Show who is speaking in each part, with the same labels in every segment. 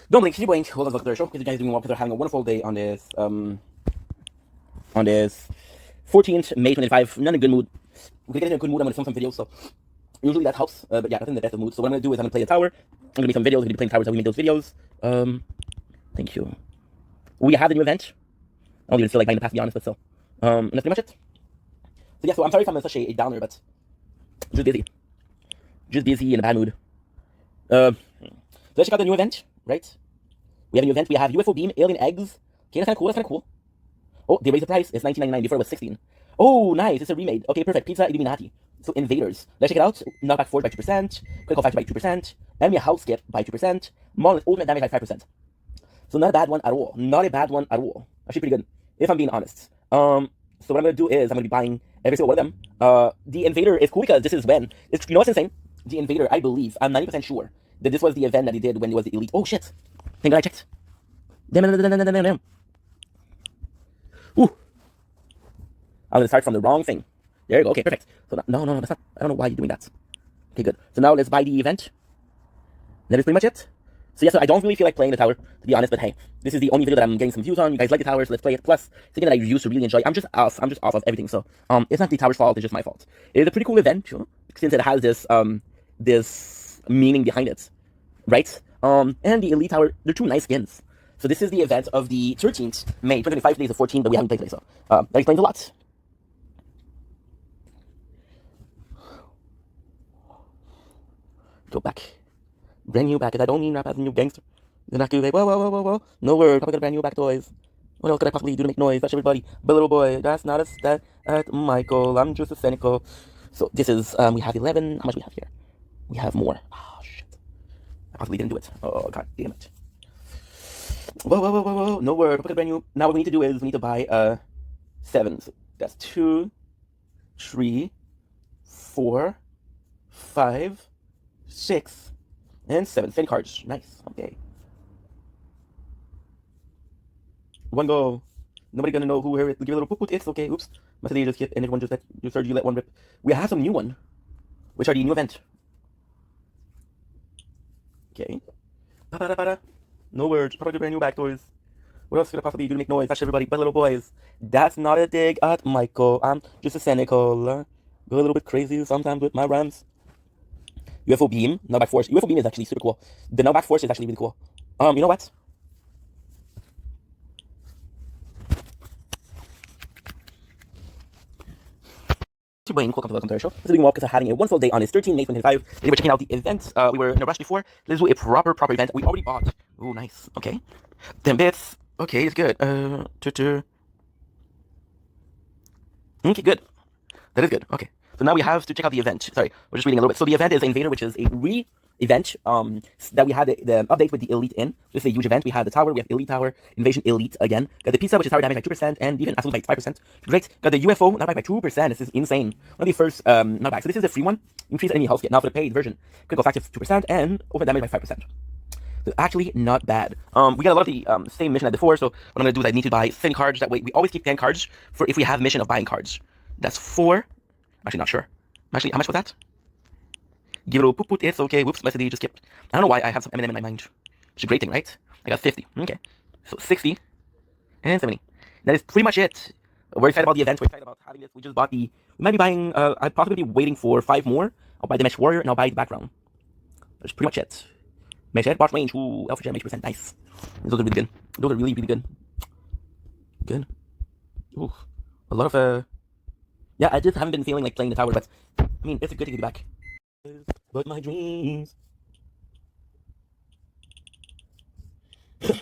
Speaker 1: Don't blink, keep blink. Hold on, look at the show. Because you guys are doing well, because they're having a wonderful day on this 14th May 25. Not in a good mood. We're getting in a good mood. I'm gonna film some videos, so usually that helps. But yeah, that's in the best of mood. So what I'm gonna do is I'm gonna play the tower. I'm gonna make some videos. I'm gonna be playing towers. How we make those videos. Thank you. We have the new event. I don't even feel like buying the pass, to be honest, but still. And that's pretty much it. So yeah, so I'm sorry if I'm in such a downer, but just busy. Just busy in a bad mood. So let's check out the new event, right? We have a new event. We have UFO Beam, Alien Eggs. Okay, that's kind of cool. That's kind of cool. Oh, they raised the price. It's $19.99. Before it was $16. Oh, nice. It's a remade. Okay, perfect. Pizza Illuminati. So Invaders. Let's check it out. Knockback force by 2%. Critical factor by 2%. Enemy house skip by 2%. Monolith ultimate damage by 5%. So not a bad one at all. Not a bad one at all. Actually pretty good, if I'm being honest. So what I'm gonna do is I'm gonna be buying every single one of them. The Invader is cool because this is when it's, you know what's insane? The Invader, I believe, I'm 90% sure that this was the event that he did when it was the Elite. Oh shit! Thank God I checked. Damn. Ooh. I'm gonna start from the wrong thing. There you go. Okay, perfect. So no, that's not. I don't know why you're doing that. Okay, good. So now let's buy the event. That is pretty much it. So yeah, so I don't really feel like playing the tower, to be honest, but hey, this is the only video that I'm getting some views on. You guys like the tower, so let's play it. Plus, something that I used to really enjoy. I'm just off of everything. So it's not the tower's fault, it's just my fault. It is a pretty cool event, you know, since it has this meaning behind it. Right? And the Elite Tower, they're two nice skins. So this is the event of the 13th May, 2025 days of 14, but we haven't played today, so that explains a lot. Go back. Brand new back, and I don't mean rap as a new gangster. Then after you say, whoa. No word, probably got a brand new back toys. What else could I possibly do to make noise? That's everybody. But little boy, that's not a stat at Michael. I'm just a cynical. So this is, we have 11. How much we have here? We have more. Oh, shit. I possibly didn't do it. Oh, god damn it. Whoa. No word, probably got a brand new. Now what we need to do is we need to buy, 7. So that's 2, 3, 4, 5, 6, and 7. 7 cards. Nice. Okay. One go. Nobody gonna know who it. Give a little poop. It's okay. Oops. My city just hit, and everyone just let you surge. You let one rip. We have some new one, which are the new event. Okay. No words. Probably brand new back toys. What else could I possibly do to make noise? That's everybody. But little boys. That's not a dig at Michael. I'm just a cynical. Go a little bit crazy sometimes with my rhymes. UFO beam. Knockback force. UFO beam is actually super cool. The knockback force is actually really cool. You know what? Wayne, welcome to the show. This is doing well because I'm having a wonderful day on this 13 May 2025. We were checking out the event. We were in a rush before. Let's do a proper event. We already bought. Oh, nice. Okay. 10 bits. Okay, it's good. Okay, good. That is good. Okay. So now we have to check out the event. Sorry, we're just reading a little bit. So the event is Invader, which is a event that we had the update with the Elite in. This is a huge event. We have the tower, we have Elite Tower, Invasion Elite again. Got the pizza, which is tower damage by 2%, and even absolute by 5%. Great. Got the UFO, knockback by 2%. This is insane. One of the first knockback. So this is the free one. Increase enemy health kit. Now for the paid version, critical factor 2% and open damage by 5%. So actually not bad. We got a lot of the same mission as before, so what I'm gonna do is I need to buy 10 cards. That way we always keep 10 cards for if we have mission of buying cards. That's 4. Actually not sure. Actually, how much was that? Give it a poop, it's okay. Whoops, my CD just skipped. I don't know why I have some Eminem in my mind. It's a great thing, right? I got 50. Okay. So 60 and 70. That is pretty much it. We're excited about the event. We're excited about having this. We just bought the... We might be buying... I'd possibly be waiting for 5 more. I'll buy the Mesh Warrior and I'll buy the background. That's pretty much it. Mesh Head, Boss Range. Ooh, Alpha Gem, 80%. Nice. Those are really good. Those are really good. Good. Ooh. A lot of... Yeah, I just haven't been feeling like playing the tower, but... I mean, it's a good to get back. But my dreams...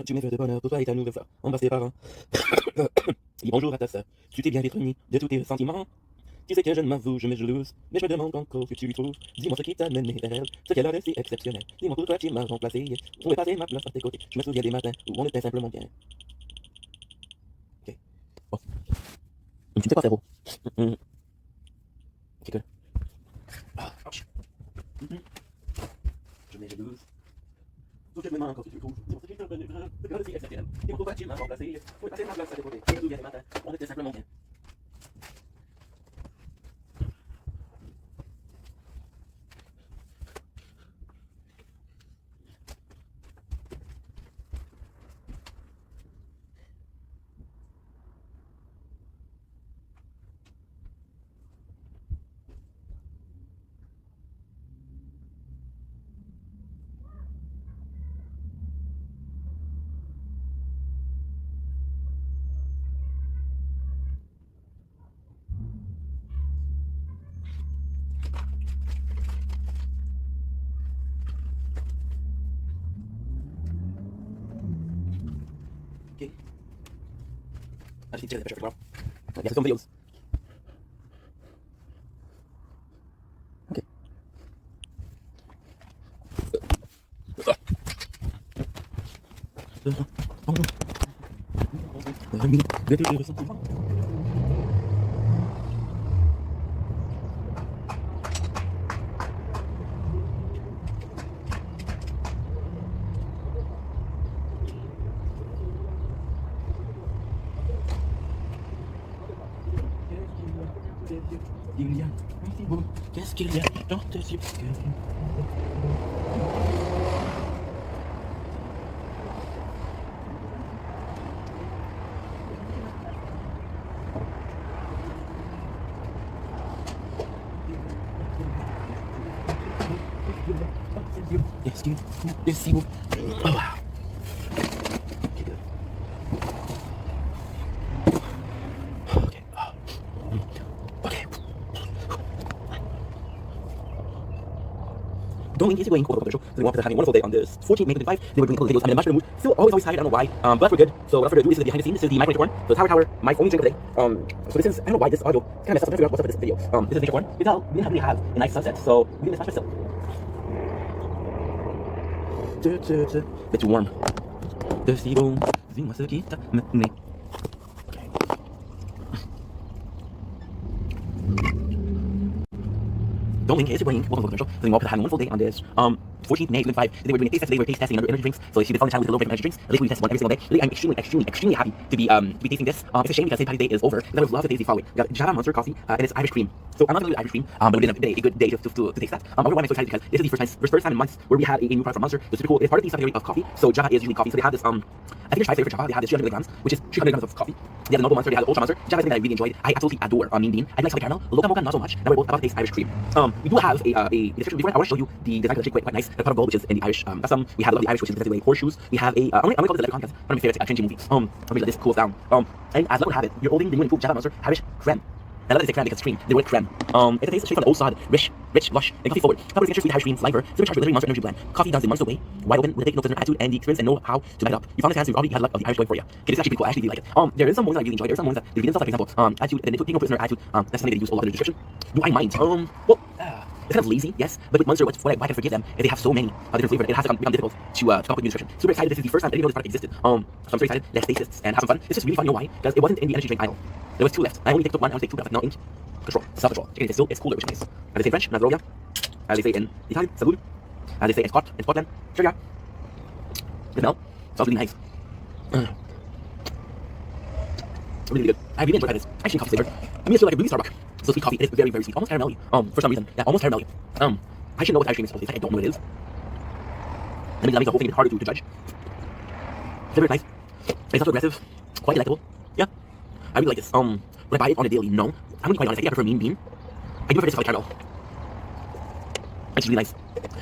Speaker 1: Tu m'as fait de bonheur, pour toi et ta nouvelle fleur, embrassé par un... Dis bonjour à ta sœur, tu t'es bien détruit de tous tes sentiments. Tu sais que je ne m'avoue, je me jalouse, mais je me demande encore ce que tu lui trouves. Dis-moi ce qui t'amène vers elle, ce qu'elle a de si exceptionnel. Dis-moi pourquoi tu m'as remplacé, où est passée ma place à tes côtés. Je me souviens des matins où on était simplement bien. Ok. Bon. Tu sais quoi, frérot? Ok, good. Ah, ouch. Je me jalouse. Tout je me manque quand tu trouves. Dis-moi ce qui t'amène vers elle, ce qu'elle a de si exceptionnel. Dis-moi pourquoi tu m'as remplacé, où est passée ma place à tes côtés. Je me souviens des matins où on était simplement bien. Okay. I just need to check the pressure tomorrow. Yeah, some videos. Okay. Qu'est-ce qu'il y a dans tes yeux? Qu'est-ce qu'il y a? Oh wow. Okay. Okay. Don't link easy going cool commercial. So we want to having a wonderful day on this 14th May 2025. They were doing cool videos. I'm in a much better mood. Still always tired. I don't know why. But we're good. So without further ado, this is the behind the scenes. This is the microwave porn. So Tower, my only drink of the day. So this is, I don't know why this audio kind of messed up. I'm trying to figure out what's up with this video. This is nature porn. We didn't really have a nice sunset, so we didn't flash still. Bit too warm. Dis-moi ce qui t'a mené. Don't link is bringing welcome to the commercial. So we want to have a wonderful day on this 14th May 2025. They were doing a taste test today. We were taste testing energy drinks. So if you've been following the channel with a little bit of energy drinks, at least we test one every single day. Really, I'm extremely happy to be tasting this. It's a shame because St. Patty's Day is over. And I would love to taste the following. We got Java Monster coffee and it's Irish cream. So I'm not going to do Irish cream, but it is a good day to taste that. However, why am I so excited? Because this is the first time in months where we had a new product from Monster. It's super cool. It's part of the subcategory of coffee. So Java is usually coffee. So they have this I think there's 5 flavors of Java. They have this 300 milligrams, which is 300 grams of coffee. They have the Noble Monster. They have the Ultra Monster. Java is something that I really enjoyed. I absolutely adore Mean Bean. I like Salted Caramel. Loca Mocha not so much. Now we're both about to taste Irish cream. We do have a description before. I want to show you the design of the shake quite nice. The pot of gold, which is in the Irish custom. We have the Irish, which is effectively horseshoes. We have a I'm gonna call this the Leprechaun because one of my favorite Chingy movies. Let me let this cool down. And as luck would have it, you're holding the new improved Java Monster Irish creme. I love this creme because it's cream. The word creme. It tastes straight from the old sod, rich, lush, and coffee forward. Top of the sweet Irish cream flavor. Supercharged with living Monster energy blend. Coffee does the Monster way. Wide open with a take no prisoner attitude and the experience and know how to back it up. You found this answer. You already had luck of the Irish going for you. Okay, this is actually pretty cool. I actually really like it. There is some moments I really enjoy. There are some moments that they read themselves. Like, for example, attitude and take no prisoner attitude. That's something they use a lot in the description. Do I mind? It's kind of lazy, yes, but with Monster, why can I forgive them if they have so many different flavors? It has to become difficult to come up with new description. Super excited! This is the first time I didn't know this product existed. So I'm super excited. Let's taste this and have some fun. This is really fun. You know why? Because it wasn't in the energy drink aisle. There was 2 left. I only took one. I only take 2 left. No ink. Control. Self-control. It's cooler, which is nice. As they say in French, Nazrovia. As they say in Italian, Salud. As they say in Scotland, Cheerio. The smell sounds really nice. Really good. I really enjoy this. Actually, coffee flavor. I mean, it's like a really Starbucks. So sweet coffee. It is very, very sweet. Almost caramelly. For some reason. Yeah, almost caramelly. I should know what ice cream is supposed to taste like. I don't know what it is. That makes the whole thing a bit harder to judge. It's very nice. It's not so aggressive. Quite delectable. Yeah. I really like this. Would I buy it on a daily? No. I'm gonna be quite honest. I think I prefer Mean Bean. I do prefer this Salted Caramel. It's really nice.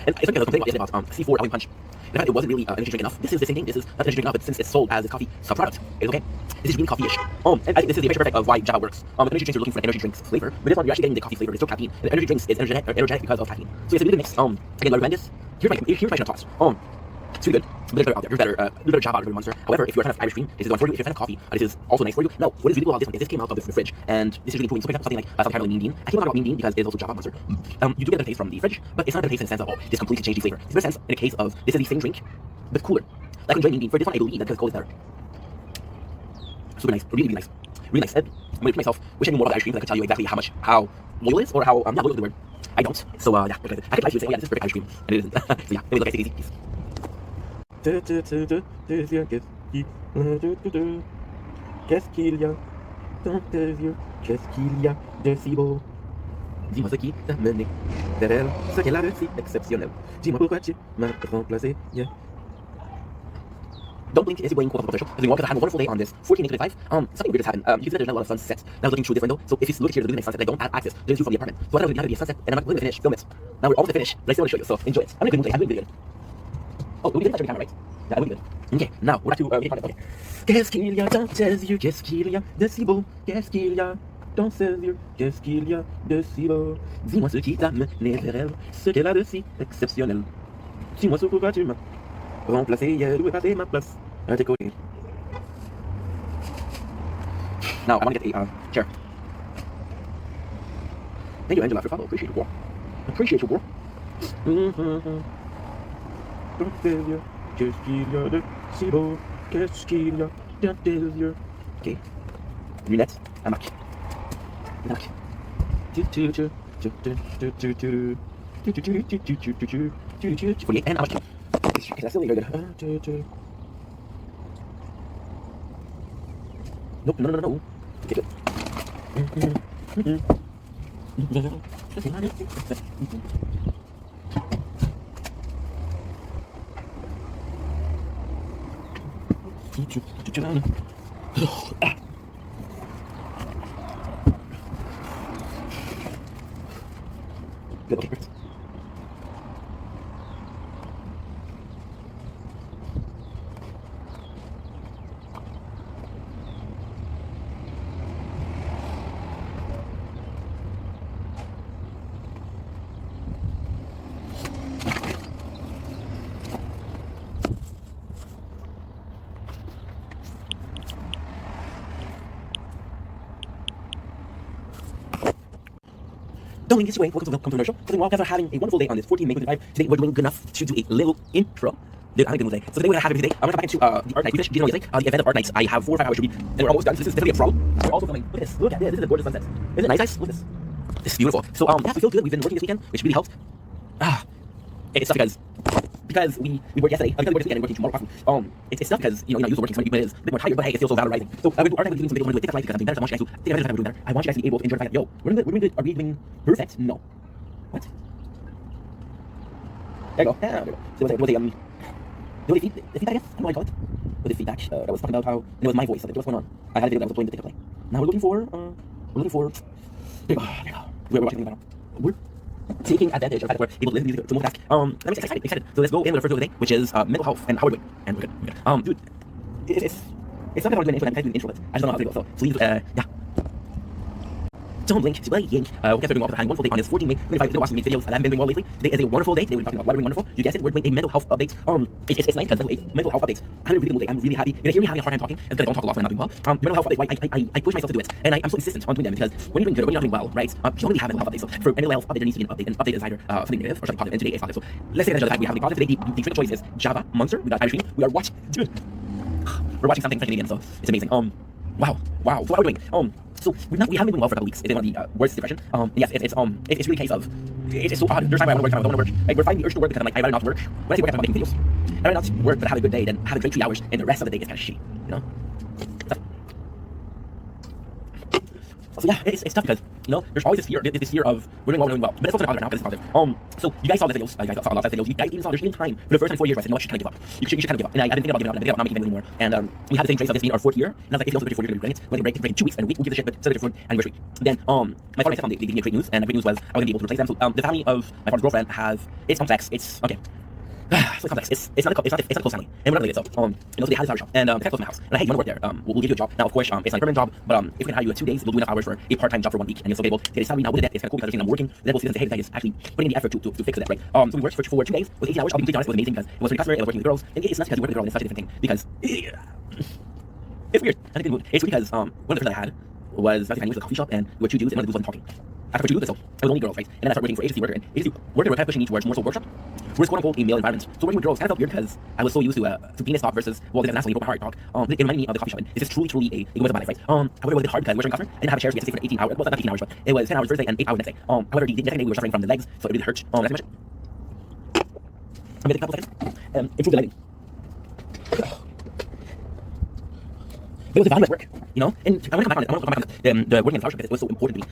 Speaker 1: And it's something I was complaining about yesterday about C4 Alwyn Punch. In fact, it wasn't really an energy drink enough. This is the same thing. This is not energy drink enough, but since it's sold as a coffee sub-product, it's okay. This is really coffee-ish. And I think this is the picture perfect of why Java works. Energy drinks are looking for an energy drinks flavor, but this one you're actually getting the coffee flavor. It's still caffeine. And the energy drinks is energetic because of caffeine. So it's a really good mix. Again, do I recommend this? Here's my final thoughts. It's really good. But there's out there. There's better Java out there, Monster. However, if you're a fan of Irish cream, this is the one for you. If you're a fan of coffee, this is also nice for you. Now, what is really cool about this one is this came out of the fridge, and this is really improving. So, for example, something like Salted Caramel Mean Bean. I came about Mean Bean because it's also Java Monster. You do get a taste from the fridge, but it's not a taste in the sense of this completely changed the flavor. It's a sense in a case of this is the same drink, but cooler. Like enjoying Mean Bean. For this one, I believe that because cold is better. Super nice. Really, really nice. Really nice. I'm gonna put myself wishing more about Irish cream, because I could tell you exactly how loyal it is, or how not loyal is the word. I don't. So yeah, I could actually say, oh yeah, this is perfect Irish cream, and it isn't. So yeah, maybe look, I take it easy. Peace. Qu'est-ce qu'il y a dans tes yeux? Qu'est-ce qu'il y a de si beau? Dis-moi ce qui t'a mené vers elle, ce qu'elle a de si exceptionnel. Dis-moi pourquoi tu m'as remplacé. Yeah. Don't blink as you're going official. As we walk, have a wonderful day on this 14/25. Something weird has happened. You can see that there's not a lot of sunsets. Now I was looking through this window, so if you look here, there's a really nice sunset. I don't have access to the view from the apartment, so I thought it would be a sunset, and I'm not going to finish. Film it. Now we're almost to finish, but I still want to show you. So enjoy it. I'm in a good mood today. I'm doing really good. Oh, we didn't touch the camera, right? Yeah, I'm really good. Okay, now we're back to okay. Qu'est-ce qu'il y a dans tes yeux? Qu'est-ce qu'il y a de si beau? Qu'est-ce qu'il y a dans ses yeux? Qu'est-ce qu'il y a de si beau? Dis-moi ce qui t'a mené vers elle, ce qu'elle a de si exceptionnel. Dis-moi ce pourquoi tu m'as remplacé hier, où est passée ma place? À tes côtés. Now I want to get a chair. Thank you, Angela, for follow. Appreciate you, girl. Appreciate you, girl. Don't failure, just give your decibo, just give your failure. Okay. Lunette, I'm back. I'm back. Forty-eight, and I'm back. Okay, that's still very good. Nope, no. Okay, good. Good, okay, perfect. Darling, it's way. Welcome to our show. Today, while guys are having a wonderful day on this 14 May 2025. Today, we're doing good enough to do a little intro. Dude, I'm having a good day. So today, we're having today. I'm gonna come back into the Art Night. We finished general yesterday. The event of Art Nights. I have 4 or 5 hours to read, and we're almost done. So this is definitely a problem. We're also filming. Look at this. Look at this. This is a gorgeous sunset. Isn't it nice, guys? Look at this. This is beautiful. So yeah, we feel good. We've been working this weekend, which really helped. It's tough because we worked yesterday. Because we worked this weekend and working tomorrow. It's tough because I'm used to working so many people. It is a bit more tired, but hey, it feels so valorizing. So we're doing Art Night. We're doing some videos. We're doing TikTok live because I've been better. So I want you guys to take advantage of the time we're doing there. I want you guys to be able to enjoy the fact that we're doing good. Are we doing perfect? No. What? There you go. Yeah, there you go. So there was a feedback, I guess. I don't know what I call it. With the feedback that was talking about how and it was my voice. Like, what's going on? I had a video that was playing the TikTok play. Now we're looking for. There you go. We're watching the We're taking advantage of the fact that we're able to listen to music to multitask. I'm excited. So let's go in with the first video today, which is mental health and how we're doing. And we're good. Dude, it's not that I want to do an intro. I'm trying to do an intro, but I just don't know how to do it. So please, yeah. Don't blink to a yink. We'll get started off with having a wonderful day on this 14 May. We're going to watch some videos. I haven't been doing well lately. Today is a wonderful day. Today we're talking about why we're wonderful. You guessed it. We're doing a mental health update. It's nice because a mental health update. I'm really good. I'm really happy. You're gonna hear me having a hard time talking. It's because I don't talk a lot when I'm not doing well. Mental health update. Why I push myself to do it, and I'm so insistent on doing them because when you're doing good, when you're not doing well, right? You don't really have mental health updates. So for mental health update, there needs to be an update. An update is either something negative or something positive. And today is positive. So let's take advantage of the fact we have the positive today. The trigger choice is Java Monster. We got Irish Queen. We are watching. We're watching something Canadian, so it's amazing. Wow. So what are we doing? So we haven't been doing well for a couple weeks. It's one of the worst depression. Yes, it's really a case of it's so odd. There's time I want to work, time I don't want to work. Like we're finding the urge to work because I'm like I'd rather not work. When I say work, I'm talking about making videos. I'd rather not work but have a good day than have a great 3 hours and the rest of the day is kind of shitty. You know. So yeah, it's tough because there's always this fear of we're doing well, but it's also not now because it's positive. So you guys saw the videos, you guys saw a lot of videos. You guys even saw there's even time for the first time 4 years where I said, I should kind of give up. You should kind of give up. And I didn't think about giving up. I didn't think about not making videos anymore. And we had the same trace of this being our 4th year. And I was like, if you also 4 years, you're going to be doing it. We're going to break in 2 weeks and a week. We'll give the shit, but celebrate your 4th anniversary. Then my father and my stepmom, they gave me great news, and the great news was I was going to be able to replace them. So the family of my father's girlfriend it's complex. It's okay. It's complex. It's not a close family, and we're not related. So so they had this flower shop, and it's kind of close to my house. And I hey, you want to work there? We'll give you a job. Now, of course, it's not a permanent job, but if we can hire you at 2 days, we'll do enough hours for a part-time job for 1 week, and you'll still be able to get a salary. Now with the debt, it's kind of cool because I'm working. The debt will see and say, hey, the guy is actually putting in the effort to fix the debt, right? So we worked for 2 days with 18 hours. I'll be completely honest, it was amazing because it was for the customer, it was working with girls, and it's not because you work with girls, it's such a different thing because it's weird. I think it's because one of the friends I had was I went to a coffee shop and we were 2 dudes and one of the dudes wasn't talking. After 2 dudes, so it was only girls, right? And then I started working for agency worker, and agency worker were kind of pushing me towards more so workshop. We're quote unquote a male environment. So working with girls kind of felt weird because I was so used to penis talk versus they have an broke my heart talk. It reminded me of the coffee shop. And this is truly a was my life, right? However, it was a bit hard because we were showing customer. I didn't have a chair, so we had to stay for 18 hours. Well, not 18 hours, but it was 10 hours Thursday and 8 hours next day. However, the next day we were suffering from the legs, so it really hurt. That's much. I'm gonna take a couple seconds. Improve the lighting. It was the value at work, and I want to come back on the working in the flower shop because it was so important to me.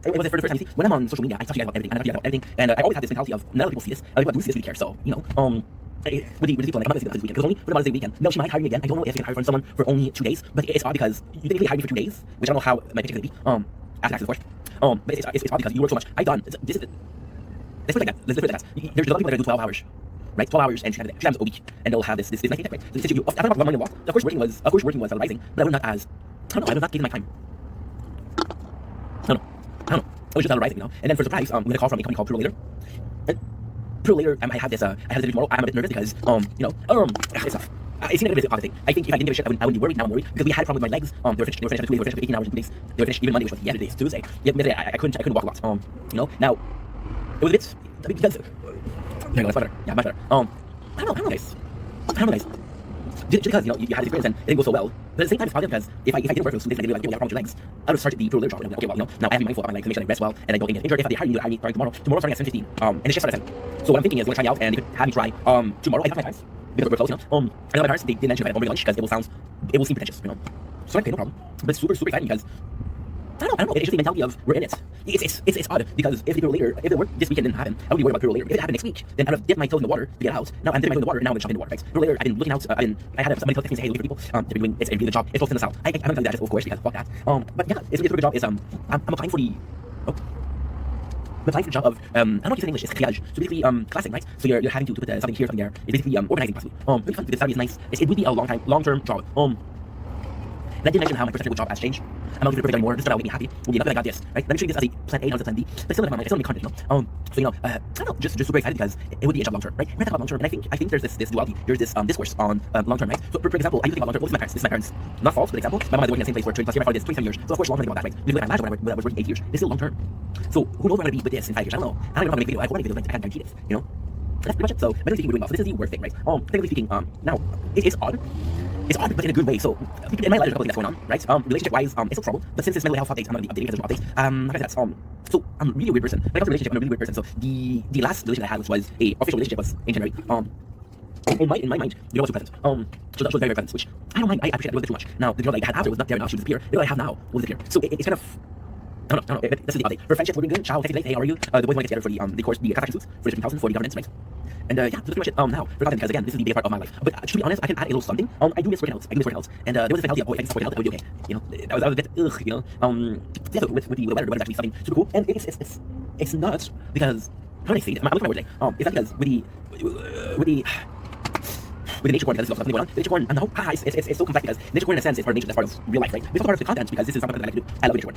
Speaker 1: It was for the first time. You see, when I'm on social media, I talk to you guys about everything, and I talk to you guys about everything, and I always had this mentality of not other people see this, other people do see this really care. So with the people like I'm not gonna see this weekend because only for the Mother's Day weekend. No, she might hire me again. I don't know if she can hire someone for only 2 days, but it's odd because you technically hired me for 2 days, which I don't know how my paycheck is gonna be. After taxes, of course. But it's odd because you work so much. Let's put it like that. There's a lot of people that do 12 hours. Right, 12 hours and 3 times a week, and they'll have this nice paycheck, right? So I don't know about money involved. Of course, working was rising, but I was not as I was not giving my time. I don't know. It was just rising, And then for surprise, we got a call from a company called Pro Later. And Pro Later, I have this interview tomorrow. I'm a bit nervous because it's tough. I see negative as a positive thing. I think if I didn't give a shit, I wouldn't be worried. Now I'm worried because we had a problem with my legs. They were finished after 2 days. They were finished after 18 hours in 2 days. They were finished even Monday, which was yesterday, Tuesday. Yesterday I couldn't walk a lot. You know. Now it was a bit because there you go, that's better. Yeah, much better. I don't know, guys. I don't know, guys. Just because you had this experience and it didn't go so well, but at the same time it's positive because if I didn't work for those 2 days and I didn't like, have problems with your legs, I would have started the pro layer job. Okay, well, now I have to be mindful of my legs and make sure I rest well and I don't get injured. If they hire me starting tomorrow starting at 7:15. And it's just started at 7. So what I'm thinking is we're gonna try me out and you could have me try tomorrow. I have my times because we're close, I know my parents they didn't mention if I don't bring lunch because it will seem pretentious, So okay, no problem. But it's super exciting because I don't know. It's just the mentality of we're in it. It's odd because if the work this weekend didn't happen, I would be worried about Pro later. If it happened next week, then I would have dipped my toes in the water to get out. Now I'm dipping my toe in the water, and now I'm jumping in the water. Right? Pro later, I've been looking out. I had somebody text me say, hey, looking for people. They're doing the job. It's supposed to send us out. I haven't done that just of course because fuck that. But yeah, it's a good job. I'm applying for the. I'm applying for the job of I don't know if it's in English. It's triage. So basically classic, right? So you're having to put something here, something there. It's basically organizing possibly. Really fun because salary is nice. It would be a long-term job. And I did mention how my perception of the job has changed. I'm not going to break down more. This is what will make me happy. Will be enough that I got this, right? Let me show you this as a plan A, not as a plan B. But still, it's still in content, So I don't know, just super excited because it would be a job long term, right? We're talking about long term, and I think there's this duality. There's this discourse on long term, right? So for example, I do think about long term. Well, this is my parents. Not false, but example. My mom is working in the same place for 20+ years. My father did 27 years. So of course, long term about that, right? If you look at my last when I was working 8 years, it's still long term. So who knows where I'm going to be with this in 5 years? I don't know. I don't know how to make video. I hope I make videos. I can't guarantee this, That's pretty much it. So, mentally speaking, we're doing well. So this is the work thing, right? Technically speaking, now it's odd. It's odd, but in a good way. So, in my life, there's a couple things that's going on, right? Relationship-wise, it's a trouble. But since it's mental health updates, I'm going to be updating because there's no updates. Like I said, so I'm really a weird person. When it comes to relationship, I'm a really weird person. So the last relationship I had, which was a official relationship, was in January. In my mind, the girl was too present. So that was very present, which I don't mind. I appreciate it. It was a bit too much. Now, the girl that I had after was not there now. She was disappear. The girl I have now will disappear. So it's kind of. I don't know. This is the update. For friendship, we're doing good. Ciao, text me late. Hey, how are you? The boys want to get together for the course, the class suits for the 15,000 for the governance, right? And yeah, that's pretty much it. Now, for content, because again, this is the big part of my life. But to be honest, I can add a little something. I do miss working out. And there was a mentality of, if I can support health, that would be okay. That was a bit, yeah, so with the weather is actually something super cool. And it's nuts because, how do I say it? I'm looking at my word today. It's not because with the nature corn, because this is something going on. The nature corn, I know, it's so complex because nature corn in a sense is part of nature, that's part of real life, right? This is part of the content because this is something that I like to do. I love nature corn,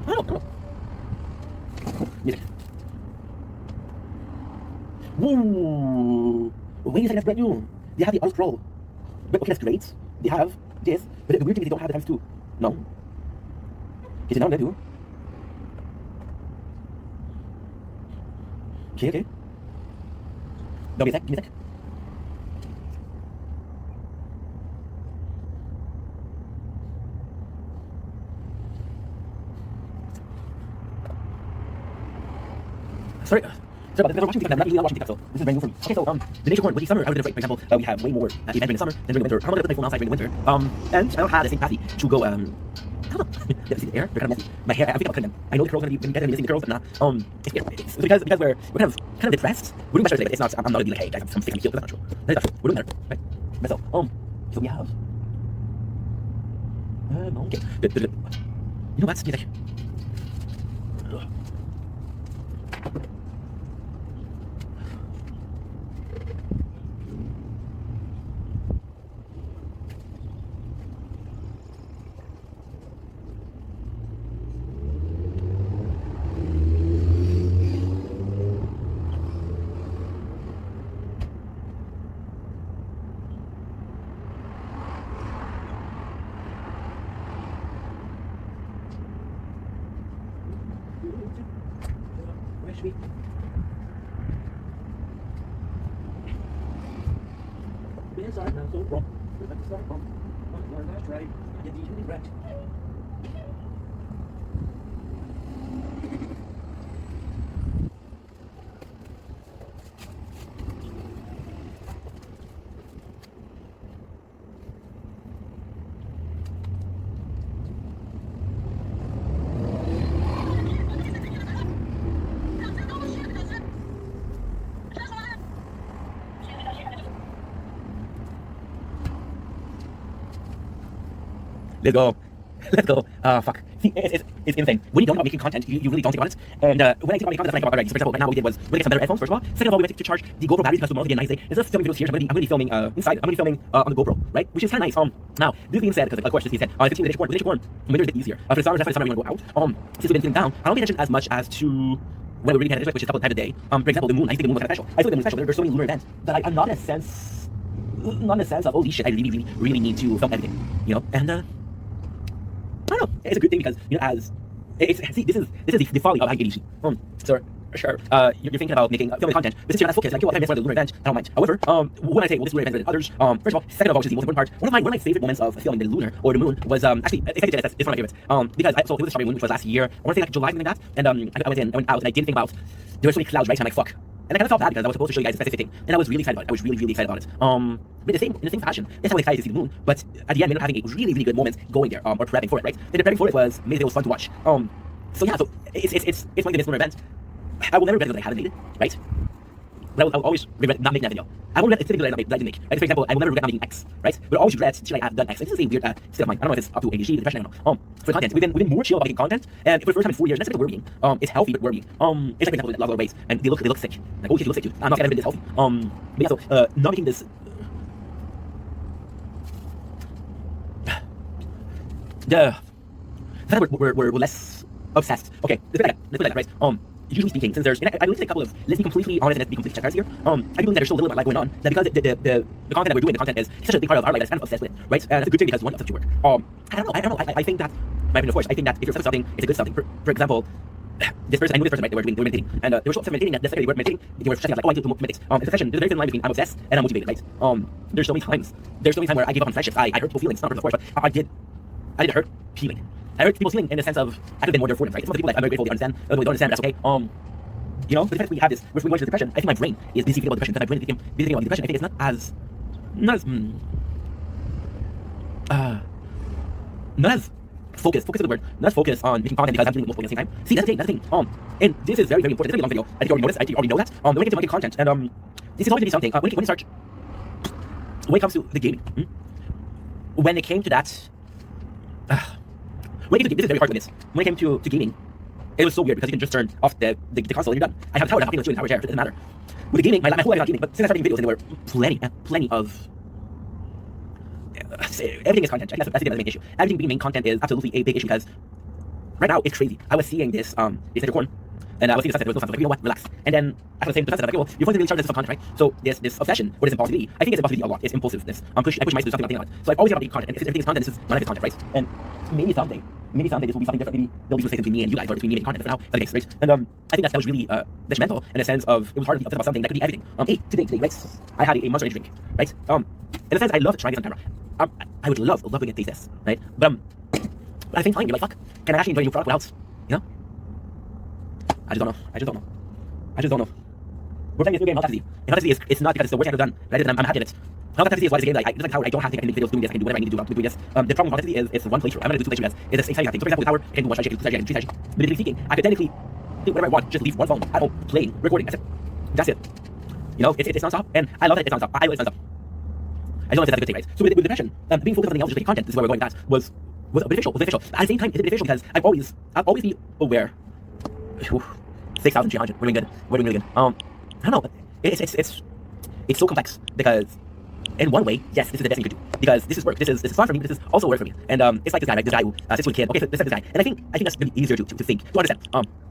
Speaker 1: I don't know. Music. Woo! Wait a second, that's brand new. They have the auto scroll. But okay, that's great. They have this, but the weird thing is they don't have the times 2. No. Is it not there too? Okay. No, give me a sec. Sorry about this. I'm watching TikTok. I'm not usually watching TikTok, so this is brand new for me. Okay, so the nature corn with the summer, I was in a break. For example, we have way more events during the summer than during the winter. I'm gonna put my phone outside during the winter. And I don't have the same capacity to go. I don't know. See the hair? They're kind of messy. My hair. I think I'm cutting them. I know the curls are gonna be missing the curls, but nah. It's because we're kind of depressed. We're doing better today, but it's not. I'm not gonna be like, hey guys, I'm sick. I'm cute. That's not true. That is not true. We're doing better, right? But so we have. Okay. You know what? Music. Where start now, so wrong. Where did I start from? That's right. Get these really wrecked. Let's go. Let's go. Fuck. See, it's insane. When you don't know about making content, you really don't think about it. And when I think about making content, that's when I think about batteries. For example, right now what we did was we get some better headphones, first of all. Second of all, we went to charge the GoPro batteries because tomorrow's gonna be a nice day. Instead of filming videos here, I'm gonna be filming inside. I'm gonna be filming on the GoPro, right? Which is kind of nice. Now, this being said, because of course, this being said, if it's with nature corn, winter is a bit easier. For the summer, that's why you want to go out. Since we've been sitting down, I don't pay attention as much as to when we're really paying attention, which is a couple of times a day. For example, the moon. I think the moon was kind of special. I think the moon is special. There's so many lunar events that I'm not in a sense. not in the sense of holy shit, I really need to film everything, you know. And I don't know, it's a good thing because as see, this is the folly of ADHD. So sure, you're thinking about making filming content, but since you're not focused, like, I missed one of the lunar event, I don't mind. However, when I say, well, this lunar event than others, first of all, second of all, which is the most important part, one of my favorite moments of filming the lunar or the moon was actually, it's one of my favorites. Because so it was the strawberry moon, which was last year. I want to say like July, something like that. And I went out and I didn't think about there were so many clouds, right? And I'm like, fuck. And I kind of felt bad because I was supposed to show you guys a specific thing, and I was really excited about it. I was really excited about it. But in the same fashion, that's how excited to see the moon. But at the end, we ended up having a really good moment going there, or prepping for it, right? And the prepping for it was amazing. It was fun to watch. So yeah, so it's one of the best lunar events. I will never regret that I haven't made it, right? But I'll always regret not making that video. I will regret it's something that I didn't make. Like, for example, I will never regret not making X, right? But I'll always regret should I have done X. And this is a weird state of mind. I don't know if it's up to ADHD, depression, I don't know. For content, we've been more chill about making content, and for the first time in 4 years, that's a bit worrying. It's healthy but worrying. It's like, for example, in a lot of other ways, and they look sick. Like, holy shit, you look sick, dude. I'm not saying I've been this healthy. But yeah, so not making this. The fact that we're less obsessed. Okay, let's put it like that, right? Usually speaking, since there's, and I believe a couple of, let's be completely honest and let's be completely transparent here. I believe that there's so little of my life going on that because the content that we're doing, the content is such a big part of our life that's kind of obsessed with, right? And that's a good thing because one of such work. I don't know. I think that, my opinion, of course, I think that if you're obsessed with something, it's a good something. For example, this person, I knew this person, right? They were meditating, and they were so obsessed with meditating that the second they were meditating, they were stressing out like, oh, I need to meditate. It's a session. There's a very thin line between I'm obsessed and I'm motivated, right? There's so many times where I gave up on friendships. I hurt people's feelings, not of course, but I did hurt feeling. I hurt people's feeling in the sense of I could have been more there for them, right? Some of the people, like, I'm very grateful they understand. Other people don't understand, that's okay. You know, but the fact that we have this, we're going to depression, I think my brain is busy thinking about depression, because my brain is busy thinking about depression. I think it's not as focused is the word, not focused on making content because I'm doing multiple at the same time. See, that's the thing. And this is very important. It's a very long video. I think you already noticed. I think you already know that. When it comes to making content, and this is always going to be something. When it comes to the gaming, when it came to that, this is very hard to witness. When it came to gaming, it was so weird because you can just turn off the console and you're done. I have a tower, I'm talking to you in the tower chair, so it doesn't matter. With the gaming, my whole life is not gaming, but since I started making videos, and there were plenty of everything is content. I think that's the main issue. Everything being main content is absolutely a big issue because right now it's crazy. I was seeing this corn, and I was seeing the sunset. There was no sunset. Like, you know what? Relax. And then after the sunset, I was like, well, you're going to really charge this of content, right? So this obsession or this impulsivity, I think it's impulsivity a lot. It's impulsiveness. I push myself to do something I'm thinking about. So I've always got to make content. And if everything is content, this is my life is content, right? And maybe someday this will be something different. Maybe there'll be some between me and you guys, or between me and content. But for now, that's the case, right? And I think that was really detrimental in a sense of it was hard to be upset about something that could be everything. Today, right? I had a monster energy drink, right? In a sense, I love trying this on camera. I would love to get taste this, right? But at the same time, you're like, fuck, can I actually enjoy a new product without, you know? I just don't know. We're playing this new game, Final Fantasy. And Final Fantasy it's not because it's the worst thing I've ever done, right? I'm happy at it. Final Fantasy is why it's a game that it's like Tower. I don't have to make videos doing this. I can do whatever I need to do doing this. The problem with Final Fantasy is it's one playthrough. I'm gonna do two playthroughs. It's the same thing. So for example, with Tower, I can do one strategy, I can do two strategy, I can do three strategy. But technically speaking, I could technically do whatever I want. Just leave one phone at home, playing, recording. That's it. You know, it's non-stop, and I love that it's non-stop. I love it's non-stop. I don't know if that's a good thing, right? So with depression, being focused on something else, just making content, this is where we're going with that, was beneficial. At the same time, it's beneficial because I'll always be aware. 6,300. We're doing really good. I don't know. It's so complex because in one way, yes, this is the best thing you could do because this is work. This is fun for me. But this is also work for me. And it's like this guy, right? This guy who sits with a kid. Okay, so this is this guy, and I think that's really easier to think, to understand.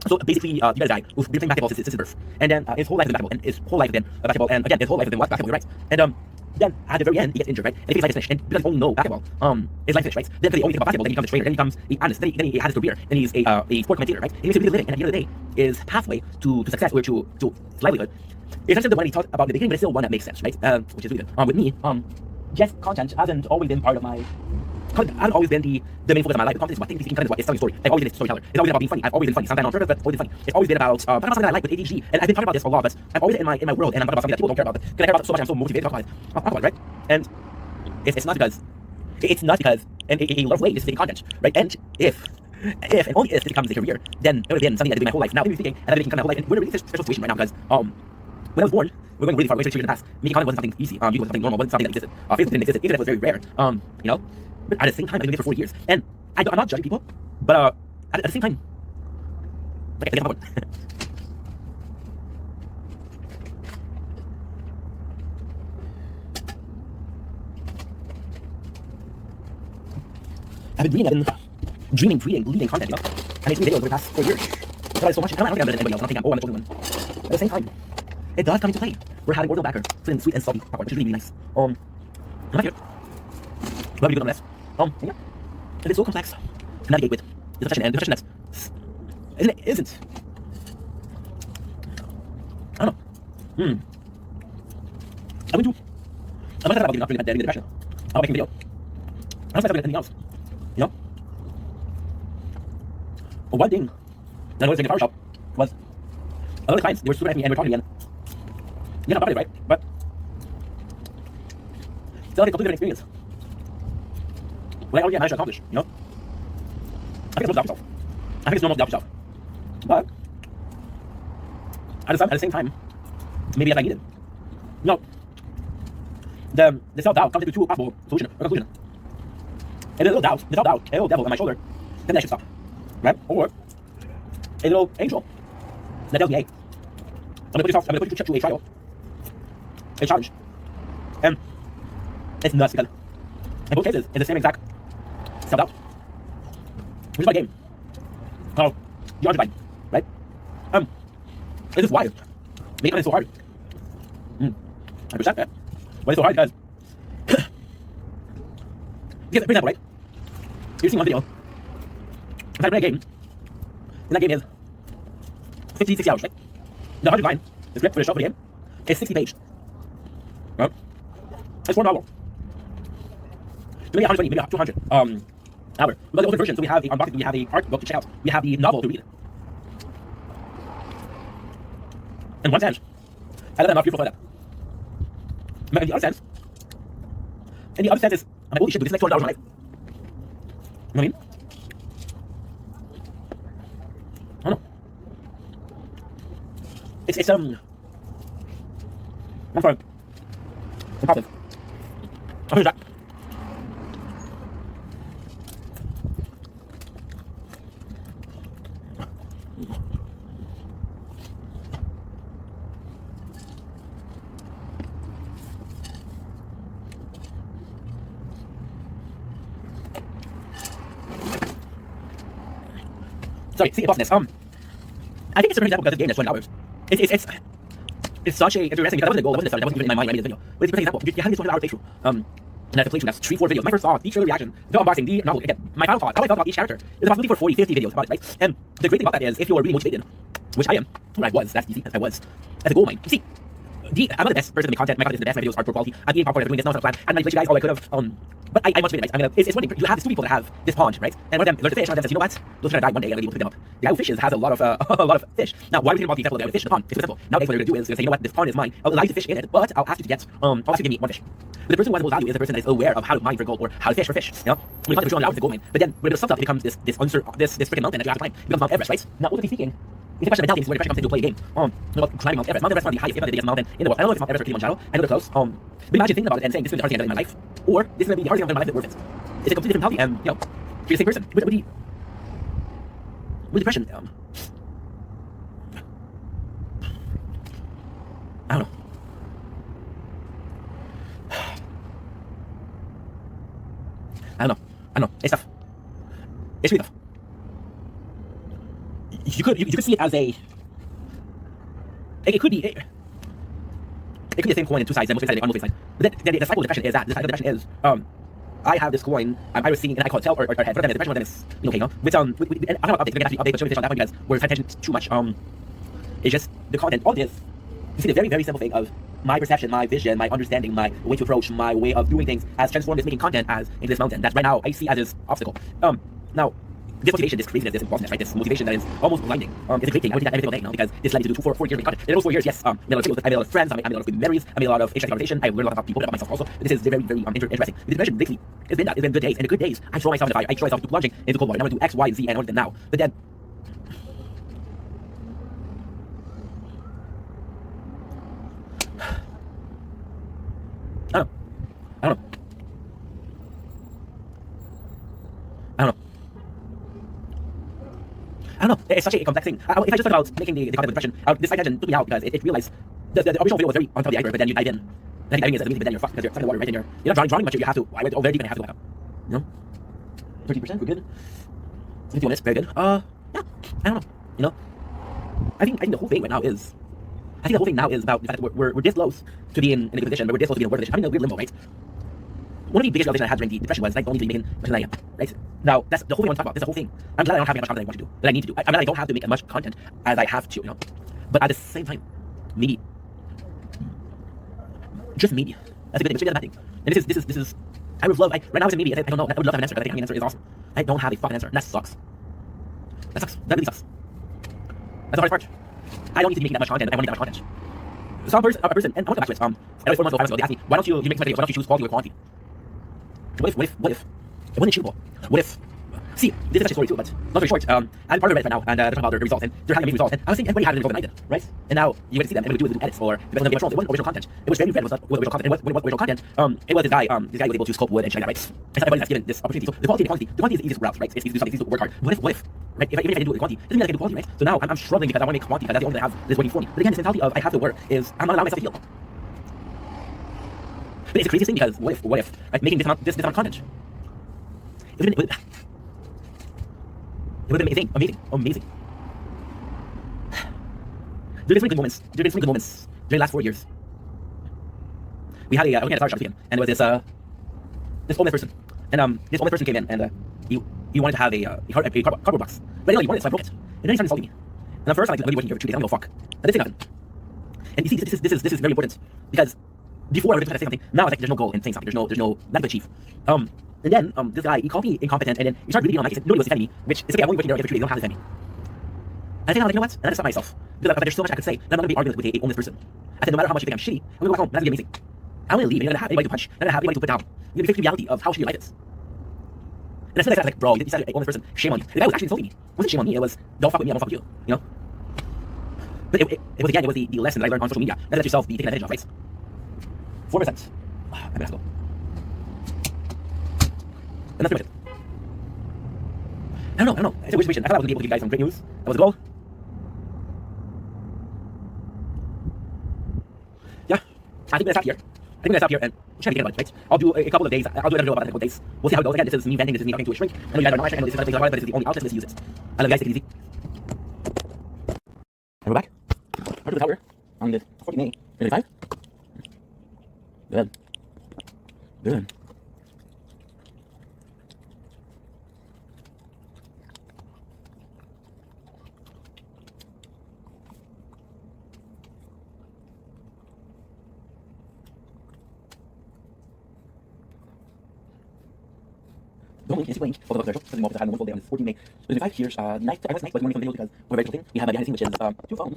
Speaker 1: So basically, you got a guy who's been playing basketball since his birth, and then his whole life is basketball, and his whole life has been basketball, and again, his whole life has been basketball. You're right. And then at the very end, he gets injured, right? And he thinks his life is finished. And because he only knows basketball, his life is finished, right? Then because he only thinks about basketball, then he becomes a trainer, then he becomes an analyst, then he has his career, then he's a sport commentator, right? And he makes a really living, and at the end of the day, his pathway to success or to livelihood is essentially the one he taught about in the beginning, but it's still one that makes sense, right? Which is really good. With me, just content hasn't always been part of my. Content hasn't always been the main focus of my life. The content is what technically content is what it's telling a story. I've always been a storyteller. It's always about being funny. I've always been funny. Sometimes on purpose, but always been funny. It's always been about talking about something that I like with ADHD. And I've been talking about this a lot, but I'm always in my world, and I'm talking about something that people don't care about. But because I care about it so much, I'm so motivated to talk about it, right? And it's not because, in a lot of ways, this is making content, right? And if and only if it becomes a career, then it would have been something that I do my whole life. Now, maybe thinking, and I've been making content my whole life, and we're in a really special situation right now because when I was born, we're going really far away from in the past. Making content wasn't something easy. YouTube wasn't something normal. Wasn't something that existed. Facebook didn't exist. Internet was very rare. You know. But at the same time, I've been doing it for 4 years, and I'm not judging people. But at the same time, like I think about it. I've been dreaming, leading content, you know. And it's videos over the past 4 years. I love it so much. I don't think I'm better than anybody else. I'm not thinking, oh, I'm the chosen one. At the same time, it does come into play. We're having Ordo Backer, sweet and salty popcorn, which is really nice. I like it. Well, we do nonetheless. Yeah. It is so complex to navigate with the profession, and the profession that's isn't. I don't know. I went to. I'm not about getting up really bad in the depression. I'm making a video. I don't think I'm anything else. You know? But one thing that I noticed in the car shop was a lot of clients, they were super at me and were talking to me, and yeah, not about it, right? But still like a completely different experience. What I already managed to accomplish, you know? I think it's normal to doubt yourself. I think it's normal to doubt yourself. But at the same time, maybe as I needed. You know, the self-doubt comes into two possible solution or conclusion. A little doubt, the self-doubt, a little devil on my shoulder, then I should stop. Right? Or a little angel that tells me, hey, I'm gonna put you to a trial, a challenge. And it's nuts because in both cases it's the same exact self-doubt. Which is my game. Called the Archetype, right? It's just why make it so hard. I respect that. But it's so hard because for example, right? You're seeing one video. If I play a game, and that game is 60 hours, right? The hard line, the script for the show for the game, is 60 pages. Right? It's 4 novels. So maybe 120, maybe 200 hours. But the older version, so we have the unboxing, we have the art book to check out, we have the novel to read. In one sense, I let them not beautiful for that. But in the other sense is, I'm like, holy shit, dude, this is like 200 hours of my life. You know what I mean? I don't know. It's I'm sorry. I'm positive. I'll finish that. Sorry, see bossness. I think it's a perfect example because this game that's 20 hours. It's such a interesting because that wasn't the goal, that wasn't even in my mind when I made this video. But it's a perfect example. You have this 20 hour playthrough. And that's a playthrough that's 3-4 videos. My first thought, each trailer reaction, the unboxing, the novel, again, my final thought, how I felt about each character is a possibility for 40-50 videos about it, right? And the great thing about that is if you're really motivated, which I am, or I was, that's easy, I was, as a goal mine. You see, I'm not the best person to make content, my content is the best, my videos are poor quality, I'm being popcorn, I'm doing this, no, it's not a plan, I'm manipulate you guys, all I could have, but I motivated, right? It's one thing, you have these two people that have this pond, right? And one of them learns to fish, one of them says, you know what, those are gonna die one day, I'm gonna be able to pick them up. The guy who fishes has a lot of fish. Now, why are we thinking about the example of the guy who fishes in the pond? It's simple. Nowadays, what they're gonna do is they're gonna say, you know what, this pond is mine, I'll allow you to fish in it, but I'll ask you to get, I'll ask you to give me one fish. But the person who has the most value is the person that is aware of how to mine for gold or how to fish for fish, you know? When you concentrate on the hours to gold mine, but then when it sums up, it becomes this freaking mountain that you have to climb. It becomes Mount Everest, right? Now, ultimately speaking, it's a question of mentality. This is where depression comes into play a game. About climbing Mount Everest. Mount Everest is one of the highest, if not the biggest mountain in the world. I don't know if it's Mount Everest or Kilimanjaro. I know they're close. But imagine thinking about it and saying this is the hardest thing I've done in my life, or this is going to be the hardest thing I've done in my life that's worth it. It's a completely different mentality, and you know, you're the same person. With depression, I don't know. I don't know. It's tough. It's really tough. You could see it as a. It could be the same coin in two sides, and most side on both sides. But then the cycle of depression is that the cycle of depression is I have this coin. I was seeing, and I call it tail or head. For them, depression. For them, is okay. No, with I'm not update. We're gonna update, but show on that one because we're paying attention too much. It's just the content. All this. You see the very simple thing of my perception, my vision, my understanding, my way to approach, my way of doing things has transformed this making content as into this mountain that right now I see as this obstacle. Now. This motivation, this craziness, this impulsiveness, right? This motivation that is almost blinding. It's a great thing. I would do that every single day, you know, because this led me to do 4 years making content. In those 4 years, yes, I made a lot of videos, I made a lot of friends, I made a lot of good memories, I made a lot of interesting conversation. I learned a lot about people, about myself also. This is very interesting. The depression lately, it's been good days, and the good days, I throw myself in the fire. I throw myself into plunging into cold water. And I'm gonna do X, Y, and Z, and I want it now. But then, I don't know. It's such a complex thing. If I just thought about making the content with depression, this intention took me out because it realized the original video was very on top of the iceberg, but then you dive in. And I think diving is amazing, but then you're fucked because you're stuck in the water, right? And you're not drowning much, you have to. I went very deep and I have to go back up. You know? 13%, we're good. 50 minutes, very good. Yeah, I don't know. You know? I think the whole thing right now is. I think the whole thing now is about the fact that we're this close to being in a good position, but we're this close to being in a worse position. I'm in a weird limbo, right? one of the biggest realizations I had during the depression was like don't need to be making much as I am. Right? Now that's the whole thing I want to talk about. This is the whole thing. I'm glad I don't have as much content I want to do, that I need to do. I'm glad I don't have to make as much content as I have to, you know. But at the same time, maybe just maybe that's a good thing, which is a bad thing. And this is I would love right now it's a maybe. I don't know. I would love to have an answer, but I think having an answer is awesome. I don't have a fucking answer. And that sucks. That sucks. That really sucks. That's the hardest part. I don't need to be making that much content. I don't need that much content. Some person, a person, and I want to go back to it. That was 4 months ago, 5 months ago. They asked me, why don't you make some videos? Why don't you choose quality or quantity? What if? It wasn't achievable. What if? See, this is actually a story too, but long story short, I'm part of Reddit right now, and they're talking about their results, and they're having amazing results, and I was thinking everybody had it in the than I did, right? And now you get to see them, and we do it with edits, or depending on the Thrones, it wasn't original content. It was very Reddit was not original content. And what original content? It was this guy was able to sculpt wood and shit like that, right? And so everybody that's given this opportunity. So the quality and the quantity is the easiest route, right? It's easy to do something, it's easy to work hard. What if? Right? Even if I didn't do it with quantity, doesn't mean I can do quality, right? So now I'm struggling because I want to make quantity because that's the only thing I have this working for me. But again, this mentality of I have to work is I'm not allowing myself to heal. But it's the craziest thing because what if right, making this amount of content? It would have been amazing. There's been some good moments during the last 4 years. We had a flower shop again, and there was this homeless person, and this homeless person came in, and he wanted to have a cardboard box, but I didn't know he wanted it, so I broke it. And then he started insulting me. And at first I'm like, "What are you working here for 2 days? I'm gonna go fuck." I didn't say nothing. And you see, this is very important because before I would have say something. Now it's like there's no goal in saying something. There's no nothing to achieve. And then this guy he called me incompetent, and then he started really being on my case. Nobody was defending me, which is okay. I'm only working there for 2 days. They don't have to defend me. And I think I'm like, you know what? And I just stopped myself because there's so much I could say. And I'm not gonna be arguing with a homeless person. I said no matter how much you think I'm shitty, I'm gonna go back home. That's gonna be amazing. I'm gonna leave. And you're gonna have anybody to punch. You're gonna have anybody to put down. You're gonna face the reality of how shitty your life is. And as soon as I said, like, bro, you said a homeless person, shame on you. The guy was actually insulting me. It wasn't shame on me. It was don't fuck with me. I don't fuck with you. You know. But it was the lesson that I learned on social media. Never let yourself be taken advantage of, right? 4%. I'm gonna have to go. And that's pretty much it. I don't know. It's a weird situation. I thought I was gonna be able to give you guys some great news. That was the goal. Yeah. I think I'm gonna stop here and try to get about it, right? I'll do a couple of days. I'll do another video about it in a couple of days. We'll see how it goes. Again, this is me venting. This is me talking to a shrink. I know you guys are not my shrink. I know this is another thing about it, but this is the only outlet. Let's use it. I love you guys. Take it easy. And we're back. I'll do the tower on this 14 May 25. Good. The only link for the commercial, something more to have a wonderful day on this 14 May 25 here's night. I was night, but morning from the video because we're very cool thing. We have a behind the scene, which is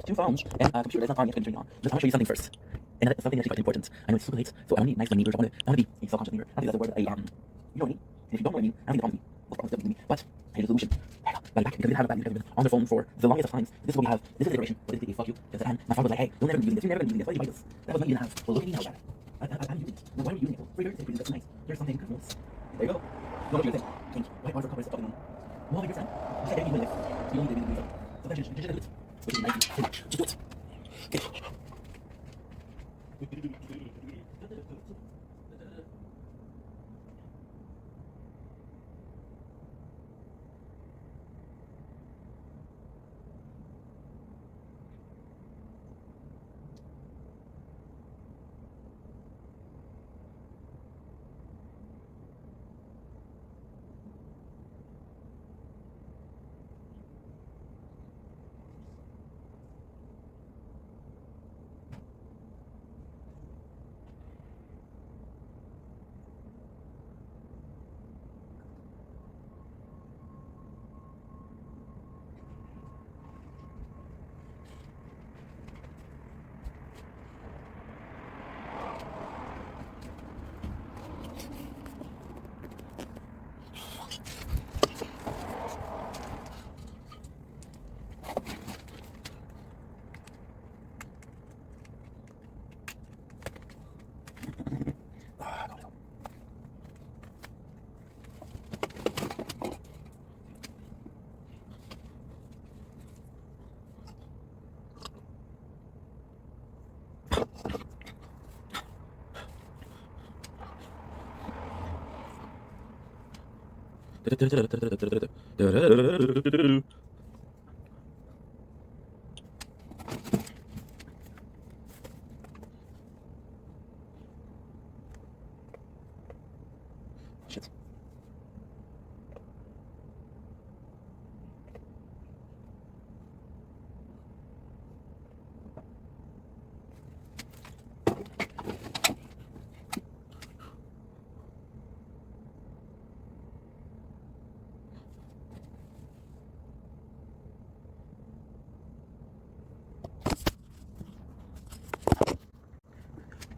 Speaker 1: two phones, and a computer that's not on yet. Turn it on. But I want to show you something first, and that's something actually quite important. I know it's super late, so I want to be nice to my neighbors. I want to be a self-conscious neighbor. I think that's a word. You know what I mean? And if you don't know what I mean, I don't think the problem with me. What's wrong with me? But I had a solution. Right now, back because we have a bad news. Because we've been on the phone for the longest of times. This is what we have. This is the iteration. What is it? Fuck you. Because and my father was like, hey, you'll never be using this. You're never going to be using this. Why do you buy this? That was not even have. Well, look at me now, Dad. I'm using it. Why are you using it? For your sake, that's nice. Here's something. There you go. No, what do you think? White water covers up in well, your friend. You said everything with it. You don't need to do it. So then just do it. Which is nice. Just do it. Shit.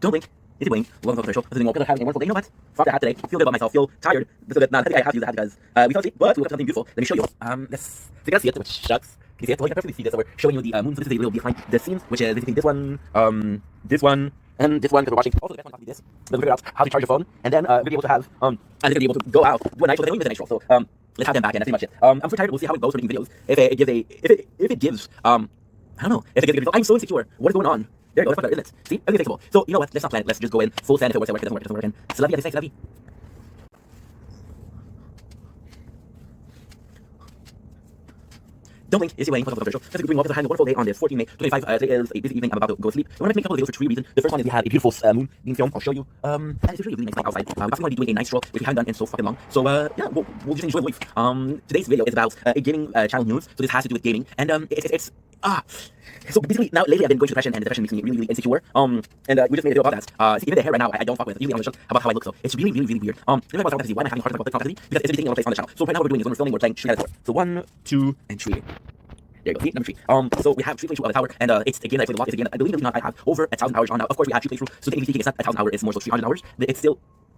Speaker 1: Don't blink. Is it Wayne? Welcome to the show. This is more because I'm having a wonderful day. You know what? Fuck the hat today. Feel good about myself. Feel tired. So good. Nah, I think I have to use the hat because we fell asleep, but we woke up to something beautiful. Let me show you. Let's. So you can see it, which shucks. Can you see it? Well, you can perfectly see this. So we're showing you the moon. So this is a little behind the scenes, which is basically this one, and this one, because we're watching. Also, the best one is this. Let's figure out how to charge your phone, and then we'll be able to have and they're gonna be able to go out, do a night show. They don't even do a night show. So let's have them back, and that's pretty much it. I'm so tired. We'll see how it goes for making videos. If it gives I don't know. If it gives, I'm so insecure. What is going on? There you go. That's much better, isn't it? See, everything's fixable. So you know what? Let's not plan it. Let's just go in full send. If it works, it works. If it doesn't work, it doesn't work. And c'est la vie, c'est la vie. Don't blink. Is he waiting for the show? Let's bring welcome to having a wonderful day on this 14 May 2025. Today is a busy evening. I'm about to go to sleep. I want to make a couple of videos for three reasons. The first one is we had a beautiful moon being filmed. I'll show you. And it's really, really nice night outside. We're going to be doing a night stroll, which we haven't done in so fucking long. So yeah, we'll just enjoy the week. Today's video is about a gaming channel news. So this has to do with gaming, and so basically now lately I've been going through depression, and the depression makes me really, really insecure. And we just made a video about that. See, even the hair right now I don't fuck with. Usually I'm just about how I look, so it's really, really, really weird. If I was fantasy, why am I having a hard time about the fantasy? Because it's everything in one place on the channel. So right now what we're doing is when we're filming, we're playing Street Fighter 4. So 1, 2, and 3. There you go. See, number 3. So we have Street Fighter 2 of the Tower, and it's a game that I played a lot. It's a game that I believe I have over 1,000 hours on now. Of course, we have Street Fighter, so technically speaking, it's not 1,000 hours. It's more so 300 hours.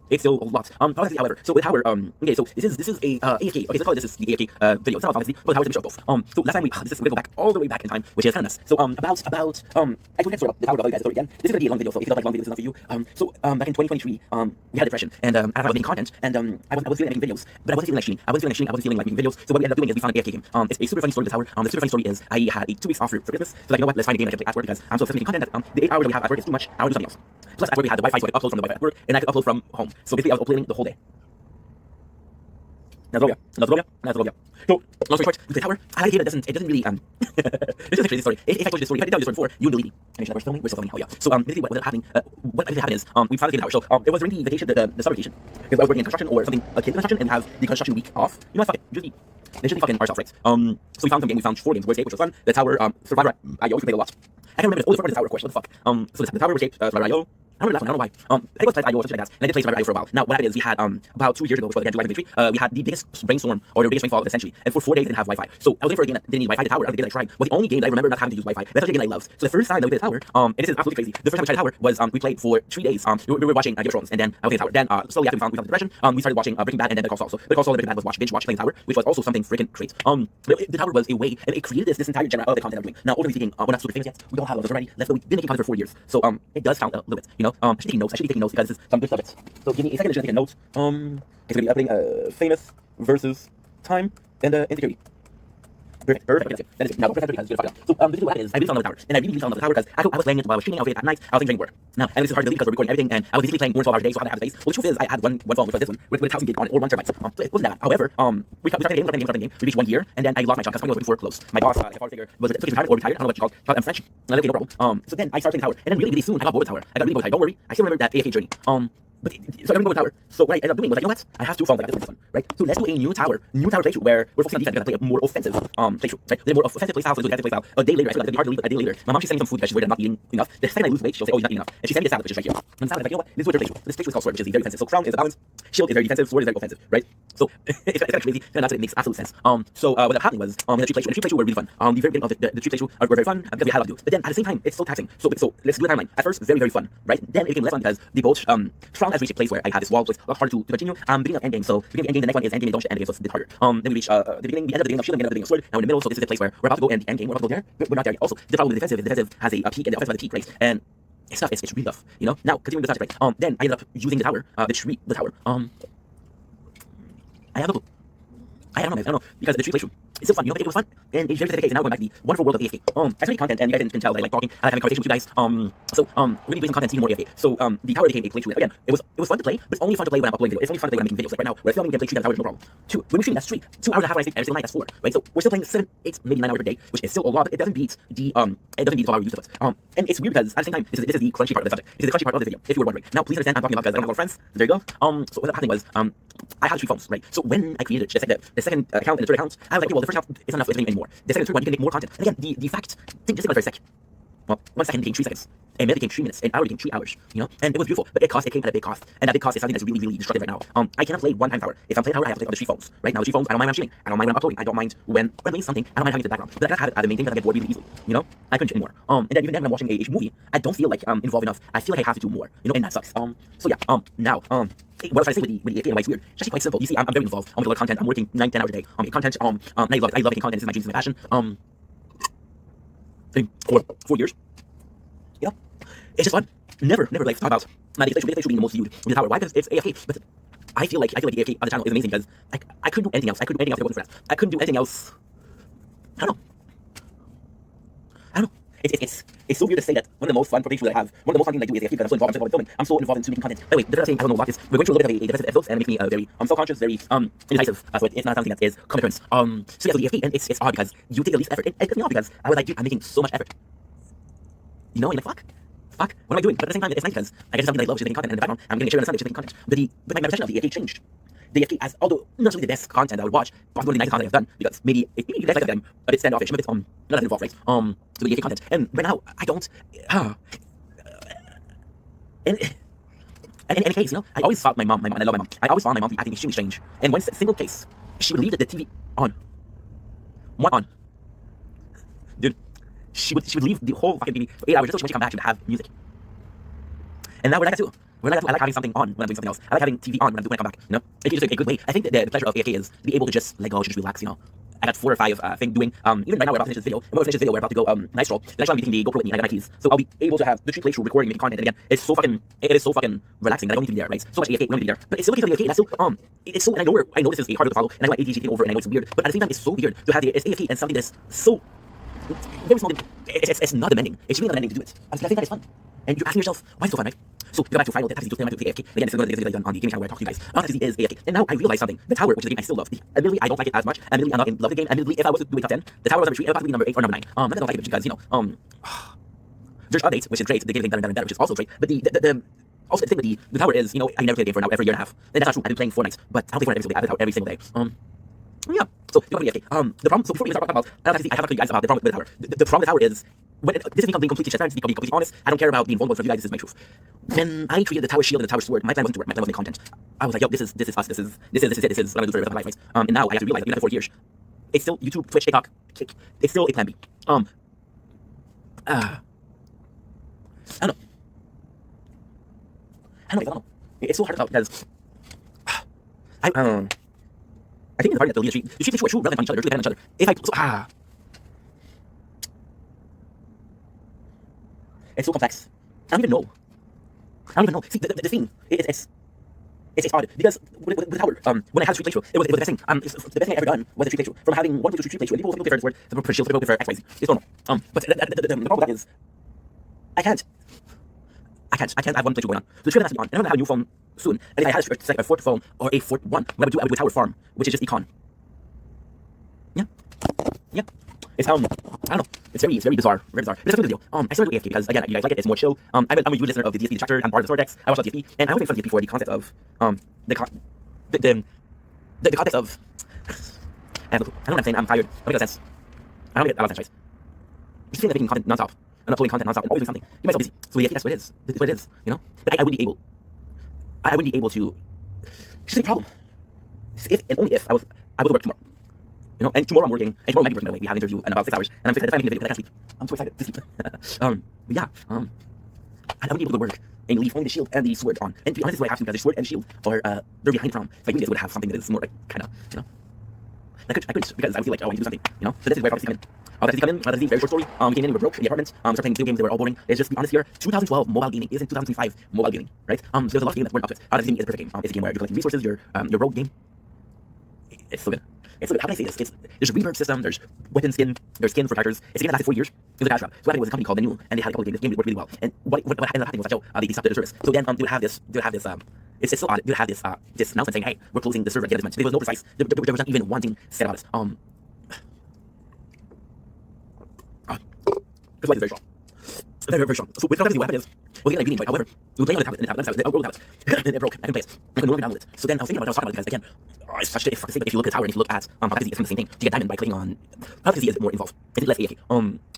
Speaker 1: It's still a lot. Final Fantasy, however, so with Tower, okay, so this is a AFK. Okay, let's call it this is the AFK video. It's not Final Fantasy, but Tower is a show both. So last time we're gonna go back all the way back in time, which is kind of nuts. So about I told you a story about the Tower of you guys' story again. This is gonna be a long video, so if you don't like long videos, this is not for you. Back in 2023, we had depression, and I was making content, and I was feeling like making videos, but I wasn't feeling like streaming. I wasn't feeling like making videos. So what we ended up doing is we found an AFK game. It's a super funny story of the Tower. The super funny story is I had 2 weeks off for Christmas, so like, you know what, let's find a game I can play at work because I'm so obsessed with making content that the 8 hours that we have at work is too much. I want to do something else. Plus at work we had the Wi-Fi, so I could upload from the Wi-Fi at work, and I could upload from home. So basically I was uploading the whole day. Nazrovia. So, long story short, the Tower, I like a game that doesn't really, it's just a crazy story. If I told you this story, if I didn't tell you this story before, you wouldn't believe me. And we're filming, we're still filming, hell yeah. So, basically what ended up happening, what ended up happening is, we finally came to the Tower. So, it was during the vacation, the summer vacation, because I was working in construction or something, a kid in construction, and have the construction week off. You know what, fuck it, they should be fucking ourselves, right? So we found some game, we found 4 games, Wordscape, which was fun, the Tower, Survivor, I always played a lot. I can't remember this. Oh, the front of the Tower, of course, what the fuck? So the Tower, Wordscape, Survivor, I.O. I don't remember that one, I don't know why. I think it was IO or something like that, and I did play Survivor IO for a while. Now, what happened is we had, about 2 years ago, which was again July 2023, we had the biggest rainstorm, or the biggest rainfall of the century, and for 4 days I didn't have Wi-Fi. So I was looking for a game that didn't need Wi-Fi. The Tower, the game that I tried, was the only game that I remember not having to use Wi-Fi. That's such a game I love. So the first time that we played the Tower, and this is absolutely crazy, the first time we tried the Tower was, we played for 3 days, we were watching Game of Thrones, and then I played the Tower. Then, slowly after we found the depression, we started watching Breaking Bad, and then Better Call Saul. So Better Call Saul and Breaking Bad was binge watch playing the Tower, which was also something freaking great. The Tower was a way, and it created this entire genre of the content I'm doing. Now, ultimately speaking, we're not super famous yet, we don't have those already, we've been making content for 4 years. So, it does sound a little bit, you know, I should be taking notes because this is some good stuff. So give me a second to take a note. It's gonna be uploading famous versus time and insecurity. Perfect. That is it. Now, because so basically what happened is I really fell in love with the Tower, and I really fell in love with the Tower because I was playing it while I was streaming out at night. I was enjoying work. Now, and this is hard to believe because we're recording everything, and I was basically playing more than 12 hours a day, so I didn't have the space. Well, the truth is, I had one phone, which was this one, with 1,000 gig on it, or 1 terabyte. So it wasn't that bad. However, we started the game. We reached 1 year, and then I lost my job because I was before close. My boss, like a father figure, was retired, I don't know what you call it. I'm French. And I no problem. So then I started playing the Tower, and then really soon I got bored with the Tower. I got really bored with the Tower. Don't worry, I still remember that AFK journey. But so I remember the Tower. So what I ended up doing was like, you know what? I have 2 phones. I got this one, right? So let's do a new Tower playthrough where we're focusing on defense. We're gonna play a more offensive playthrough, right? Then more offensive playstyle, so defensive playstyle. A day later, I feel like it'd be hard to leave a day later. My mom, she's sending me some food because she's worried I'm not eating enough. The second I lose weight, she'll say, oh, you're not eating enough. And she sent me the salad, which is right here. And the salad is like, you know what? This is what playthrough. This playthrough is called Sword, which is very defensive. So Crown is a balance, Shield is very defensive, Sword is very offensive, right? So it's kind of crazy, and that's it makes absolute sense. So what ended up happening was in the Street playthrough were really fun. The very beginning of the Street playthrough were very fun because we had a lot to do. But then at the same time, it's so taxing. So let's do a timeline. At first, very, very fun, right? Then it became less fun because the boat Crown has reached a place where I had this wall, so it's a lot harder to continue. Beginning of endgame. So beginning of endgame, the next one is endgame and don't endgame, so it's a bit harder. Then we reach the beginning, the end of the beginning of Shield, and the end of the beginning of Sword. Now in the middle, so this is the place where we're about to go end the endgame. We're about to go there, but we're not there yet. Also, the problem with the defensive has a peak, and the offensive has a peak, right? And it's tough. It's really tough, you know. Now continuing the subject, right? Then I ended up using the Tower, the Tower. I have a I don't know, because the Street playthrough, it's still fun, you know, it was fun, and it's very the case, and now we're going back to the wonderful world of AFK. I started content, and you guys can tell that I like talking, I like having conversations with you guys, so, we're going to be doing content, seeing more AFK. So, the Tower became a playthrough, and again, it was fun to play, but it's only fun to play when I'm uploading videos, it's only fun to play when I'm making videos, like right now, we're filming, we can play 3 Tower, no problem. 2, when we're shooting, that's 3, 2 hours and a half when I sleep every single night, that's 4, right, so we're still playing 7, 8, maybe 9 hours per day, which is still a lot, but it doesn't beat the 12 hour use of it. And it's weird because, at the same time, this is the crunchy part of the subject, this is the crunchy part of the video, if you were wondering. Now, please understand, I'm talking about because I don't have a lot of friends, so there you go. So what happened was, I had 3 phones, right? So when I created the second account and the third account, I was like, okay, well, the first account isn't enough anymore. The second and third one, you can make more content. And again, the fact didn't just take a very sec. Well, 1 second became 3 seconds. A minute became 3 minutes. An hour became 3 hours. You know, and it was beautiful. But it came at a big cost, and that big cost is something that's really, really destructive right now. I cannot play one time tower. If I'm playing tower, I have to play on the 3 phones. Right now, the 3 phones, I don't mind when I'm streaming. I don't mind when I'm uploading. I don't mind when I'm doing something. I don't mind having it in the background. But I cannot have it as the main thing because I get bored really easily. You know, I couldn't anymore. And then even then, when I'm watching a movie, I don't feel like I'm involved enough. I feel like I have to do more. You know, and that sucks. So yeah. Now. What I was trying to say with the AFK and why it's weird, it's actually quite simple. You see, I'm very involved with a lot of content. I'm working 9, 10 hours a day. Content. And I love it. I love making content. This is my dream. This is my passion. For 4 years. You know, it's just fun. Never like talk about my DXL being the most viewed in the tower. Why? Because it's AFK. But I feel like the AFK on the channel is amazing because I couldn't do anything else. I couldn't do anything else if it wasn't for that. I couldn't do anything else. I don't know. It's so weird to say that one of the most fun projects that I have, one of the most fun things I do is AFK because I'm so involved in filming. I'm so involved in making content. By the way, the thing I don't know about this. We're going through a little bit of a defensive episodes and it makes me very self-conscious, very indecisive. So it's not something that is common occurrence. So yeah, so the AFK and it's odd because you take the least effort. It pisses me off because I was like, dude, I'm making so much effort. You know, and like fuck, what am I doing? But at the same time, it's nice because I get something that I love, which is making content in the background. I'm getting a share on the Sunday, just making content. But my perception of the AFK changed. The AFK, as although not really the best content I would watch, possibly the nicest content I've done because maybe you guys like that I'm a bit standoffish, I'm a bit not as involved, right? So the AFK content, and right now I don't. In any case, you know, I always thought my mom, and I love my mom. I always found my mom to be acting extremely strange. And one single case, she would leave the TV on, one on. Dude, she would leave the whole fucking TV for 8 hours just so when she come back she would have music. And now we're like that too. We're like that too. I like having something on when I'm doing something else. I like having TV on when I come back. You know, it's just a good way. I think that the pleasure of AFK is to be able to just let go, just relax. You know, I got 4 or 5 things doing. Even right now we're about to finish this video. And when we finish this video, we're about to go nice roll. And actually I'm using the GoPro with me. I got my keys, so I'll be able to have the 3 playthrough recording, making content. And again, it is so fucking relaxing that I don't need to be there, right? So much AFK, we don't need to be there. But it's still okay for the AFK. And that's still it's so. And I know this is a harder to follow. And I know ADHD taking over, and I know it's weird. But at the same time, it's so weird to have the AFK and something that's so very small. It's not demanding. It's really not demanding to do it. I think that is fun. And you're asking yourself, why is it so fun, right? So go back to Final Fantasy 2, back to AFK. Again, this is going to be done on the gaming channel where I talk to you guys. Final Fantasy is AFK. And now I realize something. The Tower, which is a game I still love. Admittedly, I don't like it as much. Admittedly, I'm not in love with the game. Admittedly, if I was to do a top 10, the Tower was number 3, it would probably be number 8 or number 9. I don't like it because, you know, there's updates, which is great. The game is getting better and better, which is also great. But also the thing with the Tower is, you know, I never play a game for now every year and a half. And that's not true. I've been playing Fortnite, but I don't play Fortnite every single day. I have the Tower yeah. So you want to be AFK. The problem. So before we start talking about Final Fantasy, I have to tell you guys about the problem with the Tower. The problem with the Tower is this is me being completely transparent, being completely honest. I don't care about being vulnerable for you guys. This is my truth. When I created the Tower Shield and the Tower Sword, my plan wasn't to work. My plan was to make content. I was like, yo, this is us. This is what I'm gonna do for the rest of my life, right? And now I have to realize, even after 4 years, it's still YouTube, Twitch, TikTok, Kick. It's still a plan B. I don't know. It's so hard to tell because I think the part that the street the two are true relevant on each other. They're dependent on each other. It's so complex. I don't even know. See, the thing it's odd because with the Tower, when I had a 3 playthrough, it was the best thing. The best thing I ever done was a 3 playthrough. From having 1 to 3 playthrough, and people prefer this word, some prefer shield, some people prefer XYZ. It's normal. But the problem with that is, I can't have 1 playthrough going on. So the trailer has to be on. And I'm gonna have a new phone soon. And if I had a 4th phone or a 4th one, what I would do a Tower Farm, which is just Econ. Yeah. It's I don't know. It's very bizarre. But it's a good video. I started with AFK because again, you guys like it. It's more chill. I'm a new listener of the DSP Detractor. I'm part of the Sortex. I watch DSP, and I always make fun of DSP for the concept of the context of. I don't know what I'm saying. I'm tired. That makes sense. I don't get a lot of sense, right? Just saying that making content nonstop and uploading content nonstop and always doing something. Keep myself busy. So yeah, that's what it is. That's what it is. You know. But I wouldn't be able to. It's just a problem. If and only if I would work tomorrow. You know, and tomorrow I'm working, and tomorrow might be working, by the way. We have an interview in about 6 hours, and I'm 6 hours making the video, but I can't sleep. I'm so excited to sleep. But yeah, I would be able to work and leave only the shield and the sword on. And to be honest, this is what I have to because the sword and shield are, they're behind from. If I do this, it would have something that is more like, kind of, you know. I couldn't, because I would feel like, oh, I need to do something, you know. So this is where Final Fantasy come in. Final Fantasy, very short story. We came in, we were broke in the apartment, started playing video games, they were all boring. It's just, to be honest here, 2012 mobile gaming isn't 2005 mobile gaming, right? So there's a lot of games that weren't up to it. Final Fantasy is a perfect game. It's a game where you're collecting resources, your rogue game. It's so good. It's like, how can I say this? There's a rebirth system, there's weapon skin, there's skin for characters. It's a game that lasted 4 years. It was a cash grab. So what happened was a company called The New, and they had a couple of games. This game worked really well. And what ended up happening was that they stopped the service. So then they would have this it's so odd. They would have this announcement saying, hey, we're closing the server at the end of this month. There was no precise, there was not even one thing said about it. Because life is very strong. very, very strong. So with Final Fantasy, what happened is, well, the beating, right? However, we were playing on the tablet, it outgrew the tablet, and it broke. I couldn't play it. I could no longer download it. So then I was thinking about it, I was talking about it because again, it's such a fucking thing. But if you look at the tower and if you look at Final Fantasy, it's from the same thing. To get diamond by clicking on Final Fantasy is more involved. It's less AFK.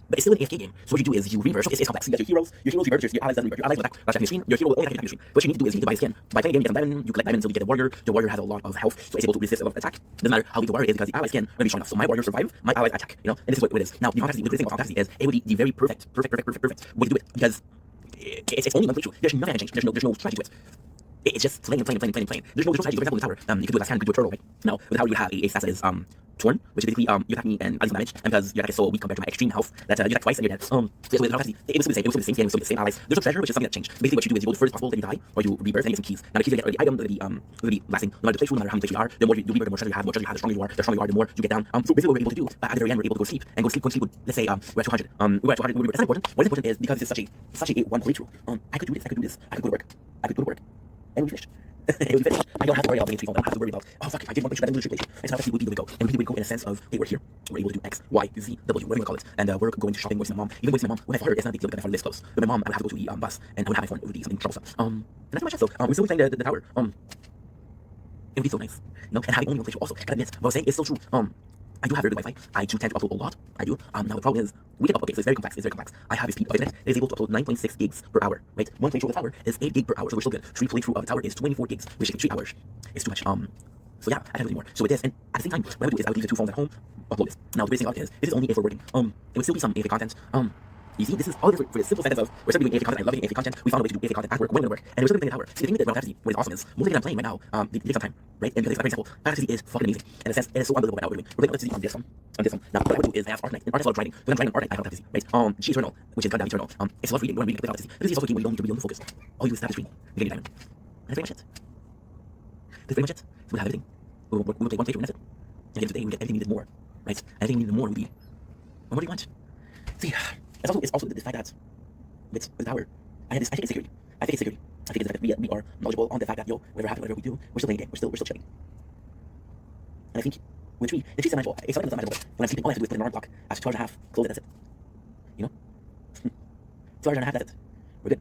Speaker 1: But it's still an AFK game. So what you do is you reverse. It's complex. You got your heroes reverse, your allies doesn't reverse. Your allies will attack, flash your screen. Your hero will only attack your screen. What you need to do is you need to buy a skin. By playing a game, you get some diamond. You collect diamond until you get a warrior. The warrior has a lot of health, so it's able to resist a lot of attack. Doesn't matter how weak the warrior is because the ally skin will be strong enough. So my warrior survive, my allies attack. You know, and this is what it is. Now the Final Fantasy, with this thing about Final Fantasy is it would be the very perfect way to do it because it's only one playthrough. There's nothing to change. There's no strategy to it. It's just playing. There's no strategy. For example, with the tower, you could do a last hand, you could do a turtle, right? Now, with the tower, you have a stat that is torn, which is basically you attack me and I do some damage, and because your attack is so weak compared to my extreme health that you attack twice and you're dead. So with the Fantasy, it was the same. It was the same skin, it was the same allies. There's no treasure, which is something that changed. Basically, what you do is you go the furthest possible, then you die, or you rebirth, and you get some keys. Now, the keys you get are the item, will be lasting. No matter the playthrough, no matter how many plays you are, the more you rebirth, the more treasure you have, the stronger you are, the stronger you are, the more you get down. So basically, what we're able to do at the very end, we're able to go sleep and go sleep. With, let's say we're at 200. We're at 200. That's not important. What is important is because it's such a one playthrough. I could do this. I could go to work, and we finished. It would be finished. I don't have to worry about getting 3 phones. I don't have to worry about, oh fuck, if I did one picture, that would be It's not that would be the way to go. And we would go in a sense of, hey, we're here. We're able to do X, Y, Z, W, whatever you call it. And we're going to shopping with my mom. Even with my mom, when I for her, it's not a big deal because I live close. With my mom, I would have to go to the bus, and I would have my phone. It would be something troublesome. And that's pretty much it. So we're still playing the tower. It would be so nice. You know, and having only one playthrough also. Gotta admit, what I was saying is so true. I do have very good Wi-Fi. I do tend to upload a lot. I do. Now the problem is we can upload. Okay, so it's very complex. I have a speed of internet. It is able to upload 9.6 gigs per hour. Right? One playthrough of the tower is 8 gig per hour, so we're still good. 3 playthrough of the tower is 24 gigs, which is 3 hours. It's too much. So yeah, I have to do more. So with this, and at the same time, what I would do is I would leave the 2 phones at home, upload this. Now the basic thing about it is this is only if we're working. It would still be some AFK content. You see, this is all for the simple sentence of we're still doing AFK content. I love doing AFK content. We found a way to do AFK content at work when we're at work, and we're still playing the tower. See, the thing with Final Fantasy, what is awesome is most of the game I'm playing right now, it takes some time, right? And because it's very simple, Final Fantasy is fucking amazing. In a sense, it is so unbelievable what we're doing. We're playing Final Fantasy on this one. Now, what I would do is I have Arknight. In Arknight, I love writing. When I'm writing Arknight, I have Fantasy, right? G Eternal, which is Gundam Eternal. It's love reading. When I'm reading, I play Final Fantasy. This is also a game where you don't need to be on the focus. All you do is tap the screen, you get a diamond. And that's pretty much it. So we'll have everything. We'll play one playthrough and that's it. And at the end of the day, we get everything we needed more, right? And everything we needed more would be, well, what do you want? See, it's also the fact that with the tower, I think it's security. I think it's the fact that we are knowledgeable on the fact that, yo, whatever happens, whatever we do, we're still playing a game. We're still chilling. And I think with the tree's manageable. It's something that's not manageable. When I'm sleeping, all I have to do is put an alarm clock after 2 hours and a half, close it, that's it. You know? 2 hours and a half, that's it. We're good.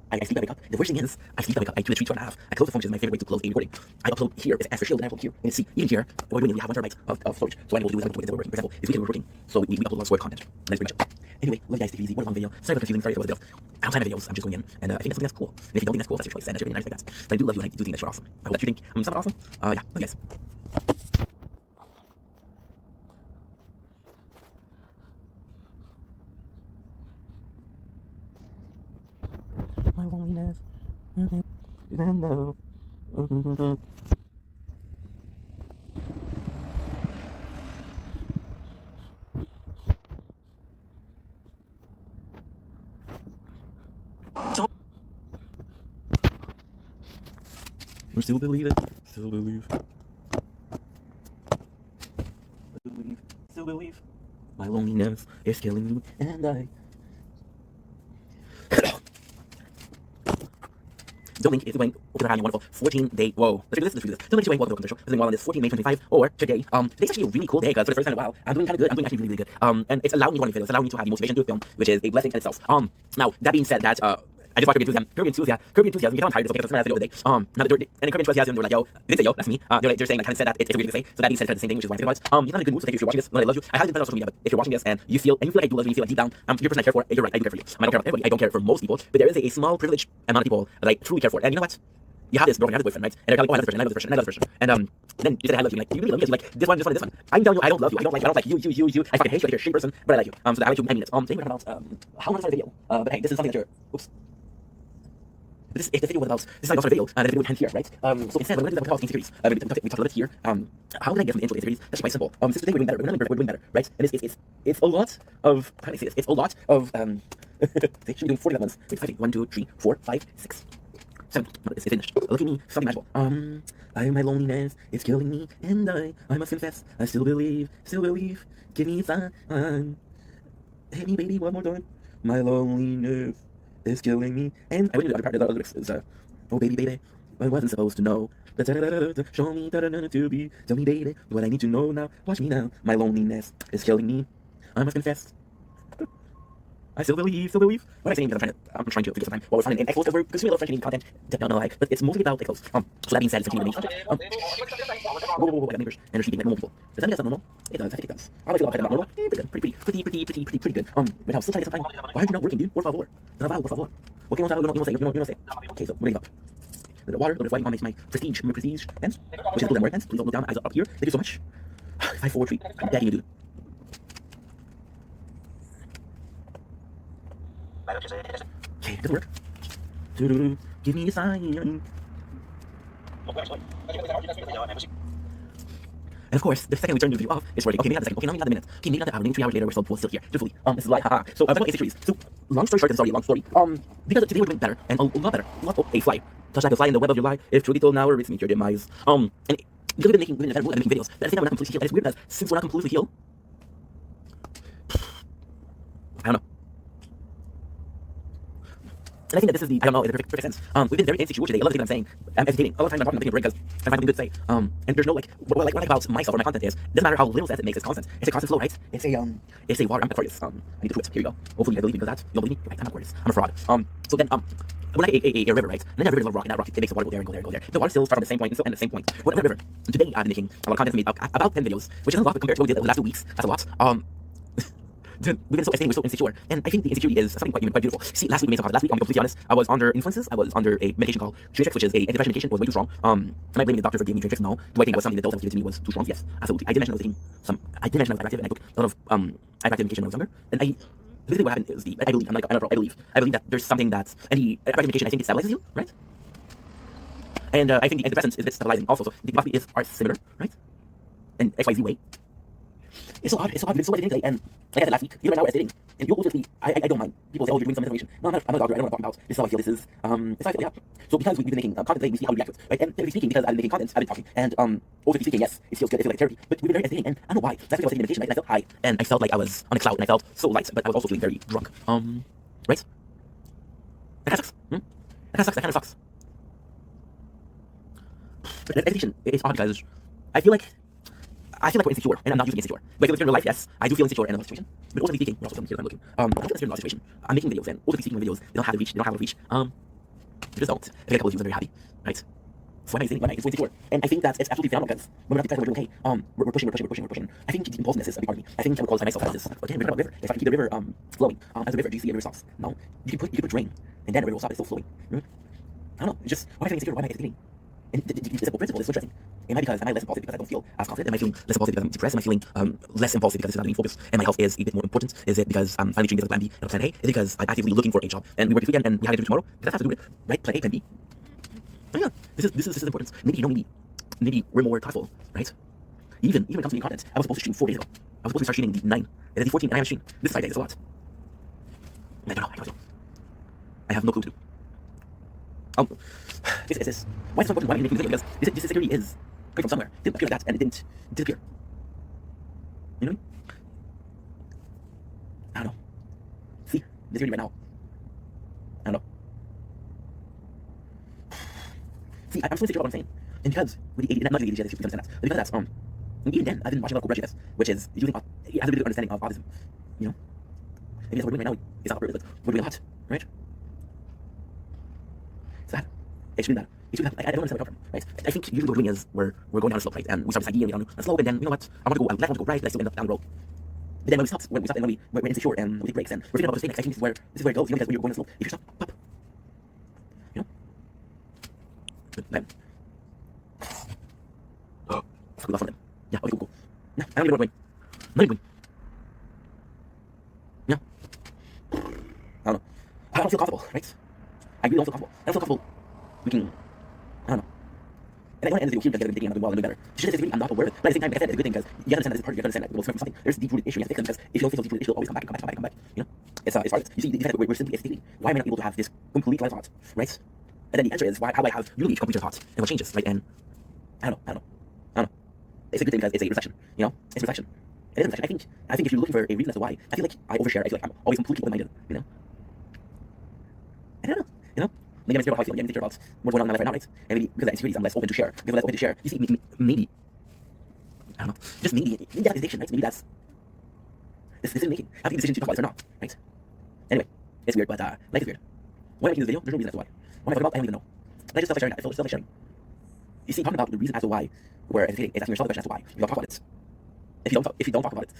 Speaker 1: I sleep, I wake up. The worst thing is, I sleep, I wake up. I do the 2 hours and a half. I close the phone, which is my favorite way to close a recording. I upload here, it's as for shield, and I upload here. And see, even here, what we're doing is we have 1 terabyte of storage. So what I'm able to do is I'm going to working. For example, this weekend we're working, so we upload a lot of stored content. And that's pretty much it. Anyway, love you guys, take it easy. What a long video. Sorry for confusing, sorry for the video. I don't plan my videos, I'm just going in. And I think that's something that's cool. And if you don't think that's cool, that's your choice. And that's really nice like that. But I do love you and I do think that you're awesome. I hope that you think I'm somewhat awesome. Yeah, love you guys. My loneliness. Even though. I still believe it. Still believe. Still believe. My loneliness is killing me, and I. Don't link if you're going open around your wonderful 14-day. Whoa, let's do this. Don't link if you're going welcome to the show. Doing well on this 14 May 2025 or today. Today's actually a really cool day because for the first time in a while, I'm doing kind of good. I'm doing actually really good. And it's allowing me to run videos. It's allowing me to have the motivation to do a film, which is a blessing in itself. Now that being said, that I just watched Curb Enthusiasm. You get on tired. It's okay because it's the other day. And in Curb Enthusiasm, they were like, yo, they say yo, that's me. They're saying, like, kind of said that it's a weird thing to say. So that being said, kind of the same thing, which is what I'm thinking about. You're not in a good mood, so thank you if you're watching this. Know that I love you. I haven't been on social media, but if you're watching this and you feel like I do love you, you feel like deep down, you're a person I care for. You're right, I do care for you. I don't care about everybody. I don't care for most people, but there is a small privileged amount of people that I truly care for. And you know what? You have this girlfriend, you have this boyfriend, right? And they're like, oh, I love this person, I love this person, I love this person. And then you say I love you, like, you really love me, like, this one. I'm telling you, I don't love you, I don't like you. I fucking hate you, you're a shitty person, but I like you. So I like you, I mean it. Today we're talking about how I'm gonna start a video. But hey, this is something that you're, oops. If the video was about, this is like also a video, and the video would end here, right? So instead, we're going to do that with insecurities. We talked a little bit here. How can I get from the intro to insecurities? That's quite simple. Since today we're doing better, we're doing better, right? And it's a lot of, how do I say this? It's a lot of, they should be doing 40 months. Wait, 5, 1, 2, 3, 4, 5, 6, 7. No, it's finished. Look at me, something magical. My loneliness is killing me, and I must confess, I still believe, give me time. Hit me, baby, one more time. My loneliness is killing me. And I went to the other part of the lyrics is, oh baby, I wasn't supposed to know. Show me to be. Tell me, baby, what I need to know now. Watch me now. My loneliness is killing me. I must confess. I still believe. What I'm saying because I'm trying to figure some time while we're finding an Expos because we're consuming a lot of French Canadian content. Don't know why, but it's mostly about Expos. So that being said, it's French Canadian. Whoa, I got neighbors and they're shooting like normal people. Does that mean that's not normal? It does. I think it does. How do I feel about that? Normal? Pretty good. But I was still trying to get some time. Why are you not working, dude? Por favor. Por favor. What can you say? Okay, so what do you got? A little water, a little bit of white, my prestige pens, which is a little pens. Please don't look down, eyes up here. Thank you so much. 5, 4, 3. I'm begging you, dude. Okay, doesn't work. Give me a sign. And of course, the second we turn the video off, it's working. Okay, maybe not the second. Okay, now maybe not the minute. Okay, maybe not the hour. Maybe 3 hours later, we're still here. Truthfully. This is like, haha. So, I was talking about A6 So, long story short, this is already a long story. Because today we're doing better, and a lot better. A fly. Touch like a fly in the web of your life. If truly told now, it's meet your demise. And because we've been making better mood and making videos, but at the same time, we're not completely healed. And it's weird because since we're not completely healed, I don't know. And I think that this is the, I don't know, in the perfect sense. We've been very insecure today. A lot of things I'm saying, I'm hesitating. A lot of times I'm talking, I'm taking a break because I'm finding good to say. And there's no, like, what I like about myself or my content is, it doesn't matter how little sense it makes, it's constant. It's a constant flow, right? It's a water, I'm Aquarius. I need to prove it. Here we go. Hopefully I believe me because that, you don't believe me? Right, I'm Aquarius. I'm a fraud. So then, we're like a river, right? And then a river is a rock, and that rock, it makes the water go there and go there and go there. The water still starts from the same point, and still end at the same point. We're a river. And today I've been making a lot of content for me about 10 videos, which is a lot compared to what we did the last 2 weeks. That's a lot. We've been so hesitating, we're so insecure, and I think the insecurity is something quite beautiful. See, last week we made some content. Last week, I'm completely honest, I was under influences. I was under a medication called Tratrix, which is a antidepressant medication. It was way too strong. Am I blaming the doctor for giving me Tratrix? No. Do I think that was something the dose that was given to me was too strong? Yes, absolutely. I did mention I was taking some. I did mention I was hyperactive, and I took a lot of hyperactive medication when I was younger. And basically what happened is I believe. I'm not a pro. I believe that there's something that the hyperactive medication, I think it stabilizes you, right? And I think the antidepressants is a bit stabilizing also. So the philosophy are similar, right? In XYZ way. It's so hard. We've been so much today, and like I said last week, even right now we're sitting, and you'll just be, I don't mind. People say, oh, you're doing some information. No, I'm not a doctor. I don't know what I'm talking about. This is how I feel. This is, it's how I feel, yeah. So because we've been making content today, we see how we react to it, right? And typically speaking, because I've been making content, I've been talking, and also speaking, yes, it feels good. It feels like therapy. But we've been very entertaining, and I don't know why. Last week I was taking medication, right? And I felt high, and I felt like I was on a cloud, and I felt so light, but I was also feeling very drunk. Right? That kind of sucks. That kind of sucks. But education, it's odd because I feel like we're insecure, and I'm not usually insecure. But if you're in real life, yes, I do feel insecure in a lot of situations. But ultimately speaking, we're also here, I'm looking. I feel insecure in a lot of situations. I'm making videos, and ultimately speaking, videos, they don't have the reach, they don't have a reach. They just don't. I get a couple of views, I'm very happy, right? So why am I saying, it's so insecure? And I think that it's absolutely phenomenal because when we're not depressed, we're doing okay. We're pushing. I think the impulsiveness is a big part of me. I think I would qualify myself as this. Again, we're talking about river. If I can keep the river flowing, as a river, do you see a river stops? No. You can put rain, and then the river will stop, it's still flowing. I don't know, it's just, why am I feeling insecure? Why am I hesitating? And the simple principle is so interesting. Am I less impulsive because I don't feel as confident? Am I feeling less impulsive because I'm depressed? Am I feeling less impulsive because it's not being focused and my health is a bit more important? Is it because I'm finally treating this as a plan B and plan A? Is it because I'm actively looking for a job and we work this weekend and we have to do tomorrow? Does that have to do with it? Right? Plan A, plan B? Oh yeah, this is important. Maybe we're more thoughtful, right? Even when it comes to content, I was supposed to stream 4 days ago. I was supposed to start streaming the 9, and then the 14, and I haven't streamed. This is 5 days, it's a lot. I don't know. I have no clue to do. This is why it's so important. Why I'm making this video? Because this security is coming from somewhere. It didn't appear like that, and it didn't disappear. You know what I mean? I don't know. See, this security right now. I don't know. See, I'm so insecure about what I'm saying, and because with the ADHD, not the ADHD, you understand that, but because that's even then I've been watching a lot of Cobra which is using it has a really good understanding of autism. You know, maybe that's what we're doing right now. It's not like we're doing a lot, right? It's that. It's really that. I don't understand where I come from, right? I think usually what we're doing is we're going down a slope, right? And we start this idea, on a slope, and then, you know what? I want to go right, but I still end up down the road. But then when we stop and we're insecure and we take breaks and we're thinking about the next, I think this is where it goes, you know, because when you're going down the slope, if you stop, pop. You know? Then. Fuck off on them. Yeah, okay, cool. Yeah, I don't even know what I'm doing. Yeah. I don't know. I don't feel comfortable, right? I really don't feel comfortable. I don't feel comfortable. I don't know. And I want to end this video here because I'm thinking I'm doing well and doing better. This shit is I'm not aware of it. But at the same time, like I said, it's a good thing because you understand that this is part of you. You understand that we'll swim from something. There's a deep-rooted issue. You have to fix them because if you don't fix those deep-rooted issues, they'll always come back. You know? It's hard. You see, the fact that we're simply hesitating. Why am I not able to have this complete line of thought, right? And then the answer is how I have really complete thought and what changes, right? And I don't know. It's a good thing because it's a reflection. You know? It's a reflection. It is a reflection. I think if you're looking for a reason as to why, I feel like I overshare. I feel like I'm always completely open-minded. You know? I don't know. You know? Maybe I'm insecure about how I feel. Maybe I'm insecure about what's going on in my life right now, right? And maybe because of insecurities, I'm less open to share. Because I'm less open to share. You see, maybe. I don't know. Just maybe that's addiction, right? Maybe that's this decision making. I think the decision to talk about this or not, right? Anyway, it's weird, but life is weird. Why am I making this video? There's no reason as to why. What am I talking about? I don't even know. Like just self-sharing. I feel self-sharing. You see, talking about the reason as to why we're educating is asking yourself the question as to why. You don't talk about it. If you don't talk about it,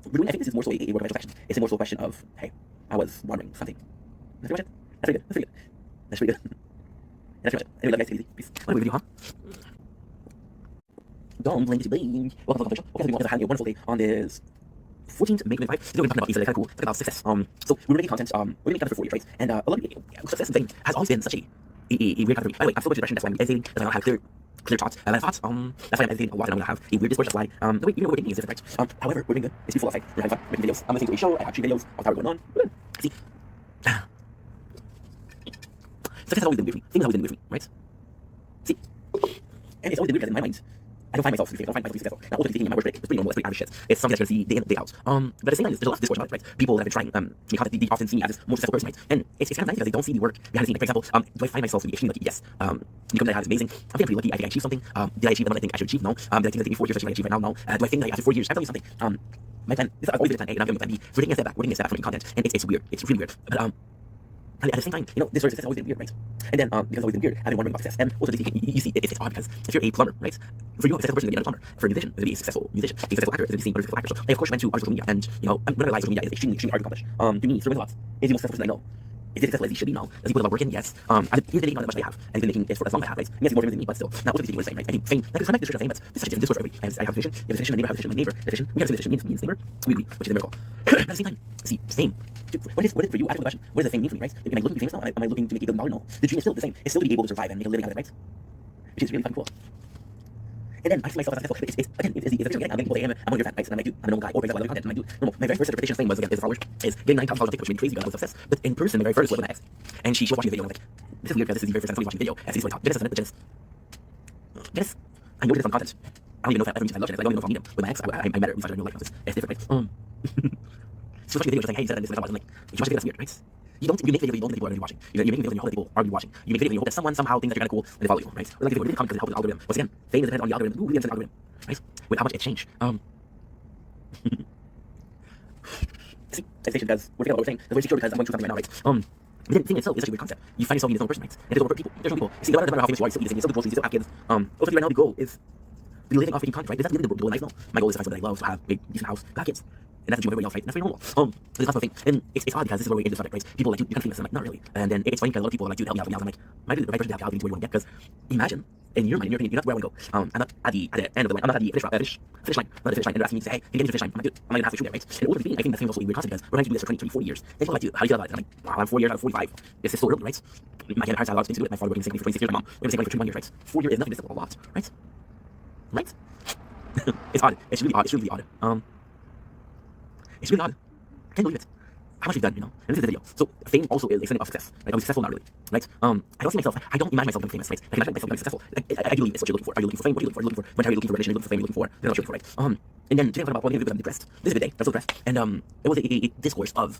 Speaker 1: we're doing. I think this is more so a word of reflection. It's more so a question of, hey, I was wondering something. That's pretty much it. That's pretty good. That's pretty good. That's pretty good. Anyway, love you guys. Take it easy. Peace. What a video, huh? Don't blink to bling. Welcome to the show. Okay, so we want to have a wonderful day on this 14th May 2025. Today we're talking about things that are kind of cool. Talking about success. So we're making content. We're making content for 4 years, right? And a lot of success and fame has always been such a weird concept for me. By the way, I'm still going to depression. That's why I'm meditating. That's why I don't have clear thoughts. That's why I'm meditating a lot, and I'm gonna have a weird discourse. That's why the way what we're thinking is different, right? However, we're doing good. It's beautiful outside. We're having fun. We're making videos. I'm listening to a show. I have 3 videos of how we're going on. See, success has always been weird for me. Things have always been weird for me, right? See, and it's always been weird because in my mind, I don't find myself to be successful. Now, ultimately thinking in my worst way, it's pretty normal. It's pretty average shit. It's something that you're gonna see day in day out. But at the same time, there's a lot of discourse about it, right? People that have been trying to make content, they often see me as this more successful person, right? And it's kind of nice because they don't see the work behind the scenes. Like, for example, do I find myself to be extremely lucky? Yes. The company I have is amazing. I think I'm pretty lucky. I think I achieved something. Did I achieve what I think I should achieve? No. Did I think that 4 years I should achieve right now? No. Do I think that after 4 years, I tell you something. My plan, this I've always been a plan A, and I'm giving a plan B. So we're taking a step back. We're taking a step back from making content, and it's weird. It's really weird. But at the same time, this sort of success has always been weird, right? And then, because it's always been weird, I've been wondering about success. And also, you see, it's odd because if you're a plumber, right? For you, a successful person is going to be another plumber. For a musician, is going to be a successful musician. A successful actor is going to be seeing other successful actors. So I, of course, went to other social media, and, I'm not realize social media is extremely, extremely hard to accomplish. To me, Sir Mix-a-Lot is the most successful person I know. Is it successful as he should be? No. Does he put a lot of work in? Yes. He's dedicating on that much I have, and he's been making it for as long as I have, right? Yes, he's more famous than me, but still. Now, what do you think saying, right? I think fame, like, it's not like the description of fame, but this is such a different discourse for everybody. I have a physician, you have a physician, my neighbor, I have a physician, my neighbor, physician. We have a physician means neighbor. We agree, which is a miracle. But at the same time, see, fame. What is it for you? I ask the question. What does the fame mean for me, right? Am I looking to be famous now? Am I looking to make $1 billion? No. The dream is still the same. It's still to be able to survive and make a living out of it, right? Which is really fucking cool. And then I see myself as successful. It's again, it's the picture I'm getting. I'm getting people saying, I'm one of your fan, right? And I'm like, dude, I'm a normal guy. Or for example, I love content. I'm like, dude, normal. My very first interpretation of fame was, again, is followers. Is getting 9,000 followers on TikTok, which made me crazy because I was obsessed. But in person, my very first was when I asked. And she was watching the video, and I'm like, this is weird because this is the very first time somebody's watching the video. And she's like, Janice doesn't it, but Janice, I know this from content. I don't even know if I ever meet. I love Janice. I don't even know if I'll meet him. With my ex, I met her. We started a new life. It's different, right? She was watching the video, just like, hey, you said that this, and I'm like, you watch the video, that's weird, right? You make videos, you don't think people are really watching. You're making videos and you hope that people are really watching. You make videos and you hope that someone somehow thinks that you're kind of cool and they follow you, right? Or like, really comment because it helps the algorithm. Once again, fame depends on the algorithm. Who really understands the algorithm, right? With how much it changed. See, education because we're thinking about what we're saying. We're secure because I'm going through something right now, right? But then the thing itself is such a weird concept. You find yourself being this own person, right? And there's no people. There's no people. See, no matter how famous you are, you still eat the same. You still do groceries. You still have kids. Ultimately, right now, the goal is to be living off making content, right? Is that living the goal life? No. My goal is to find something I love, to have a decent house, to have kids. And that's the dream of everybody else, right? And that's very normal. It's not something. And it's odd because this is where we get into the subject, right? People are like, you kind of famous. I'm like, not really. And then it's funny because a lot of people are like, dude, help me out. I'm like, am I really the right person to help you out? You need to where you want to get? Because imagine, in your mind, in your opinion, you're not where I want to go. I'm not at the end of the line. I'm not at the finish line. Not the finish line. And they're asking me to say, hey, can you get to the finish line? I'm like, dude, I'm not going to have to shoot there, right? And ultimately, I think that's also a weird concept because we're going to do this for 20, 40 years. They talk like, dude, how do you feel about it? I'm like, wow, I'm 4 years out of 45. This is so early, right? My parents had a lot of things to do with. My father working the same thing for 26 years. My mom working the same thing for 21 years, right? 4 years is nothing. This is a lot, right? Right? It's odd. It's really odd. It's really odd. It's really odd. I can't believe it. How much we've done, And this is the video. So fame also is a synonym of success. Like, are we successful? Not really, right? I don't see myself. I don't imagine myself becoming famous, right? I can imagine myself becoming successful. I do believe it's what you're looking for. Are you looking for fame? What are you looking for? Are you looking for when are you looking for recognition? Are you looking for fame? Are you looking for? That's what you're looking for, right? And then today I'm talking about what I'm depressed. This is a good day. I'm so depressed. And it was a discourse of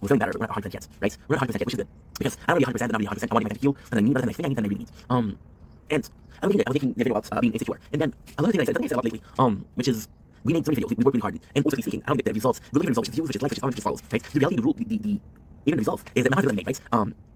Speaker 1: we're feeling better. We're not 100% yet, right? We're not 100% yet, which is good because I don't really 100%. I'm not really 100%. I want to heal, and I need nothing. I think I need that I really need. And I was thinking the video about being insecure, and then another thing I said a lot lately, which is. We made so many videos, we work really hard, and ultimately speaking, I don't get the results. We're looking for results, which is views, which is likes, which is comments, which is follows, right? The reality, the rule, even the result is that how to eliminate, right?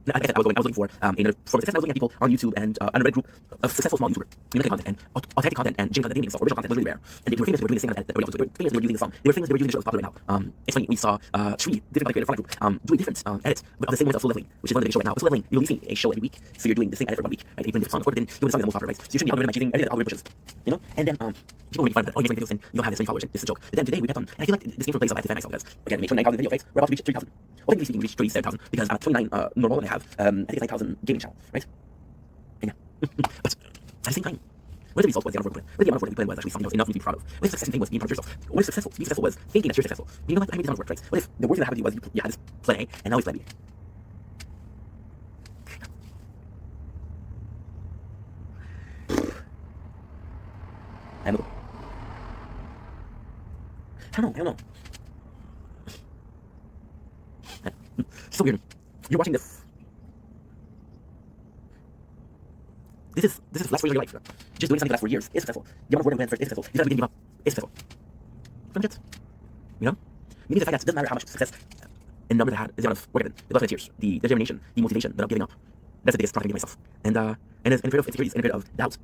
Speaker 1: Like I said, I was looking for success, I was looking at people on YouTube and on a red group of successful small YouTubers, making content and authentic content and genuine content, original content was really rare. And they were famous, they were doing the same content that everybody else was. They were famous, they were using the song. They were famous, they were using the show that's popular right now. It's funny, we saw Shree, different content creator from that group, doing different edits of the same way as Soul Leveling, which is one of the big show right now. Soul Leveling, you're releasing a show every week, so you're doing the same edit for 1 week, right? You're doing different songs, or then doing the song that's most popular, right? So you shouldn't be algorithm by choosing everything that the algorithm pushes, And then people make fun of that. Oh, you make videos and you don't have this many followers. This is a joke. But then today we kept on, and I feel like this came from a place of I have to defend myself because again, we made 29,000 videos, right? We're about to reach 3,000. Well, technically speaking, we reached 37,000 because I'm at 29 normal and I have I think it's 9,000 gaming channel, right? And yeah. But at the same time, what the result was the amount of work we put in? What the amount of work we put in was actually something that was enough for you to be proud of. What if success thing was being proud of yourself? What if successful? To be successful was thinking that you're successful. You know what? I made this amount of work, right? What if the worst thing that happened to you was you had this plan A and now it's plan B? I don't know. It's so weird. You're watching this. This is last 4 years of your life. Just doing something for the last 4 years is successful. The amount of work and plans first is successful. You don't give up. It's successful. Pretty much it. Maybe the fact that it doesn't matter how much success and number that I had is the amount of work I've the blood, sweat, and tears, the determination, the motivation, the not giving up. That's the biggest product I can give myself. And in a period of insecurities, in a period of doubt,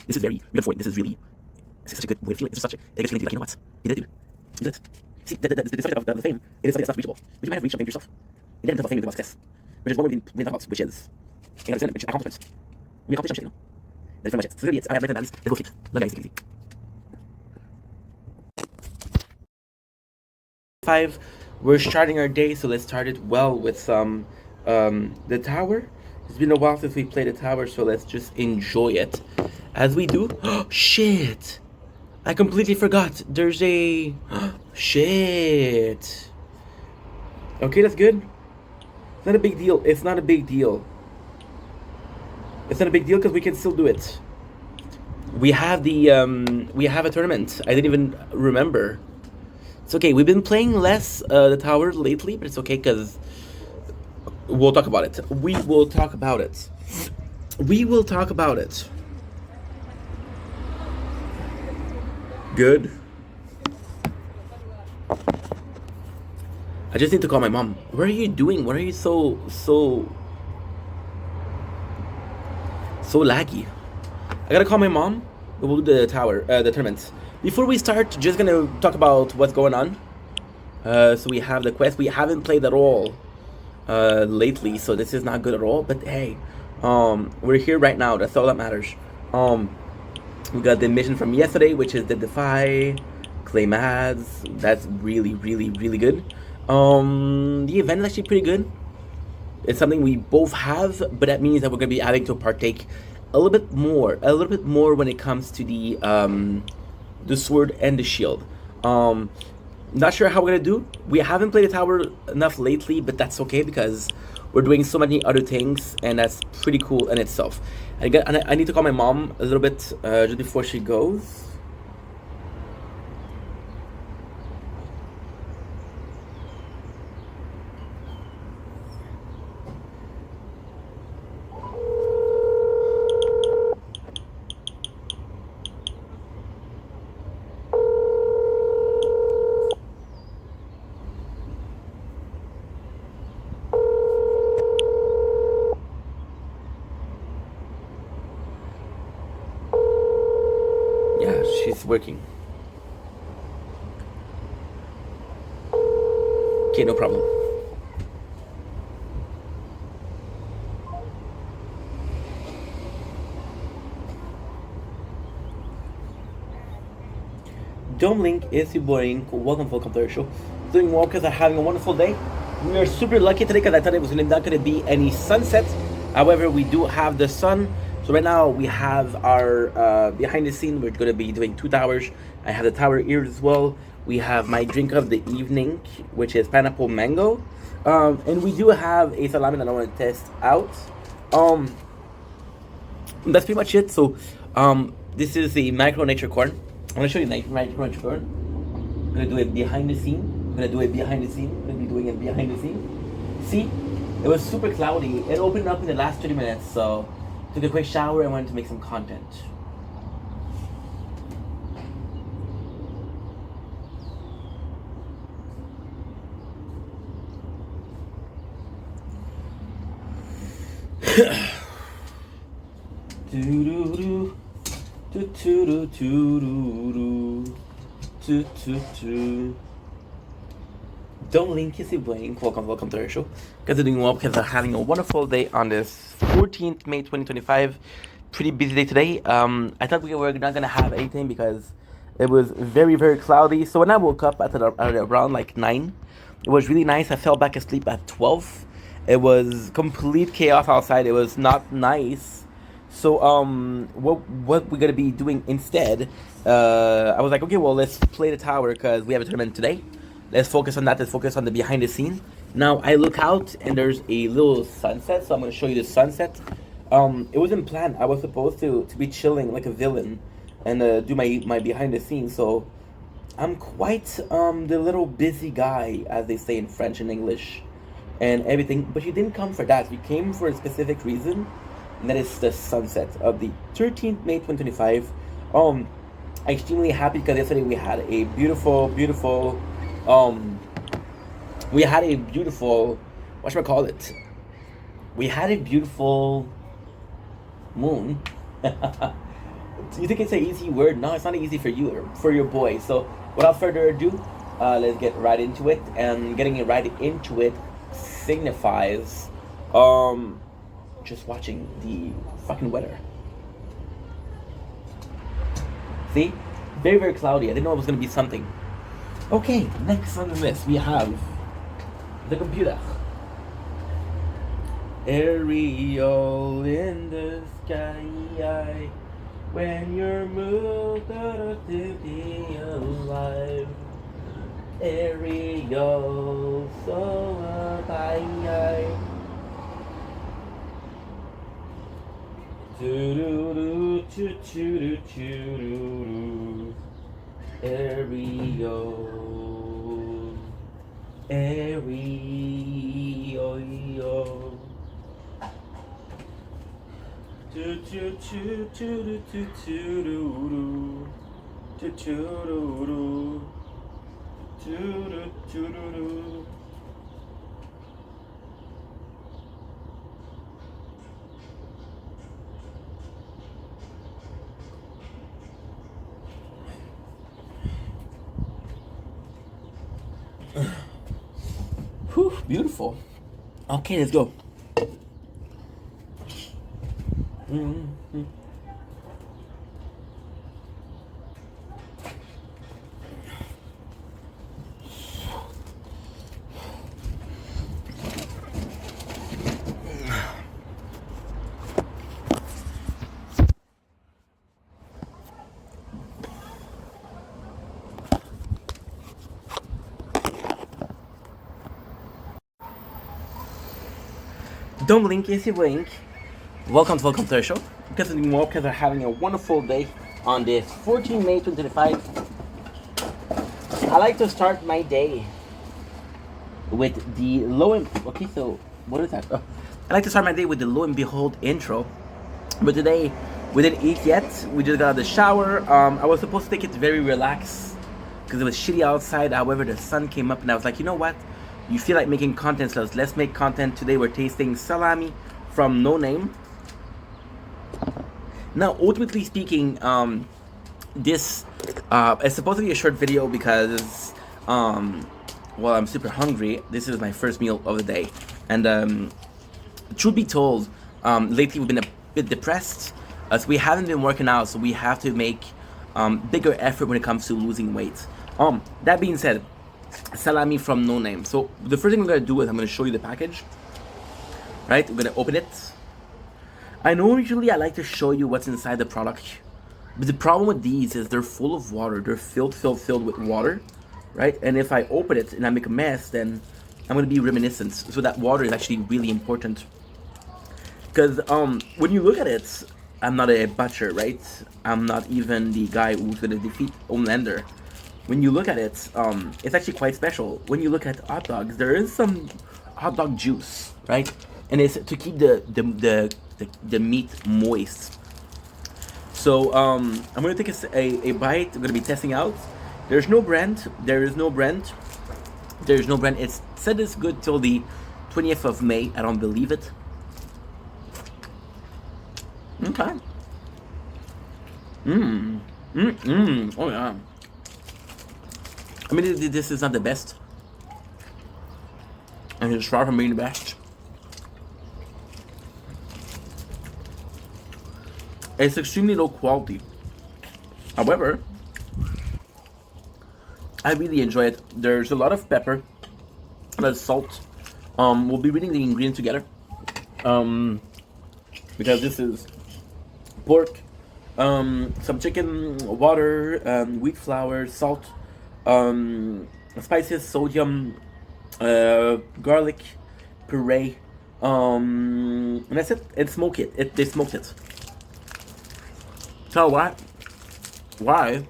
Speaker 1: this is very good for it. This is such a good way of feeling. This is such a good feeling to be like, you know what? You did it, dude. You did it. See, the subject of the fame, it is something that's not reachable. But you might have reached something for yourself. And then the fame is about success. Which is one way we talk about, which is, which accomplishments. We accomplish something, you know? That's pretty much it. So really, I have written balance. Let's go sleep. Love you guys, easy. 5, we're starting our day, so let's start it well with some the tower. It's been a while since we played the tower, so let's just enjoy it as we do. Oh shit, I completely forgot there's a shit. Okay, that's good. It's not a big deal. It's not a big deal. It's not a big deal because we can still do it. We have a tournament. I didn't even remember. It's okay. We've been playing less the tower lately, but it's okay because we'll talk about it. We will talk about it. We will talk about it. Good. I just need to call my mom. What are you doing? What are you so laggy? I gotta call my mom. We'll do the tower, the tournament. Before we start, just gonna talk about what's going on. So we have the quest. We haven't played at all lately, so this is not good at all. But hey, we're here right now. That's all that matters. We got the mission from yesterday, which is the Defy, claim ads. That's really good. The event is actually pretty good. It's something we both have, but that means that we're gonna be having to partake a little bit more when it comes to the sword and the shield. Not sure how we're gonna do. We haven't played the tower enough lately, but that's okay because we're doing so many other things, and that's pretty cool in itself. I need to call my mom a little bit just before she goes. Yeah, she's working. Okay, no problem. Dome Link is boring. Welcome to our show. Doing well because I'm having a wonderful day. We are super lucky today because I thought it was not going to be any sunset. However, we do have the sun. So right now we have our behind the scene. We're going to be doing 2 towers. I have the tower here as well. We have my drink of the evening, which is pineapple mango. And we do have a salami that I want to test out. That's pretty much it. So this is the Micro Nature Corn. I'm going to show you Micro Nature Corn. I'm going to do it behind the scene. I'm going to do it behind the scene. I'm going to be doing it behind the scene. See, it was super cloudy. It opened up in the last 30 minutes, so took a quick shower and wanted to make some content. Don't link is blank. Welcome to our show. Guys are doing well because they're having a wonderful day on this 14th May 2025. Pretty busy day today. I thought we were not gonna have anything because it was very cloudy. So when I woke up at around like 9, it was really nice. I fell back asleep at 12. It was complete chaos outside. It was not nice. So what we're gonna be doing instead? I was like, okay, well, let's play the tower because we have a tournament today. Let's focus on that. Let's focus on the behind the scene. Now I look out and there's a little sunset. So I'm gonna show you the sunset. It wasn't planned. I was supposed to be chilling like a villain and do my behind the scenes. So I'm quite the little busy guy, as they say in French and English, and everything. But you didn't come for that. You came for a specific reason, and that is the sunset of the 13th May 2025. I'm extremely happy because yesterday we had a beautiful We had a beautiful, what should I call it? We had a beautiful moon. You think it's an easy word? No, it's not easy for you, for your boy. So, without further ado, let's get right into it. And getting it right into it signifies just watching the fucking weather. See? Very, very cloudy. I didn't know it was going to be something. Okay, next on the list we have the computer. Aerial in the sky, when you're moved out to be alive. Aerial, so high. Choo-doo-doo, choo-choo-doo-choo-doo-doo. Aerial, aerial. Choo-choo-choo-choo-doo-choo-doo-doo. Choo-choo-doo-doo. Choo-doo-choo-doo-doo. Whew, beautiful. Okay, let's go. Mm-hmm. Don't blink, yes you blink. Welcome to the show. Because the Walkers are having a wonderful day on this 14 May 2025. I like to start my day with the lo and okay, so what is that? Oh, I like to start my day with the lo and behold intro. But today we didn't eat yet. We just got out of the shower. I was supposed to take it very relaxed because it was shitty outside. However, the sun came up and I was like, you know what? You feel like making content, so let's make content. Today we're tasting salami from No Name. Now, ultimately speaking, this is supposed to be a short video because, well, I'm super hungry. This is my first meal of the day. And truth be told, lately we've been a bit depressed. So we haven't been working out, so we have to make bigger effort when it comes to losing weight. That being said, salami from No Name. So the first thing we're gonna do is I'm gonna show you the package. Right, we're gonna open it. I know usually I like to show you what's inside the product, but the problem with these is they're full of water. They're filled with water, right? And if I open it and I make a mess, then I'm gonna be reminiscent. So that water is actually really important. Because when you look at it, I'm not a butcher, right? I'm not even the guy who's gonna defeat Homelander. When you look at it, it's actually quite special. When you look at hot dogs, there is some hot dog juice, right? And it's to keep the meat moist. So I'm gonna take a bite. I'm gonna be testing out. There's no brand. There is no brand. There's no brand. It's said it's good till the 20th of May. I don't believe it. Okay. Oh yeah. I mean, this is not the best, and it's far from being the best. It's extremely low quality. However, I really enjoy it. There's a lot of pepper, a lot of salt. We'll be reading the ingredients together. Because this is pork, some chicken, water, wheat flour, salt, spices, sodium, garlic, puree, and that's it. And smoke it. They smoked it. So what? Why?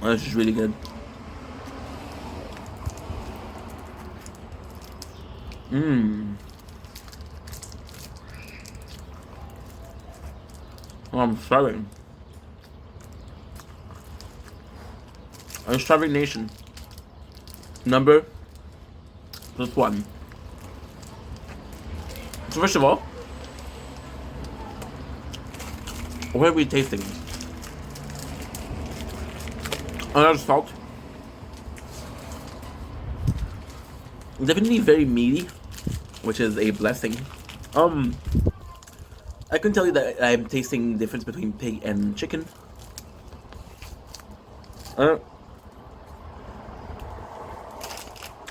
Speaker 1: Oh, this is really good. Oh, I'm starving. on Starving Nation. Number +1. So first of all, what are we tasting? Another salt. Definitely very meaty, which is a blessing. I can tell you that I'm tasting the difference between pig and chicken.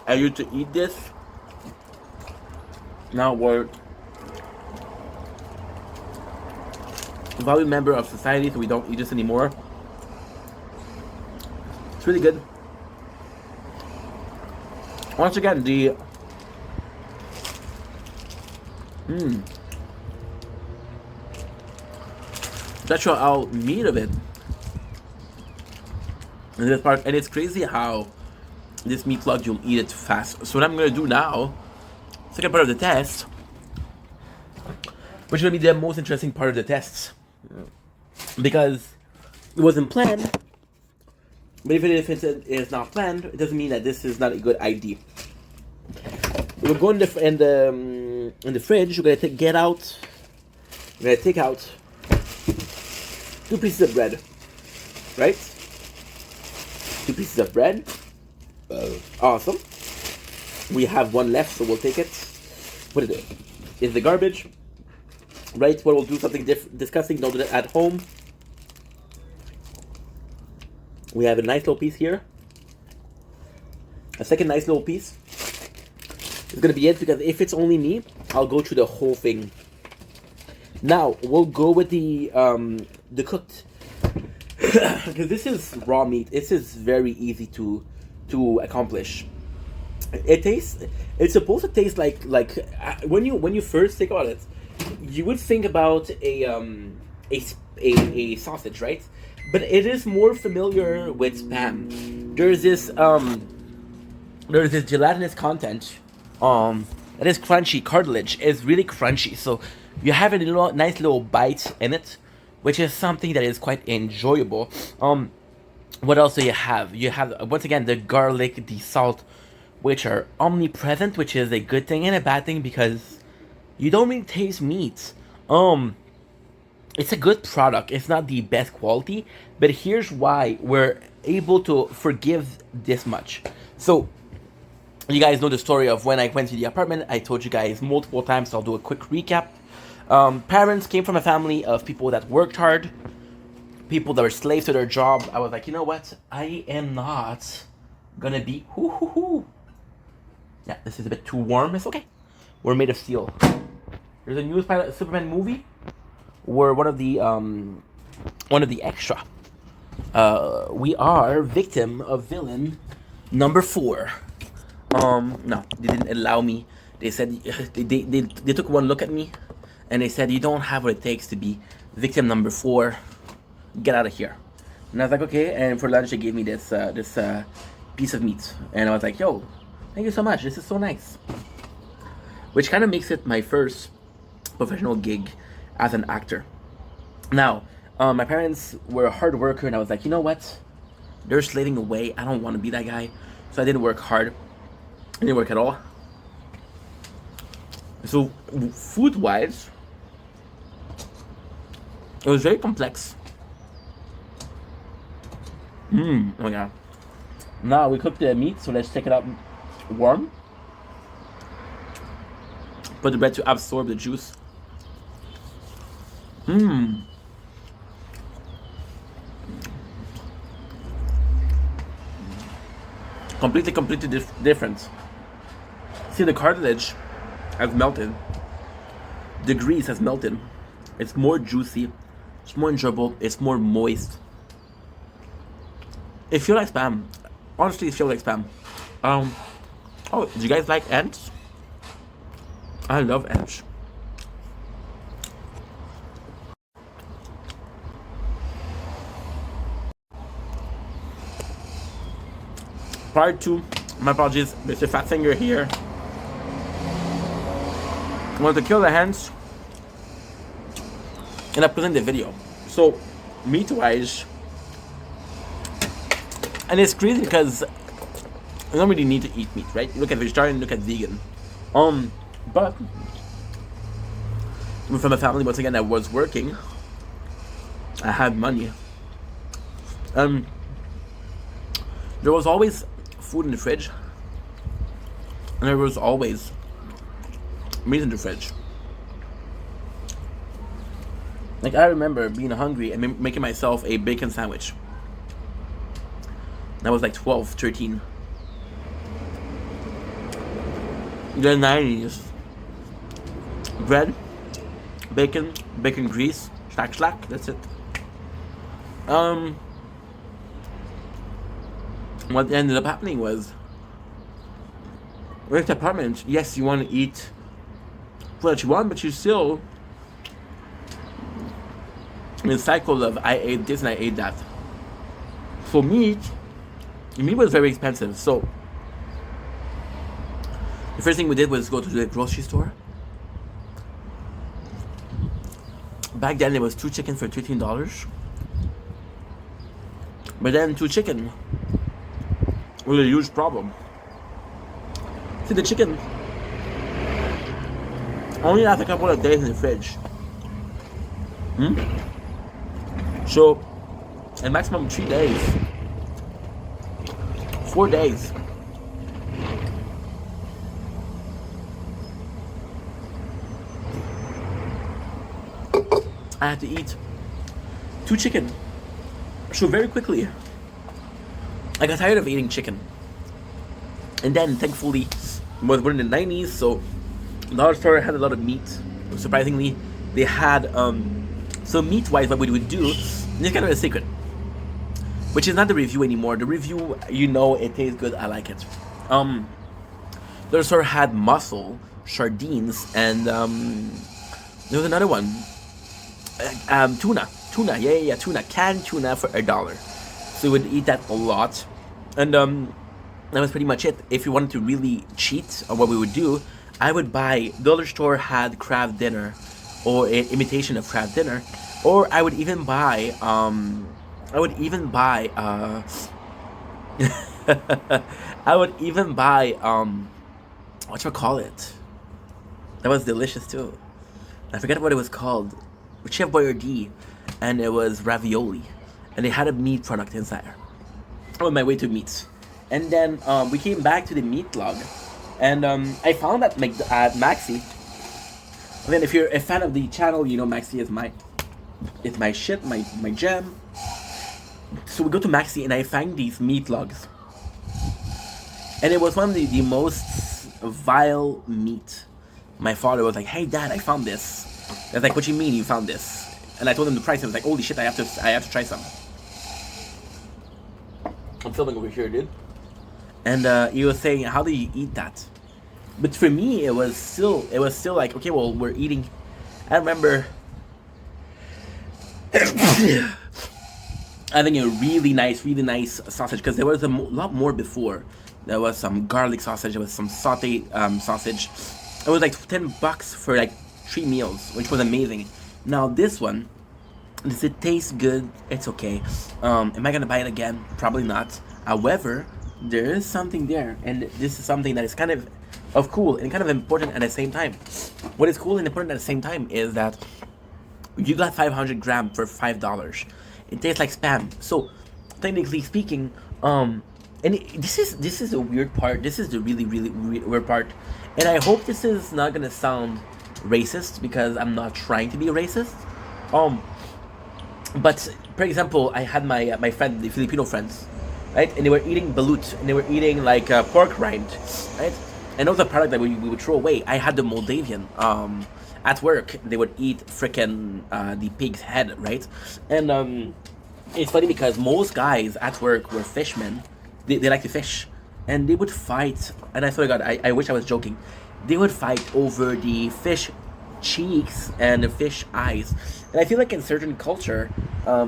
Speaker 1: I used to eat this. Now we're a valued member of society, so we don't eat this anymore. It's really good. Once again, the natural meat of it. And this part, and it's crazy how this meat plug you'll eat it fast. So what I'm gonna do now, second part of the test, which is gonna be the most interesting part of the tests, because it wasn't planned. But even if it's not planned, it doesn't mean that this is not a good idea. We're going in the fridge. We're gonna get out. We're gonna take out 2 pieces of bread, right? 2 pieces of bread. Awesome. We have 1 left, so we'll take it. Put it in the garbage. Right? What we'll do something disgusting. Don't do that at home. We have a nice little piece here. A second nice little piece. It's gonna be it, because if it's only me, I'll go through the whole thing. Now we'll go with the cooked, because this is raw meat. This is very easy to accomplish. It's supposed to taste like when you first think about it, you would think about a sausage, right? But it is more familiar with Spam. There's this gelatinous content that is crunchy. Cartilage is really crunchy, so you have a nice little bite in it, which is something that is quite enjoyable. What else do you have? You have, once again, the garlic, the salt, which are omnipresent, which is a good thing and a bad thing, because you don't really taste meat. It's a good product. It's not the best quality, but here's why we're able to forgive this much. So, you guys know the story of when I went to the apartment. I told you guys multiple times, so I'll do a quick recap. Parents came from a family of people that worked hard, people that were slaves to their job. I was like, you know what? I am not gonna be Yeah, this is a bit too warm. It's okay. We're made of steel. There's a new Superman movie where one of the extra. We are victim of villain number 4. No, they didn't allow me. They said they took one look at me, and they said, you don't have what it takes to be victim number 4. Get out of here. And I was like, okay. And for lunch, they gave me this piece of meat, and I was like, yo, thank you so much. This is so nice. Which kind of makes it my first professional gig as an actor. Now, my parents were a hard worker, and I was like, you know what? They're slaving away. I don't want to be that guy. So I didn't work hard. I didn't work at all. So, food-wise, it was very complex. Oh my god. Now we cooked the meat, so let's take it out warm. Put the bread to absorb the juice. Completely different. See, the cartilage has melted. The grease has melted. It's more juicy. It's more enjoyable. It's more moist. It feels like Spam. Honestly, it feels like Spam. Oh, do you guys like ants? I love ants. Part 2. My apologies, Mr. Fat Finger here. I want to kill the hens, and I put in the video. So, meat-wise, And it's crazy because you don't really need to eat meat, right? You look at vegetarian, look at vegan. But from a family once again that was working, I had money. There was always food in the fridge, and there was always meat in the fridge. Like, I remember being hungry and making myself a bacon sandwich. I was like 12, 13. The 90s. Bread, bacon, bacon grease, slack, that's it. What ended up happening was, with the apartment, yes, you want to eat what you want, but you still in the cycle of I ate this and I ate that. For meat was very expensive, so the first thing we did was go to the grocery store. Back then it was 2 chicken for $13. But then 2 chicken was a huge problem. See, the chicken only lasts a couple of days in the fridge. So, a maximum 3 days. 4 days. I had to eat 2 chicken. So very quickly, I got tired of eating chicken. And then, thankfully, it was born in the 90s, so the dollar store had a lot of meat. Surprisingly, they had, so meat-wise, what we would do, this is kind of a secret, which is not the review anymore. The review, you know, it tastes good, I like it. The store had mussel, sardines, and there was another one. Tuna, tuna, canned tuna for $1. So we would eat that a lot, and that was pretty much it. If you wanted to really cheat on what we would do, I would buy. Dollar store had crab dinner, or an imitation of crab dinner, or I would even buy. I would even buy. Whatchamacallit? That was delicious too. I forget what it was called. Chef Boyardee, and it was ravioli, and they had a meat product inside. On my way to meats, and then we came back to the meat log, and I found that at Maxi. And then, if you're a fan of the channel, you know Maxi is my shit, my jam. So we go to Maxi, and I find these meat logs, and it was one of the most vile meat. My father was like, "Hey, Dad, I found this." I was like, "What do you mean you found this?" And I told him the price. I was like, "Holy shit, I have to try some." I'm filming over here, dude. And he was saying, "How do you eat that?" But for me, it was still like, okay, well, we're eating. I remember having a really nice sausage, because there was a lot more before. There was some garlic sausage. There was some sauté sausage. It was like $10 for like 3 meals, which was amazing. Now this one, does it taste good? It's okay. Am I gonna buy it again? Probably not. However, there is something there, and this is something that is kind of cool and kind of important at the same time. What is cool and important at the same time is that you got 500 grams for $5. It tastes like Spam. So, technically speaking, this is the weird part. This is the really weird part, and I hope this is not gonna sound racist, because I'm not trying to be a racist. But for example, I had my friend, the Filipino friends, right? And they were eating balut, and they were eating like pork rind, right? And that was a product that we would throw away. I had the Moldavian. At work, they would eat frickin' the pig's head, right? And it's funny because most guys at work were fishermen. They like to fish, and they would fight. And I swear to God, I wish I was joking. They would fight over the fish cheeks and the fish eyes. And I feel like in certain culture,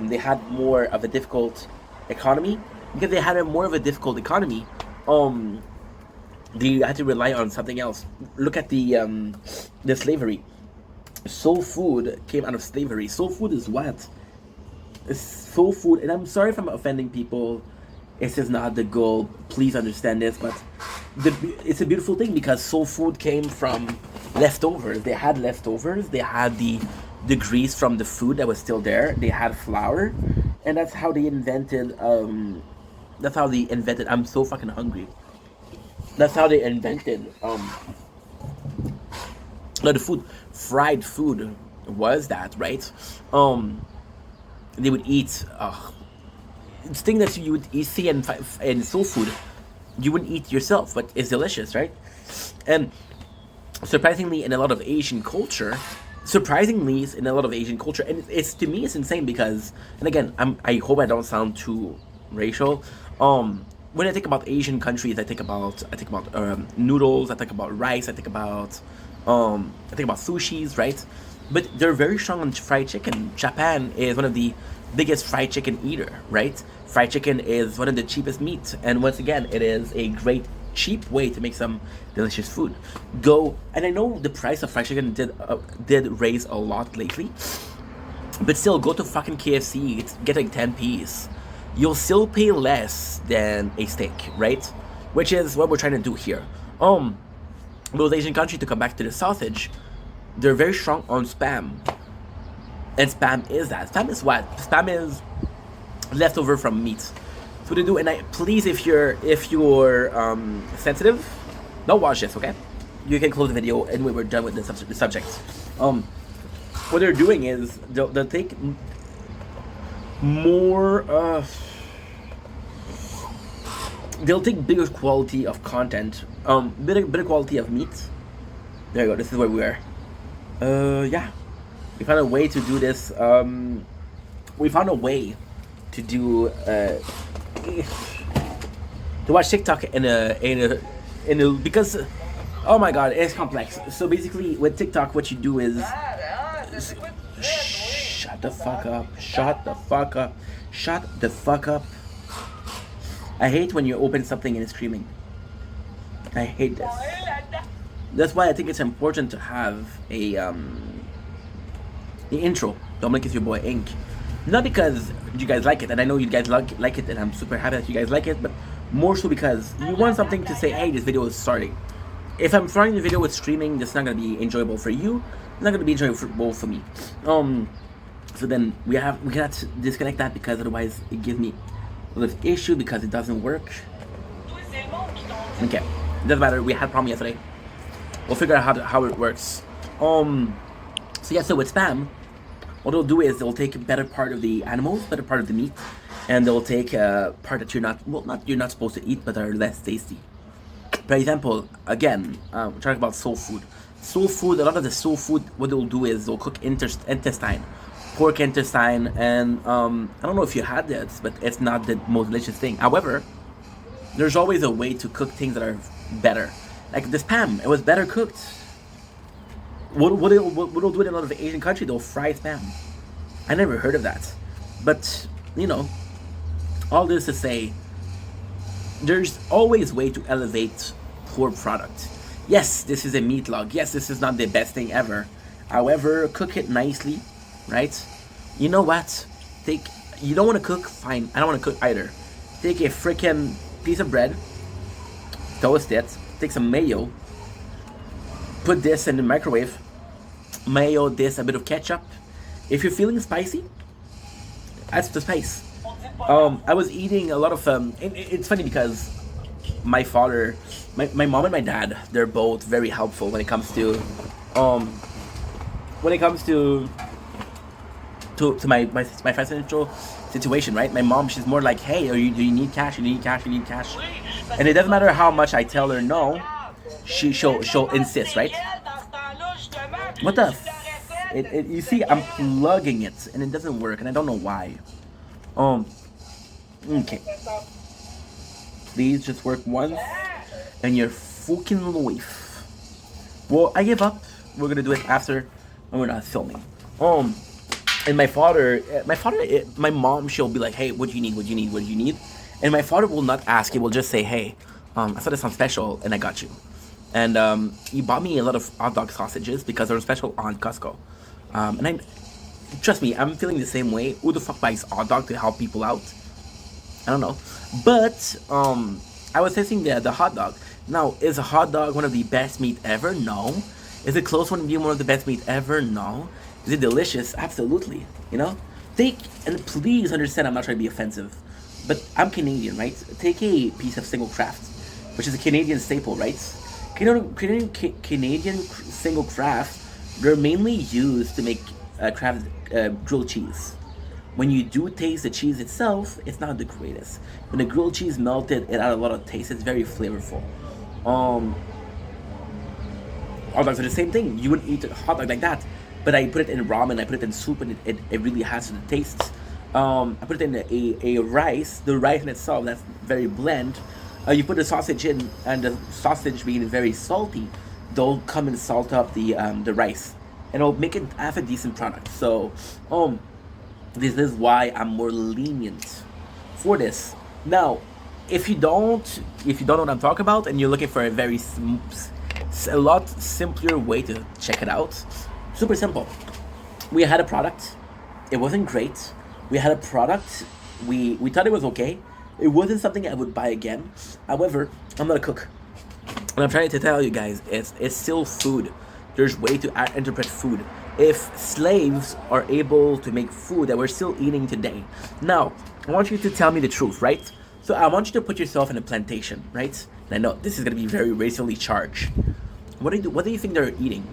Speaker 1: they had more of a difficult economy. Because they had more of a difficult economy, they had to rely on something else. Look at the slavery. Soul food came out of slavery. Soul food is what? It's soul food, and I'm sorry if I'm offending people This is not the goal. Please understand this, but it's a beautiful thing because soul food came from leftovers. They had leftovers. They had the grease from the food that was still there. They had flour, and that's how they invented. That's how they invented. I'm so fucking hungry. That's how they invented the food. Fried food was that, right? They would eat it's thing that you would eat, see in soul food, you wouldn't eat yourself, but it's delicious, right? And surprisingly, in a lot of Asian culture, and it's to me it's insane because, and again, I hope I don't sound too racial. When I think about Asian countries, I think about noodles, I think about rice, I think about sushis, right? But they're very strong on fried chicken. Japan is one of the biggest fried chicken eater, right? Fried chicken is one of the cheapest meat, and once again, it is a great cheap way to make some delicious food. Go, and I know the price of fried chicken did raise a lot lately, but still, go to fucking KFC, get like 10 piece. You'll still pay less than a steak, right? Which is what we're trying to do here. Those Asian countries, to come back to the sausage, they're very strong on spam. And spam is that. Spam is what? Spam is leftover from meat. So what they do, and please, if you're sensitive, don't watch this, okay? You can close the video, and we're done with the subject. What they're doing is they'll take more. They'll take bigger quality of content, better quality of meat. There you go. This is where we are. Yeah, we found a way to do this. We found a way to do to watch TikTok in a because oh my god, it's complex. So basically, with TikTok, what you do is shut the fuck up, shut the fuck up, shut the fuck up. I hate when you open something and it's screaming. I hate this. That's why I think it's important to have the intro. Dominic is your boy Ink. Not because you guys like it, and I know you guys like it, and I'm super happy that you guys like it, but more so because you want something to say, hey, this video is starting. If I'm starting the video with streaming, it's not gonna be enjoyable for you. It's not gonna be enjoyable for me. So then we cannot disconnect that because otherwise it gives me a little issue because it doesn't work. Okay, it doesn't matter. We had a problem yesterday. We'll figure out how it works. So yeah, so with spam, what they'll do is they'll take a better part of the animals, better part of the meat, and they'll take a part that you're not supposed to eat, but are less tasty. For example, again, we're talking about soul food. Soul food, a lot of the soul food, what they'll do is they'll cook intestine, pork intestine, and I don't know if you had this, but it's not the most delicious thing. However, there's always a way to cook things that are better. Like the spam, it was better cooked. What they'll do in a lot of Asian countries, they'll fry spam. I never heard of that. But, you know, all this to say, there's always a way to elevate poor product. Yes, this is a meat log. Yes, this is not the best thing ever. However, cook it nicely, right? You know what? You don't want to cook? Fine. I don't want to cook either. Take a freaking piece of bread, toast it, take some mayo, put this in the microwave, mayo, this, a bit of ketchup. If you're feeling spicy, add the spice. I was eating a lot of it's funny because my father, my mom and my dad, they're both very helpful when it comes to my financial situation, right? My mom, she's more like, hey, do you need cash? You need cash? You need cash? And it doesn't matter how much I tell her no, she'll insist, right? What the? You see, I'm plugging it and it doesn't work, and I don't know why. Okay. Please just work once, and you're fucking life. Well, I give up. We're gonna do it after when we're not filming. And my mom, she'll be like, hey, what do you need? What do you need? What do you need? And my father will not ask. He will just say, hey, I saw this on special, and I got you. And he bought me a lot of hot dog sausages because they're special on Costco. And trust me, I'm feeling the same way. Who the fuck buys hot dog to help people out? I don't know. But I was tasting the hot dog. Now, is a hot dog one of the best meat ever? No. Is it close to being one of the best meat ever? No. Is it delicious? Absolutely. You know? Take, and please understand I'm not trying to be offensive, but I'm Canadian, right? Take a piece of single craft, which is a Canadian staple, right? Canadian single craft, they're mainly used to make craft grilled cheese. When you do taste the cheese itself, it's not the greatest. When the grilled cheese melted, it had a lot of taste. It's very flavorful. Um, Hot dogs are the same thing. You would eat a hot dog like that, but I put it in ramen, I put it in soup, and it really has the taste. I put it in a rice. The rice in itself, that's very bland. You put the sausage in, and the sausage being very salty, they'll come and salt up the rice, and it'll make it have a decent product. So, this is why I'm more lenient for this. Now, if you don't know what I'm talking about, and you're looking for a a lot simpler way to check it out, super simple. We had a product. It wasn't great. We had a product. We thought it was okay. It wasn't something I would buy again. However, I'm not a cook, and I'm trying to tell you guys, it's still food. There's way to interpret food. If slaves are able to make food that we're still eating today, now I want you to tell me the truth, right? So I want you to put yourself in a plantation, right? And I know this is gonna be very racially charged. What do you think they're eating?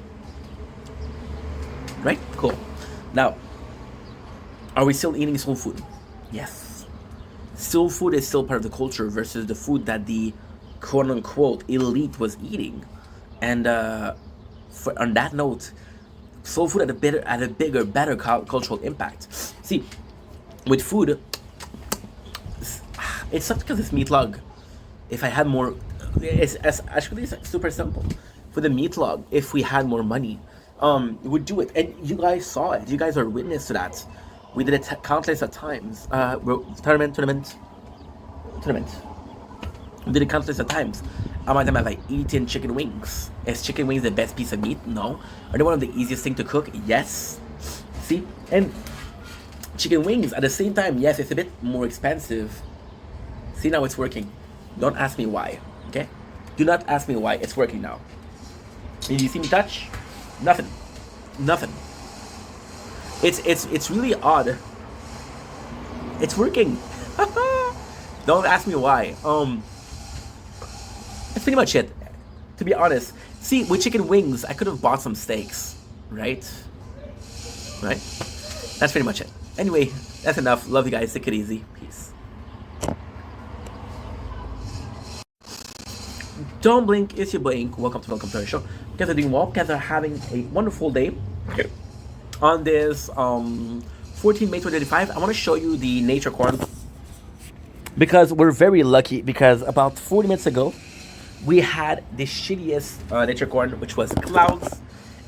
Speaker 1: Right? Cool. Now, are we still eating soul food? Yes. Soul food is still part of the culture versus the food that the quote unquote elite was eating. And on that note, soul food had a bigger, better cultural impact. See, with food, it's not because it's meat log. If I had more, actually it's super simple. For the meat log, if we had more money, we'd do it. And you guys saw it. You guys are witness to that. We did it countless of times. Tournament. We did it countless of times. How many times have I eaten chicken wings? Is chicken wings the best piece of meat? No. Are they one of the easiest thing to cook? Yes. See? And chicken wings, at the same time, yes, it's a bit more expensive. See, now it's working. Don't ask me why, okay? Do not ask me why. It's working now. And you see me touch? Nothing. Nothing. It's really odd. It's working. Don't ask me why. That's pretty much it. To be honest. See, with chicken wings, I could have bought some steaks. Right? Right? That's pretty much it. Anyway, that's enough. Love you guys. Take it easy. Peace. Don't blink, it's your blink. Welcome to our show. You guys are doing well. You guys are having a wonderful day. Okay. On this 14 May 2025, I want to show you the nature corn. Because we're very lucky, because about 40 minutes ago, we had the shittiest nature corn, which was clouds,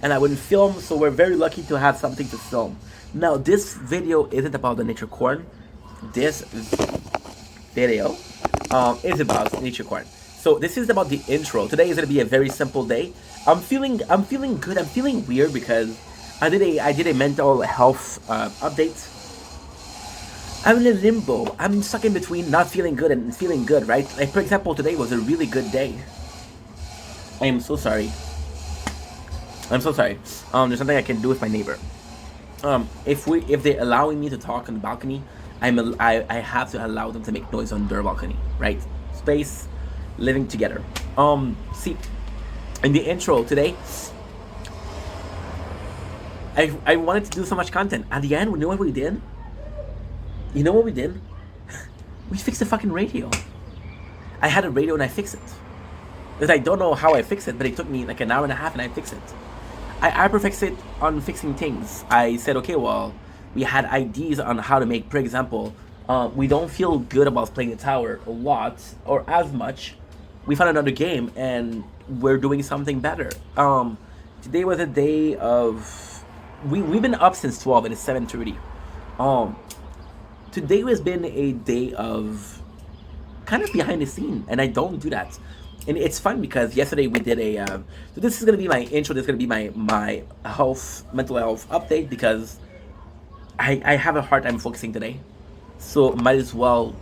Speaker 1: and I wouldn't film, so we're very lucky to have something to film. Now, this video isn't about the nature corn. This video is about nature corn. So this is about the intro. Today is gonna be a very simple day. I'm feeling good. I'm feeling weird because I did a mental health update. I'm in a limbo. I'm stuck in between not feeling good and feeling good, right? Like, for example, today was a really good day. I am so sorry. I'm so sorry. There's something I can do with my neighbor. If they're allowing me to talk on the balcony, I have to allow them to make noise on their balcony, right? Space, living together. See, in the intro today, I wanted to do so much content. At the end, you know what we did? You know what we did? We fixed the fucking radio. I had a radio and I fixed it. Because I don't know how I fixed it, but it took me like an hour and a half and I fixed it. I perfected it on fixing things. I said, okay, well, we had ideas on how to make, for example, we don't feel good about playing the tower a lot or as much. We found another game and we're doing something better. Today was a day of, we've been up since 12 and it's 7:30. Today has been a day of kind of behind the scene, and I don't do that. And it's fun because yesterday we did a so this is gonna be my intro. This is gonna be my mental health update, because I have a hard time focusing today, so might as well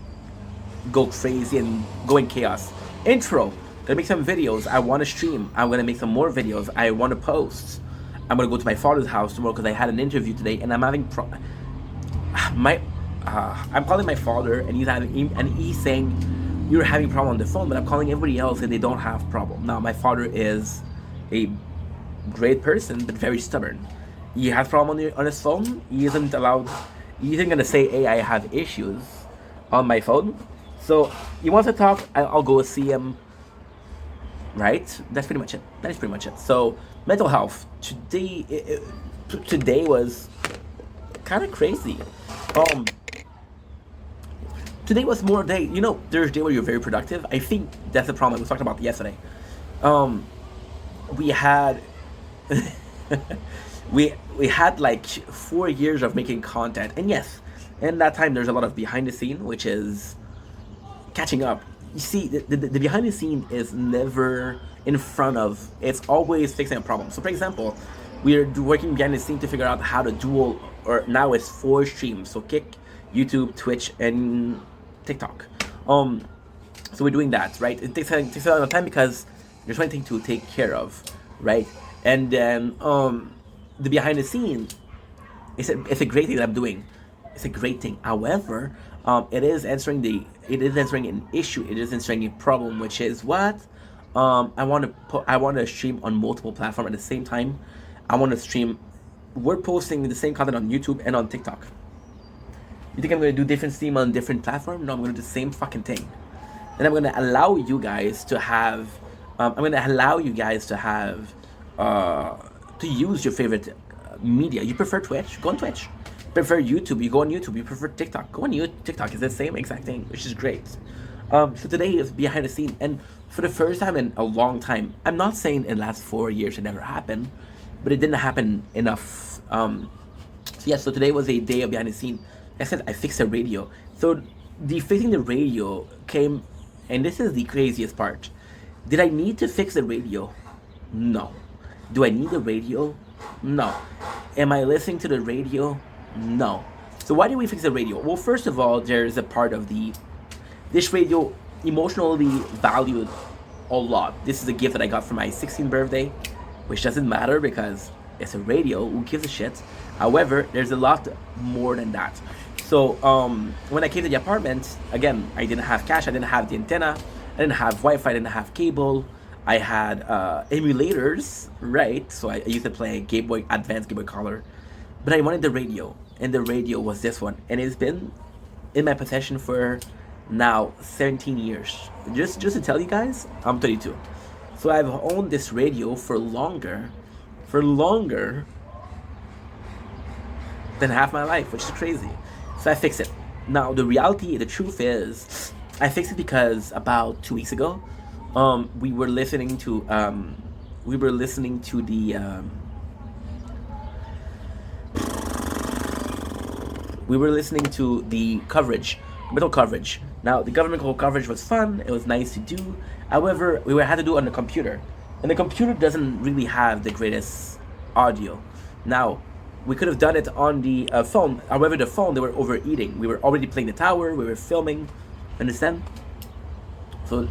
Speaker 1: go crazy and go in chaos. Intro. Gonna make some videos. I want to stream. I'm gonna make some more videos. I want to post. I'm gonna go to my father's house tomorrow because I had an interview today, and I'm having my. I'm calling my father, and he's saying you're having a problem on the phone, but I'm calling everybody else, and they don't have problem. Now my father is a great person, but very stubborn. He has problem on his phone. He isn't allowed. He isn't gonna say, "Hey, I have issues on my phone." So he wants to talk. I'll go see him. Right? That's pretty much it. That is pretty much it. So mental health today. Today was kind of crazy. Um, Today was more day. There's a day where you're very productive. I think that's the problem I was talking about yesterday. Um, we had we had like 4 years of making content, and yes, in that time there's a lot of behind the scene, which is catching up. You see, the behind the scene is never in front of. It's always fixing a problem. So, for example, we're working behind the scene to figure out how to dual, or now it's 4 streams. So, Kick, YouTube, Twitch, and TikTok. So we're doing that, right? It takes a lot of time because there's one thing to take care of, right? And then the behind the scene, it's a great thing that I'm doing. It's a great thing. However, it is answering an issue. It is answering a problem, which is what I want to stream on multiple platforms at the same time. I want to stream. We're posting the same content on YouTube and on TikTok. You think I'm gonna do different stream on different platform? No, I'm gonna do the same fucking thing. And I'm gonna allow you guys to have. To use your favorite media. You prefer Twitch? Go on Twitch. Prefer YouTube? You go on YouTube. You prefer TikTok? Go on TikTok. It's the same exact thing, which is great. So today is behind the scene, and for the first time in a long time, I'm not saying in the last 4 years it never happened, but it didn't happen enough. So today was a day of behind the scene. I said I fixed the radio. So the fixing the radio came, and this is the craziest part. Did I need to fix the radio? No. Do I need the radio? No. Am I listening to the radio? No. So why did we fix the radio? Well, first of all, there's a part of this radio emotionally valued a lot. This is a gift that I got for my 16th birthday, which doesn't matter because it's a radio. Who gives a shit? However, there's a lot more than that. So when I came to the apartment, again, I didn't have cash. I didn't have the antenna. I didn't have Wi-Fi. I didn't have cable. I had emulators, right? So I used to play Game Boy Advance, Game Boy Color. But I wanted the radio, and the radio was this one. And it's been in my possession for now 17 years. Just to tell you guys, I'm 32. So I've owned this radio for longer than half my life, which is crazy. So I fixed it. Now the truth is, I fixed it because about 2 weeks ago, we were listening to the coverage, middle coverage. Now the government coverage was fun. It was nice to do. However, we had to do it on the computer, and the computer doesn't really have the greatest audio. Now, we could have done it on the phone. However, the phone, they were overeating. We were already playing the tower. We were filming. Understand? So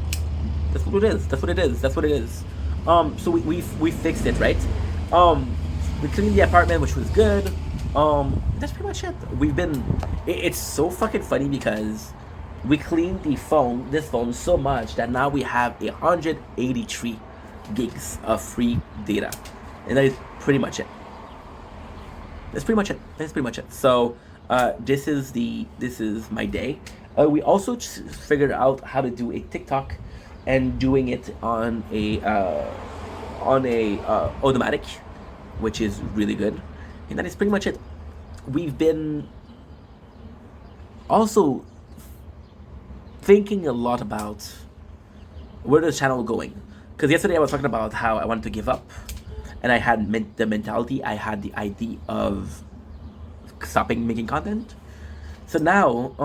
Speaker 1: that's what it is. So we fixed it, right? We cleaned the apartment, which was good. That's pretty much it. It's so fucking funny because we cleaned this phone so much that now we have 183 gigs of free data, and that is pretty much it. That's pretty much it. So this is my day. We also figured out how to do a TikTok, and doing it on a automatic, which is really good. And that is pretty much it. We've been also thinking a lot about where the channel going. Because yesterday I was talking about how I wanted to give up, and I had the mentality, I had the idea of stopping making content. So now,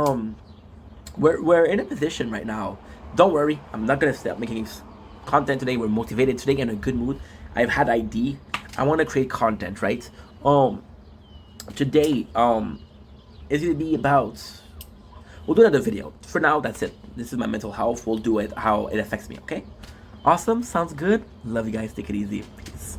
Speaker 1: we're in a position right now. Don't worry, I'm not gonna stop making content today. We're motivated today, in a good mood. I've had idea. I want to create content, right? Today, is gonna be about We'll do another video. For now, that's it. This is my mental health. We'll do it how it affects me, okay? Awesome. Sounds good. Love you guys. Take it easy. Peace.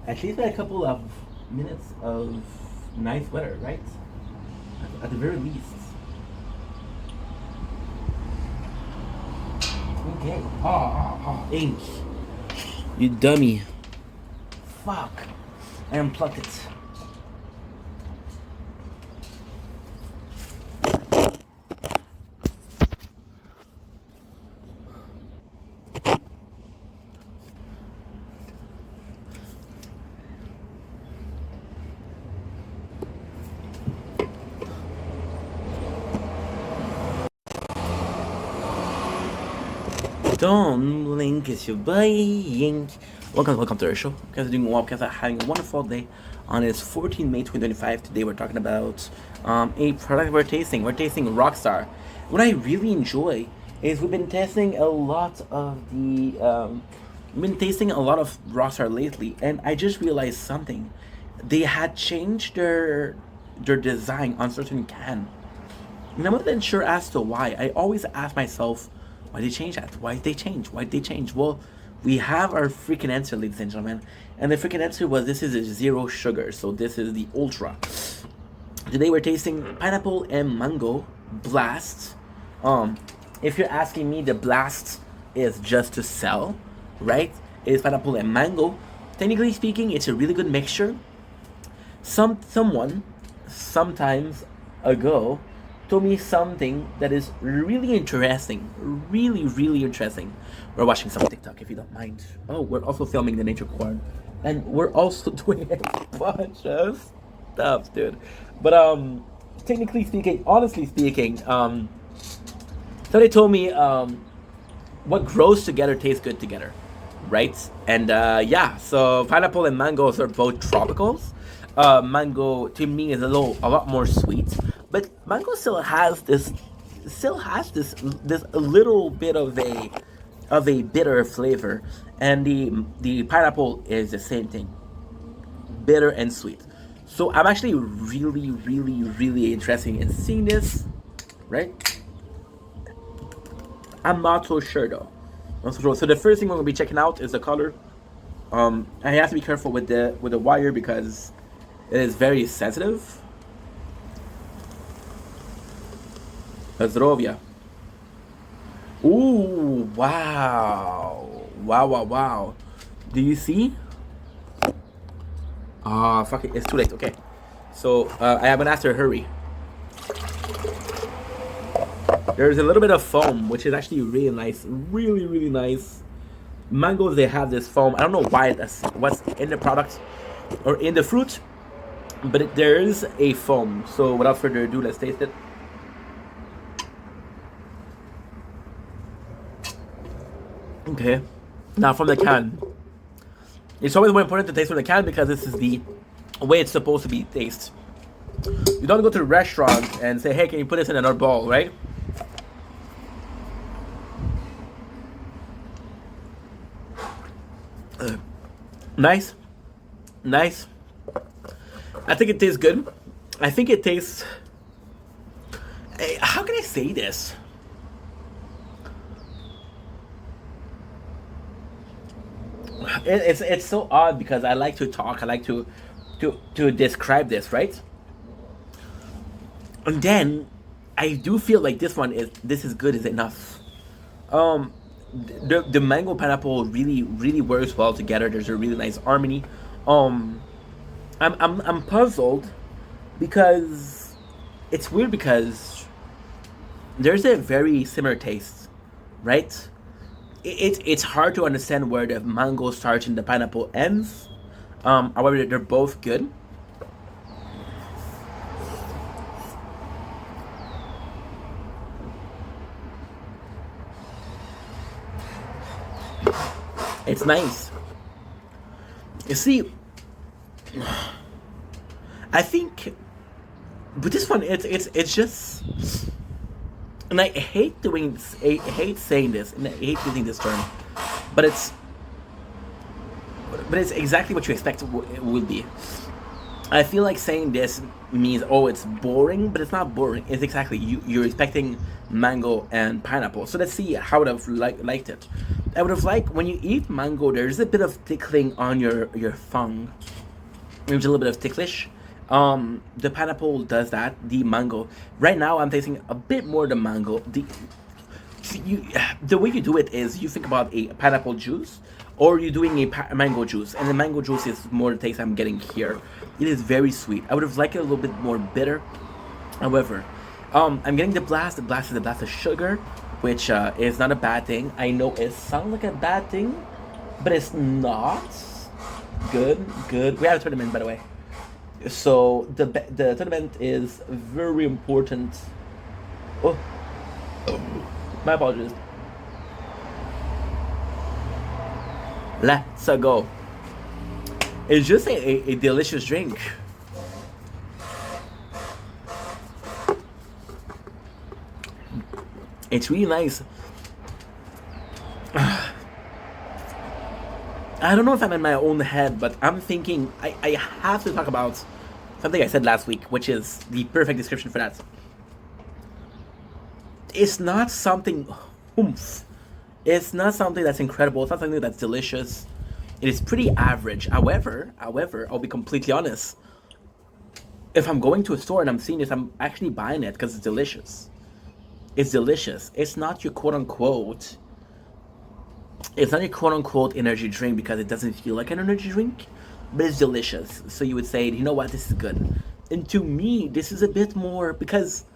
Speaker 1: At least a couple of minutes of nice weather, right? At the very least. Okay. Ink. You dummy. Fuck. I unplugged it. Don't blink, it's your boy. Welcome to our show. You guys are doing well. You guys are having a wonderful day on this 14 May 2025. Today we're talking about a product we're tasting. We're tasting Rockstar. What I really enjoy is we've been tasting a lot of Rockstar lately, and I just realized something. They had changed their design on certain can, and I'm not even sure as to why. I always ask myself, why did they change that? Why did they change? Why did they change? Well, we have our freaking answer, ladies and gentlemen. And the freaking answer was this is a zero sugar. So this is the Ultra. Today we're tasting pineapple and mango blast. If you're asking me, the blast is just to sell, right? It's pineapple and mango. Technically speaking, it's a really good mixture. Someone sometimes ago told me something that is really interesting. Really, really interesting. We're watching some TikTok, if you don't mind. Oh, we're also filming the nature corn. and we're also doing a bunch of stuff, dude. But technically speaking, honestly speaking, so they told me what grows together tastes good together, right? And yeah, so pineapple and mangoes are both tropicals. Mango to me is a lot more sweet, but mango still has this a little bit of a bitter flavor, and the pineapple is the same thing, bitter and sweet. So I'm actually really interested in seeing this, right? I'm not so sure though. Not so sure. So the first thing we're gonna be checking out is the color. I have to be careful with the wire because it is very sensitive. Zdrovia. Ooh, wow. Wow. Do you see? Ah, fuck it. It's too late. Okay. So, I am gonna ask her to hurry. There's a little bit of foam, which is actually really nice. Really nice. Mangoes, they have this foam. I don't know why that's what's in the product or in the fruit, but there is a foam. So, without further ado, let's taste it. Okay. Now, from the can. It's always more important to taste from the can because this is the way it's supposed to be tasted. You don't go to the restaurant and say, hey, can you put this in another bowl, right? Nice. I think it tastes good. I think it tastes. How can I say this? It's so odd because I like to talk. I like to describe this, right? And then I do feel like this is good is enough. Um, the mango pineapple really works well together. There's a really nice harmony. Um, I'm puzzled because it's weird because there's a very similar taste, right? It's hard to understand where the mango starts and the pineapple ends. However, they're both good. It's nice. You see, I think, but this one, it's just, and I hate doing, I hate saying this, and I hate using this term, but it's exactly what you expect it would be. I feel like saying this means oh it's boring, but it's not boring. It's exactly you're expecting mango and pineapple. So let's see how I would have liked it. I would have liked when you eat mango. There's a bit of tickling on your tongue. There's a little bit of ticklish. The pineapple does that. The mango. Right now, I'm tasting a bit more the mango. The way you do it is you think about a pineapple juice or you're doing a mango juice, and the mango juice is more the taste I'm getting here. It is very sweet. I would have liked it a little bit more bitter. However, I'm getting the blast. The blast is the blast of sugar, which is not a bad thing. I know it sounds like a bad thing, but it's not. Good. We have a tournament, by the way. So the tournament is very important. Oh, my apologies. Let's go. It's just a delicious drink. It's really nice. I don't know if I'm in my own head, but I'm thinking I have to talk about something I said last week, which is the perfect description for that. It's not something oomph. It's not something that's incredible. It's not something that's delicious. It is pretty average. However, I'll be completely honest. If I'm going to a store and I'm seeing this, I'm actually buying it because it's delicious. It's delicious. It's not your quote unquote. It's not your quote unquote energy drink because it doesn't feel like an energy drink, but it's delicious. So you would say, you know what, this is good. And to me, this is a bit more because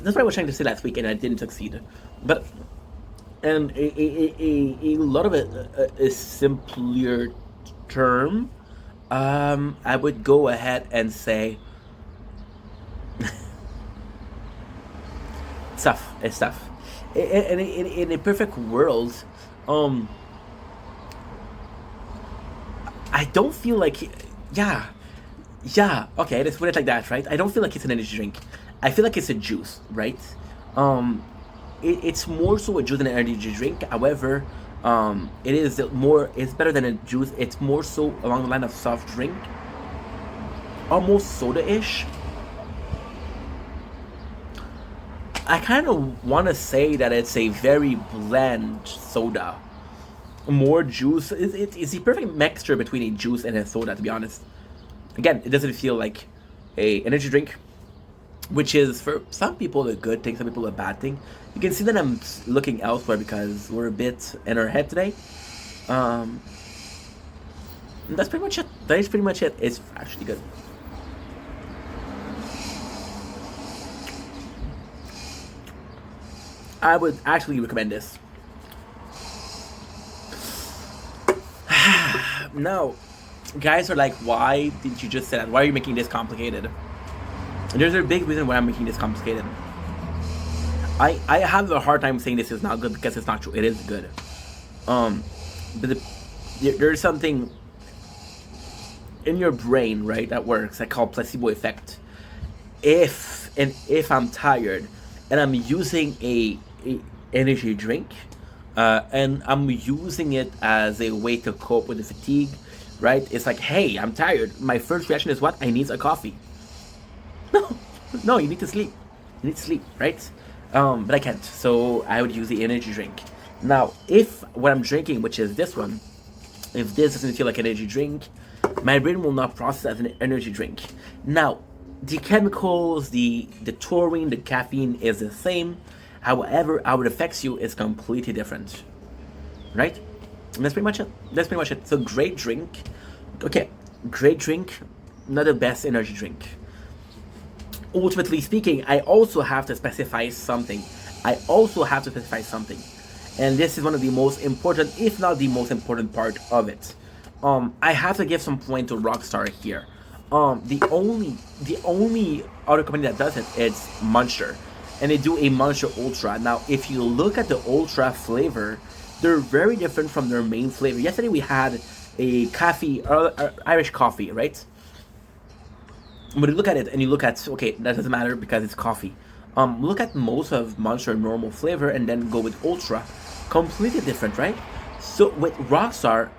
Speaker 1: that's what I was trying to say last week and I didn't succeed. But and a lot of it is simpler term, I would go ahead and say it's tough. It's tough. In a perfect world, um, I don't feel like, yeah, yeah. Okay, let's put it like that, right? I don't feel like it's an energy drink. I feel like it's a juice, right? Um, it's more so a juice than an energy drink. However, it is more. It's better than a juice. It's more so along the line of soft drink, almost soda-ish. I kind of want to say that it's a very bland soda. More juice. It's the perfect mixture between a juice and a soda, to be honest. Again, it doesn't feel like a energy drink, which is for some people a good thing, some people a bad thing. You can see that I'm looking elsewhere because we're a bit in our head today. Um, that's pretty much it. That is pretty much it. It's actually good. I would actually recommend this. Now, guys are like, why did you just say that? Why are you making this complicated? There's a big reason why I'm making this complicated. I have a hard time saying this is not good because it's not true. It is good. Um, but there's something in your brain, right, that works. I call placebo effect. If I'm tired and I'm using a energy drink, and I'm using it as a way to cope with the fatigue, right? It's like, hey, I'm tired. My first reaction is what? I need a coffee. No, no, you need to sleep. You need to sleep, right? But I can't, so I would use the energy drink. Now, if what I'm drinking, which is this one, if this doesn't feel like an energy drink, my brain will not process it as an energy drink. Now, the chemicals, the taurine, the caffeine is the same. However, how it affects you is completely different, right? And that's pretty much it. That's pretty much it. So great drink. Okay, great drink, not the best energy drink. Ultimately speaking, I also have to specify something. I also have to specify something. And this is one of the most important, if not the most important part of it. I have to give some point to Rockstar here. The only other company that does it is Monster, and they do a Monster Ultra. Now, if you look at the Ultra flavor, they're very different from their main flavor. Yesterday we had a coffee, Irish coffee, right? But you look at it and you look at, okay, that doesn't matter because it's coffee. Look at most of Monster normal flavor and then go with Ultra, completely different, right? So with Rockstar,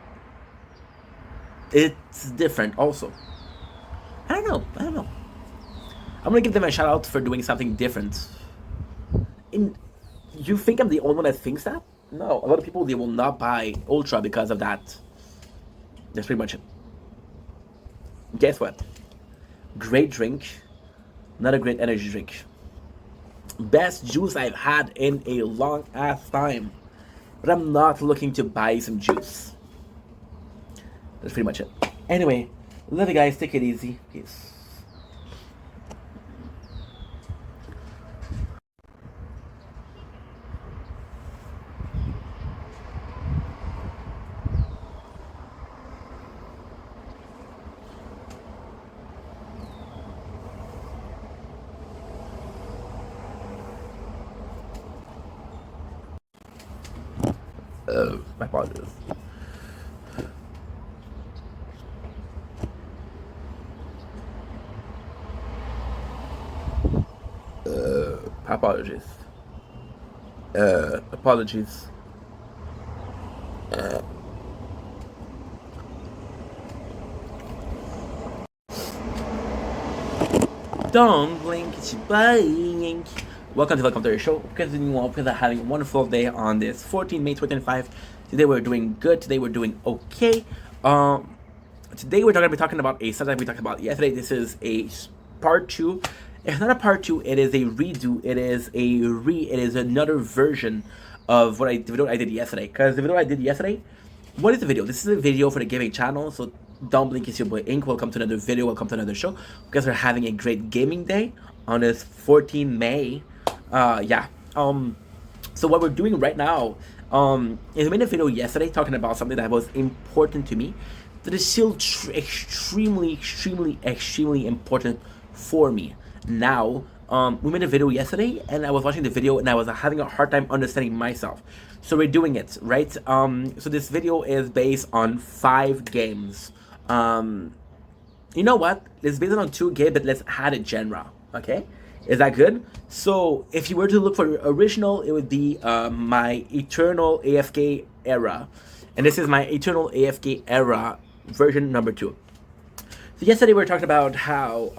Speaker 1: it's different also. I don't know. I don't know. I'm gonna give them a shout out for doing something different. In, you think I'm the only one that thinks that? No, a lot of people they will not buy Ultra because of that. That's pretty much it. Guess what? Great drink, not a great energy drink. Best juice I've had in a long ass time. But I'm not looking to buy some juice. That's pretty much it. Anyway, love you guys. Take it easy. Peace. My apologies. Apologies. Apologies. Don't blink, it's buying. Welcome to Welcome to the show. Because you all are having a wonderful day on this 14 May 2025. Today we're doing good. Today we're doing okay. Today we're going to be talking about a subject we talked about yesterday. This is a part two. It's not a part two. It is a redo. It is It is another version of the video I did yesterday. Because the video I did yesterday, what is the video? This is a video for the gaming channel. So don't blink, it's your boy Ink. Welcome to another video. Welcome to another show. Because we're having a great gaming day on this 14 May. Yeah. So what we're doing right now, is I made a video yesterday talking about something that was important to me. that is still extremely important for me. Now, we made a video yesterday, and I was watching the video, and I was having a hard time understanding myself. So we're doing it, right? So this video is based on 5 games. You know what? It's based on 2 games, but let's add a genre, okay? Is that good? So if you were to look for original, it would be my Eternal AFK Era. And this is my Eternal AFK Era version number 2. So yesterday we were talking about how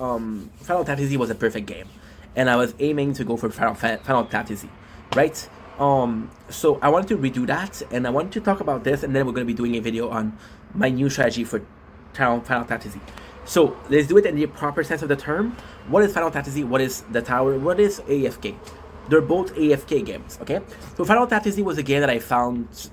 Speaker 1: Final Fantasy was a perfect game. And I was aiming to go for Final Fantasy, right? So I wanted to redo that, and I wanted to talk about this, and then we're going to be doing a video on my new strategy for Final Fantasy. So let's do it in the proper sense of the term. What is Final Fantasy? What is the tower? What is AFK? They're both AFK games, okay? So Final Fantasy was a game that I found,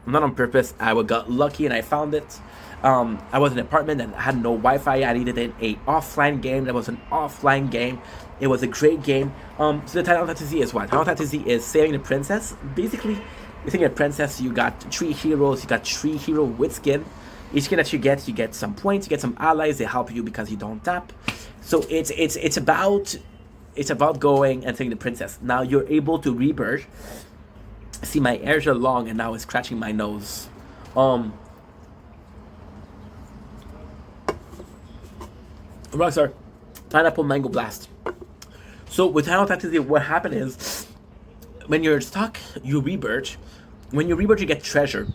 Speaker 1: not on purpose. I got lucky and I found it. I was in an apartment that had no Wi-Fi. I needed an offline game. That was an offline game. It was a great game. So the Final Fantasy is what? Final Fantasy is saving the princess. Basically, you're saving a princess. You got 3 heroes. You got 3 heroes with skin. Each skin that you get some points. You get some allies. They help you because you don't tap. So it's about going and saving the princess. Now you're able to rebirth. See, my hairs are long and now it's scratching my nose. Rockstar, Pineapple Mango Blast. So with Final Fantasy, what happened is, when you're stuck, you rebirth. When you rebirth, you get treasure.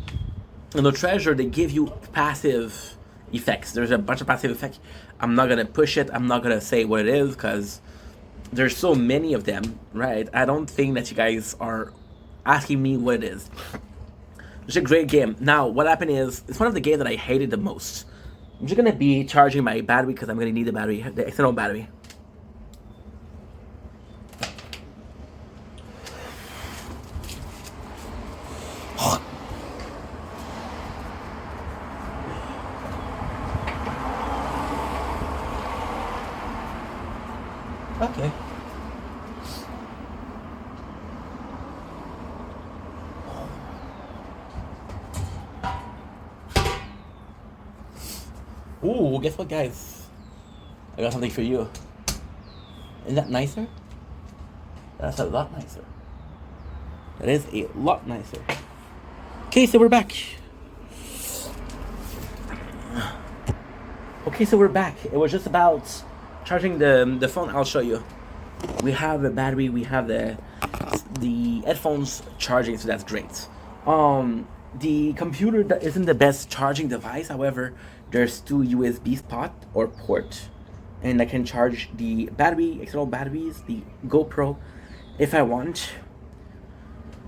Speaker 1: And the treasure, they give you passive effects. There's a bunch of passive effects. I'm not gonna push it. I'm not gonna say what it is because there's so many of them, right? I don't think that you guys are asking me what it is. It's a great game. Now, what happened is, it's one of the games that I hated the most. I'm just gonna be charging my battery because I'm gonna need the battery, the external battery. Okay. Ooh, guess what, guys? I got something for you. Isn't that nicer? That's a lot nicer. That is a lot nicer. Okay, so we're back. Okay, so we're back. It was just about charging the phone. I'll show you. We have the battery. We have the headphones charging, so that's great. The computer isn't the best charging device. However, there's 2 USB spot or port, and I can charge the battery, external batteries, the GoPro, if I want.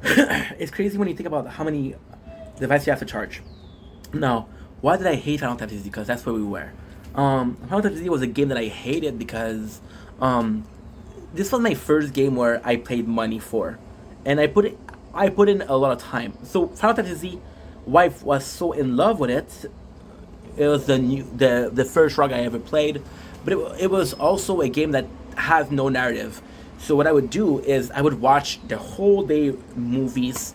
Speaker 1: It's crazy when you think about how many devices you have to charge. Now, why did I hate Final Fantasy? Because that's where we were. Final Fantasy was a game that I hated because this was my first game where I paid money for, and I put in a lot of time. So Final Fantasy, wife was so in love with it. It was the first ROG I ever played, but it was also a game that has no narrative. So what I would do is I would watch the whole day movies.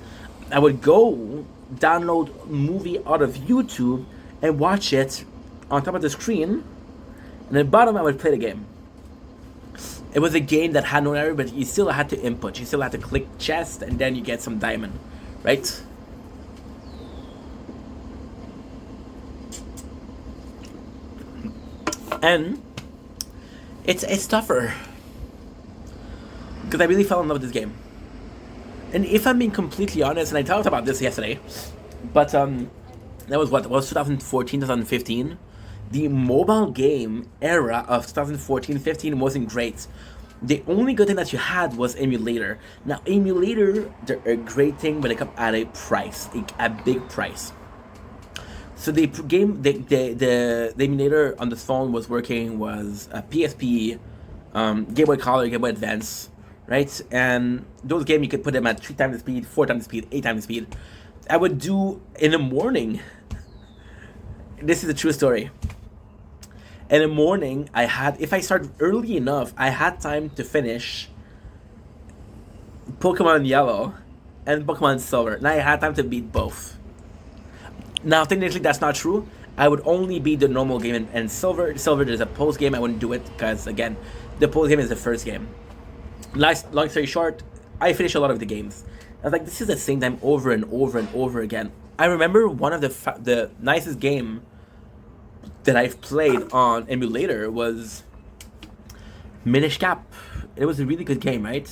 Speaker 1: I would go download movie out of YouTube and watch it on top of the screen, and at the bottom I would play the game. It was a game that had no narrative, but you still had to input. You still had to click chest, and then you get some diamond, right? And it's tougher because I really fell in love with this game. And if I'm being completely honest, and I talked about this yesterday, but that was 2014, 2015. The mobile game era of 2014-15 wasn't great. The only good thing that you had was emulator. Now, emulator, they're a great thing, but they come at a price, a big price. So the emulator on the phone was working was a PSP, Game Boy Color, Game Boy Advance, right? And those games you could put them at 3 times the speed, 4 times the speed, 8 times the speed. I would do in the morning. This is a true story. In the morning, if I started early enough, I had time to finish Pokemon Yellow and Pokemon Silver. And I had time to beat both. Now, technically, that's not true. I would only beat the normal game and silver. Silver, there's a post game. I wouldn't do it because again, the post game is the first game. Long story short, I finished a lot of the games. I was like, this is the same time over and over and over again. I remember one of the nicest game that I've played on emulator was Minish Cap. It was a really good game, right?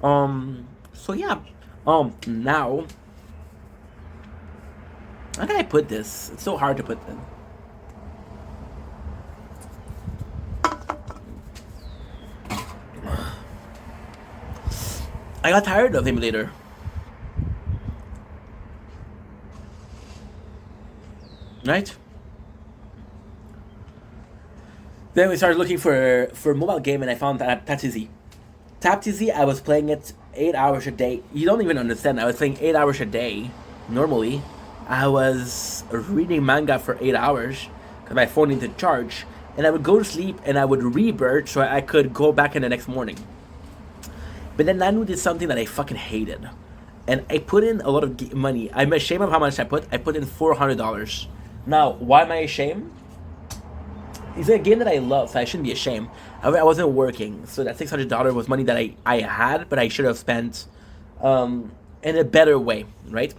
Speaker 1: So yeah. Now, how can I put this? It's so hard to put in. I got tired of emulator. Right? Then we started looking for mobile game, and I found TapTZ. TapTZ, I was playing it 8 hours a day. You don't even understand. I was playing 8 hours a day. Normally, I was reading manga for 8 hours because my phone needed to charge, and I would go to sleep and I would rebirth so I could go back in the next morning. But then Nanu did something that I fucking hated, and I put in a lot of money. I'm ashamed of how much I put. I put in $400. Now, why am I ashamed? It's a game that I love, so I shouldn't be ashamed. I wasn't working, so that $600 was money that I had, but I should have spent in a better way, right?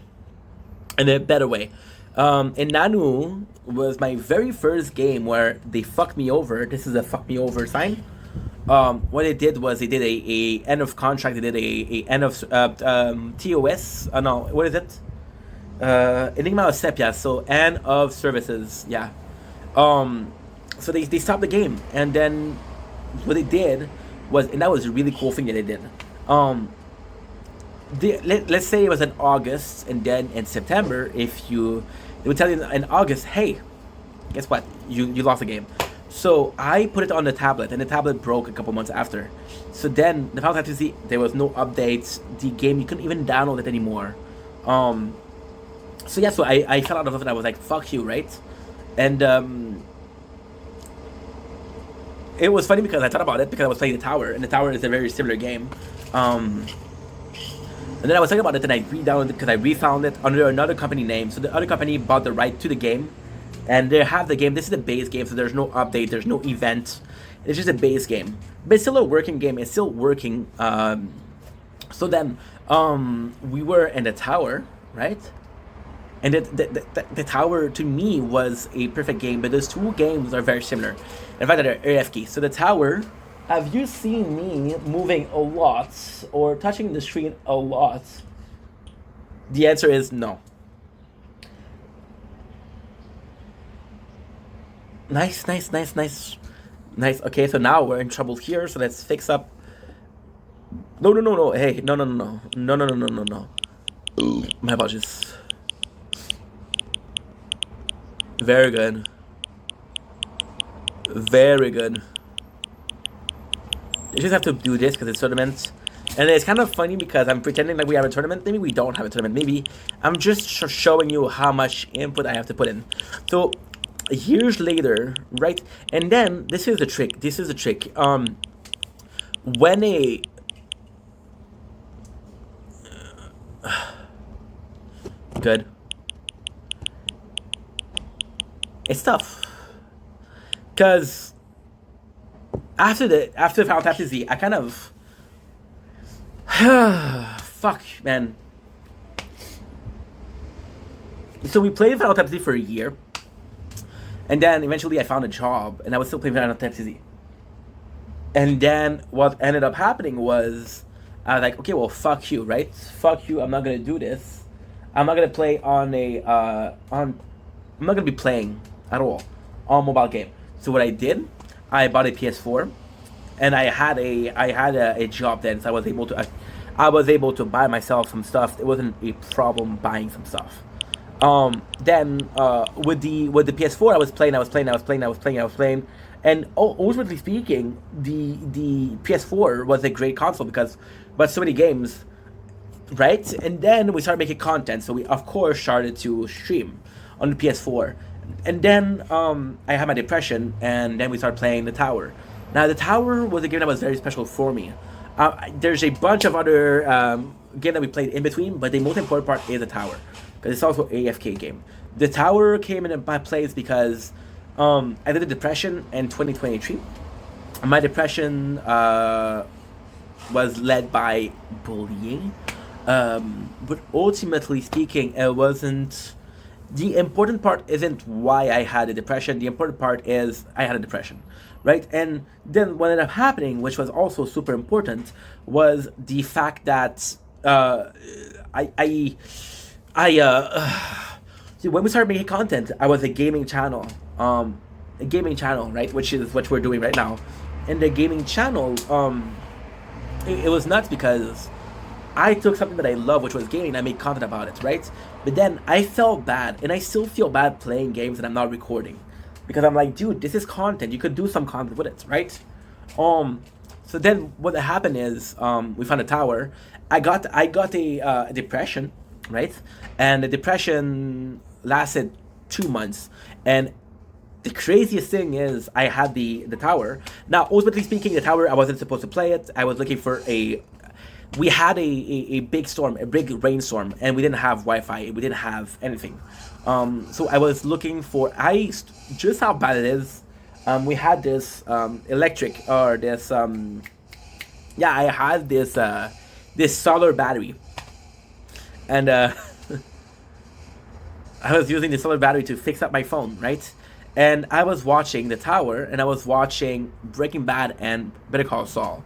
Speaker 1: In a better way. And Nanu was my very first game where they fucked me over. This is a fuck me over sign. What they did was they did a end of contract. They did a end of TOS. No, what is it? Enigma of Sepia. So end of services. Yeah. So they stopped the game, and then what they did was, and that was a really cool thing that they did. Let's say it was in August, and then in September, they would tell you in August, hey, guess what? You lost the game. So I put it on the tablet, and the tablet broke a couple months after. So then the Final Fantasy, there was no updates. The game, you couldn't even download it anymore. So yeah, so I fell out of it. I was like, fuck you, right? And it was funny because I thought about it because I was playing the Tower, and the Tower is a very similar game. And then I was thinking about it, and I re-downloaded it because I refound it under another company name. So the other company bought the right to the game, and they have the game. This is the base game, so there's no update, there's no event. It's just a base game, but it's still a working game. It's still working. So then we were in the Tower, right? And the Tower, to me, was a perfect game, but those two games are very similar. In fact, they're AFK. So the Tower, have you seen me moving a lot or touching the screen a lot? The answer is no. Nice. Okay, so now we're in trouble here, so let's fix up. No. Hey, no. My apologies. Very good. Very good. You just have to do this because it's tournament. And it's kind of funny because I'm pretending like we have a tournament. Maybe we don't have a tournament. Maybe I'm just showing you how much input I have to put in. So years later, right? And then this is the trick. When a good. It's tough. Because after Final Fantasy, I kind of fuck, man. So we played Final Fantasy for a year, and then eventually I found a job, and I was still playing Final Fantasy. And then what ended up happening was I was like, okay, well, fuck you, right? Fuck you. I'm not gonna do this. I'm not gonna play on I'm not gonna be playing at all on mobile game. So what I did, I bought a PS4, and I had a job then, so I was able to buy myself some stuff. It wasn't a problem buying some stuff. Then with the PS4, I was playing, and ultimately speaking, the PS4 was a great console because so many games, right? And then we started making content, so we of course started to stream on the PS4. And then I had my depression, and then we started playing the Tower. Now the Tower was a game that was very special for me. There's a bunch of other games that we played in between, but the most important part is the Tower, because it's also an AFK game. The tower came in my place because I did a depression in 2023. My depression was led by bullying. But ultimately speaking, it wasn't. The important part isn't why I had a depression. The important part is I had a depression, right? And then what ended up happening, which was also super important, was the fact that I I see, when we started making content, I was a gaming channel, right? Which is what we're doing right now. And the gaming channel, it was nuts because I took something that I love, which was gaming, and I made content about it, right? But then I felt bad, and I still feel bad playing games that I'm not recording, because I'm like, dude, this is content. You could do some content with it, right? Um, so then what happened is we found a tower. I got a depression, right? And the depression lasted 2 months, and the craziest thing is I had the tower. Now, ultimately speaking, the tower, I wasn't supposed to play it. I was looking for a. We had a big storm, a big rainstorm, and we didn't have Wi-Fi. We didn't have anything. So I was looking for. Just how bad it is. We had this electric or this. Yeah, I had this solar battery, and I was using the solar battery to fix up my phone, right? And I was watching The Tower, and I was watching Breaking Bad and Better Call Saul.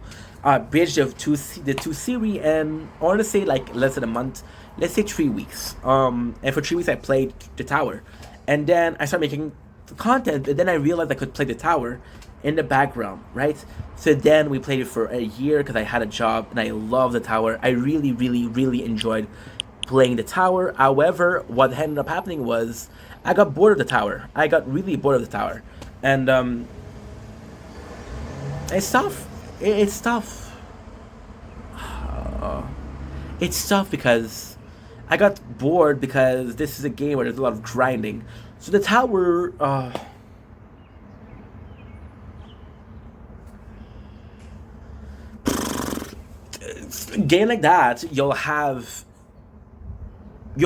Speaker 1: Bridge of the two series, and I want to say like less than a month, let's say 3 weeks. And for 3 weeks I played The Tower, and then I started making content, and then I realized I could play The Tower in the background, right? So then we played it for a year because I had a job, and I love The Tower. I really, really, really enjoyed playing The Tower. However, what ended up happening was I got bored of The Tower. I got really bored of The Tower, and it's tough. It's tough. It's tough because I got bored because this is a game where there's a lot of grinding. So The Tower, game like that, you'll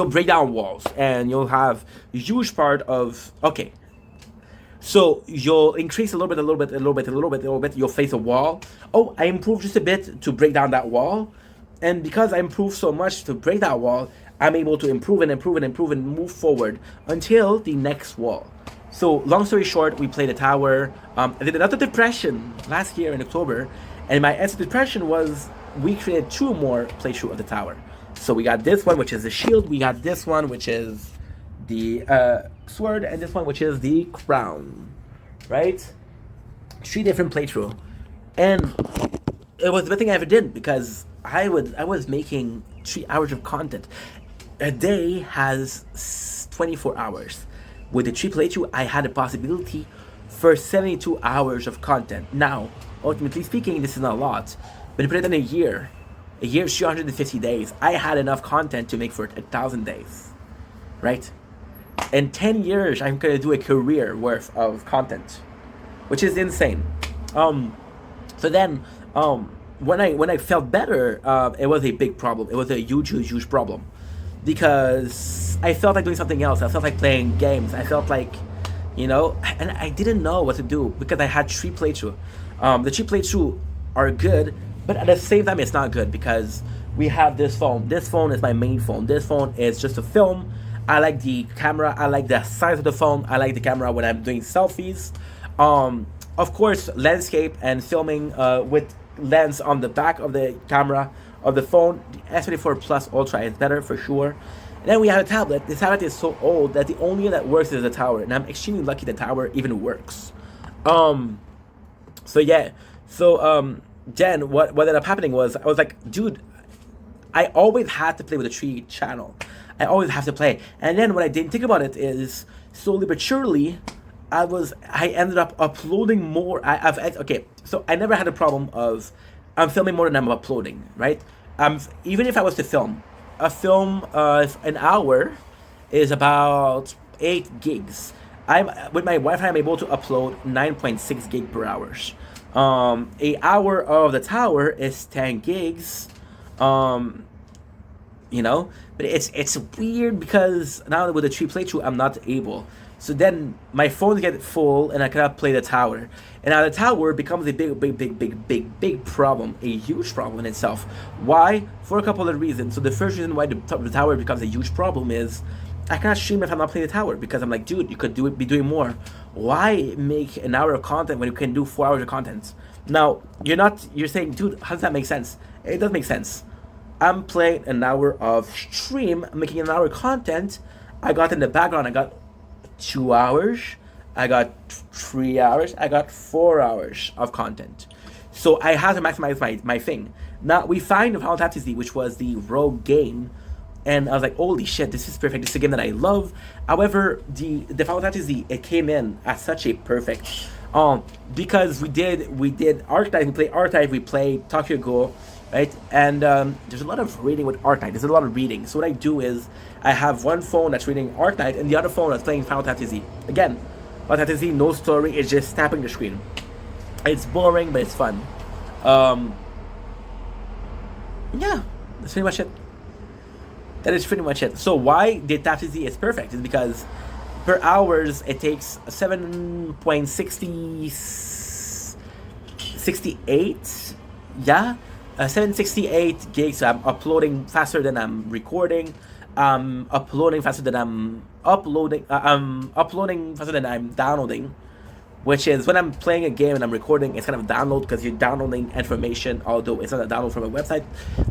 Speaker 1: break down walls, and you'll have a huge part of, okay, so you'll increase a little bit, a little bit, a little bit, a little bit, a little bit. You'll face a wall. Oh, I improved just a bit to break down that wall, and because I improved so much to break that wall, I'm able to improve and improve and improve and move forward until the next wall. So long story short, we played a tower. I did another depression last year in October, and my answer to depression was we created two more playthrough of the tower. So we got this one, which is the shield. We got this one, which is the sword, and this one, which is the crown, right? 3 different playthrough, and it was the best thing I ever did because I was making 3 hours of content. A day has 24 hours. With the 3 playthrough, I had a possibility for 72 hours of content. Now, ultimately speaking, this is not a lot, but to put it in a year is 350 days. I had enough content to make for 1,000 days, right? In 10 years, I'm gonna do a career worth of content, which is insane. So then, when I felt better, it was a big problem. It was a huge, huge, huge problem because I felt like doing something else. I felt like playing games. I felt like, and I didn't know what to do because I had 3 playthrough. The 3 playthrough are good, but at the same time, it's not good because we have this phone. This phone is my main phone. This phone is just a film. I like the camera. I like the size of the phone. I like the camera when I'm doing selfies. Of course, landscape and filming with lens on the back of the camera of the phone. The S24 Plus Ultra is better for sure. And then we have a tablet. The tablet is so old that the only one that works is the tower, and I'm extremely lucky the tower even works. So yeah. So then what ended up happening was I was like, dude, I always had to play with a 3 channel. I always have to play. And then what I didn't think about it is slowly but surely, I ended up uploading more. Okay, so I never had a problem of I'm filming more than I'm uploading, right? Even if I was to film, an hour is about 8 gigs. With my Wi-Fi, I'm able to upload 9.6 gig per hour. A hour of the tower is 10 gigs. you know. But it's weird because now with the tree playthrough, I'm not able. So then my phone get full and I cannot play the tower. And now the tower becomes a big problem, a huge problem in itself. Why? For a couple of reasons. So the first reason why the tower becomes a huge problem is I cannot stream if I'm not playing the tower because I'm like, dude, you could be doing more. Why make an hour of content when you can do 4 hours of content? Now you're saying, dude, how does that make sense? It does make sense. I'm playing an hour of stream, making an hour of content. I got in the background, I got 2 hours, I got 3 hours, I got 4 hours of content. So I have to maximize my thing. Now we find Final Fantasy Z, which was the rogue game, and I was like, holy shit, this is perfect. This is a game that I love. However, the Final Fantasy Z, it came in at such a perfect because we did Archetype, we play Archetype, we play Tokyo Ghoul, right? And there's a lot of reading with Archetype. There's a lot of reading. So what I do is I have one phone that's reading Archetype and the other phone that's playing Final Fantasy Z. Again, Final Fantasy Z, no story, it's just tapping the screen. It's boring, but it's fun. Yeah, that's pretty much it. That is pretty much it. So why the Tap Z is perfect is because per hours it takes 7.68. Yeah, 768 gigs. So I'm uploading faster than I'm recording. Uploading faster than I'm uploading. I'm uploading faster than I'm downloading. Which is when I'm playing a game and I'm recording, it's kind of download because you're downloading information, although it's not a download from a website.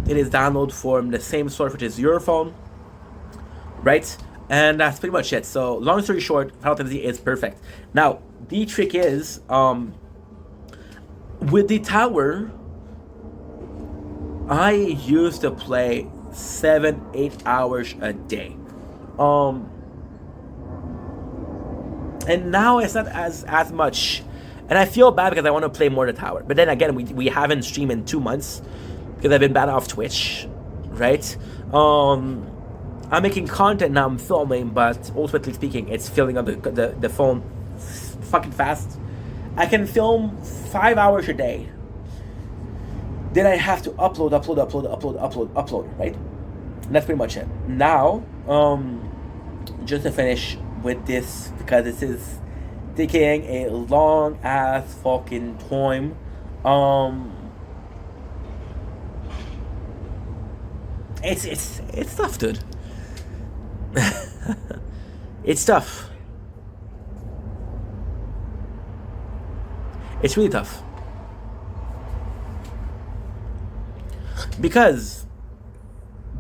Speaker 1: It is download from the same source, which is your phone, right? And that's pretty much it. So long story short, Final Fantasy is perfect. Now, the trick is, with the tower, I used to play 7-8 hours a day. And now it's not as much, and I feel bad because I want to play more the tower. But then again, we haven't streamed in 2 months because I've been banned off Twitch, right? I'm making content now. I'm filming, but ultimately speaking, it's filling up the phone fucking fast. I can film 5 hours a day. Then I have to upload, right? And that's pretty much it. Now, just to finish with this, because this is taking a long ass fucking time. It's tough, dude. It's tough. It's really tough. Because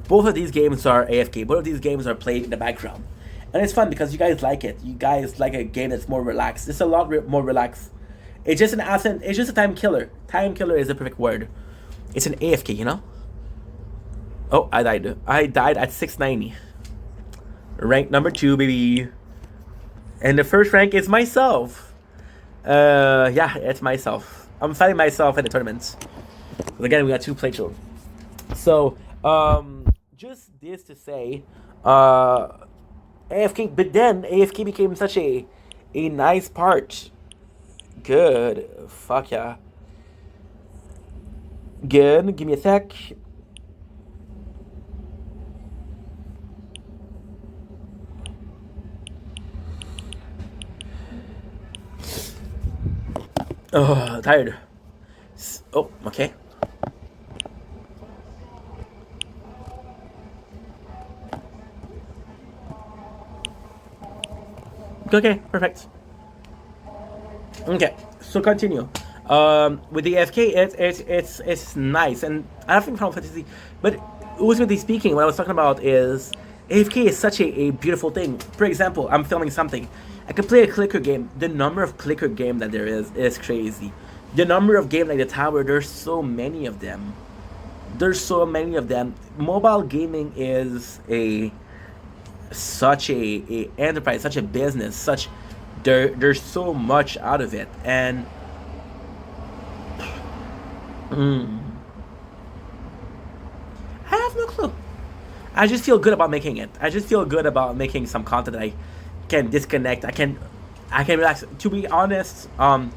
Speaker 1: both of these games are AFK. Both of these games are played in the background. And it's fun because you guys like it. You guys like a game that's more relaxed. It's a lot more relaxed. It's just an asset. It's just a time killer. Time killer is the perfect word. It's an AFK, you know? Oh, I died. I died at 690. Rank number 2, baby. And the first rank is myself. Yeah, it's myself. I'm fighting myself in the tournaments. Again, we got 2 playthroughs. So, just this to say, AFK, but then AFK became such a nice part. Good. Fuck yeah. Good. Give me a sec. Oh, tired. Oh, okay. Okay, perfect. Okay, so continue. With the AFK, it's nice, and I don't think Final Fantasy, but ultimately speaking, what I was talking about is AFK is such a beautiful thing. For example, I'm filming something. I can play a clicker game. The number of clicker game that there is crazy. The number of game like the tower, there's so many of them. There's so many of them. Mobile gaming is such a enterprise, such a business, such there's so much out of it, and I have no clue. I just feel good about making it. I just feel good about making some content that I can disconnect. I can relax. To be honest, I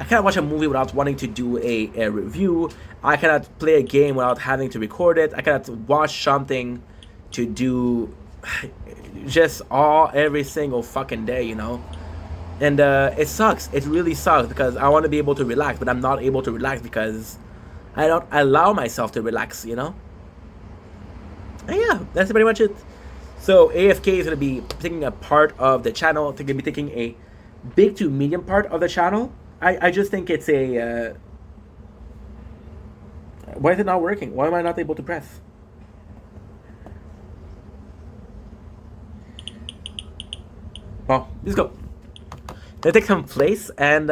Speaker 1: cannot watch a movie without wanting to do a review. I cannot play a game without having to record it. I cannot watch something to do just every single fucking day, you know. And it sucks. It really sucks because I want to be able to relax, but I'm not able to relax because I don't allow myself to relax, you know. And yeah, that's pretty much it. So AFK is gonna be taking a part of the channel. They're gonna be taking a big to medium part of the channel. I just think it's a. Why is it not working? Why am I not able to press? Oh, let's go. Let's take some place, and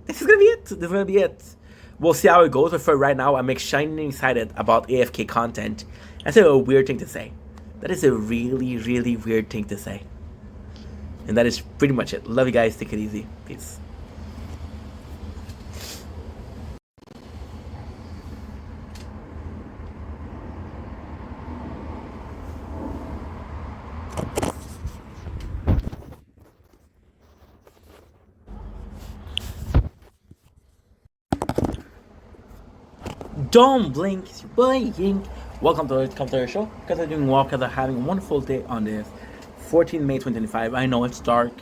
Speaker 1: this is gonna be it. This is gonna be it. We'll see how it goes. But for right now, I'm extremely excited about AFK content. That's a weird thing to say. That is a really, really weird thing to say. And that is pretty much it. Love you guys. Take it easy. Peace. Don't blink, it's your boy Yink. Welcome to the show. Because I'm doing well, because I'm having a wonderful day on this 14 May 2025. I know it's dark.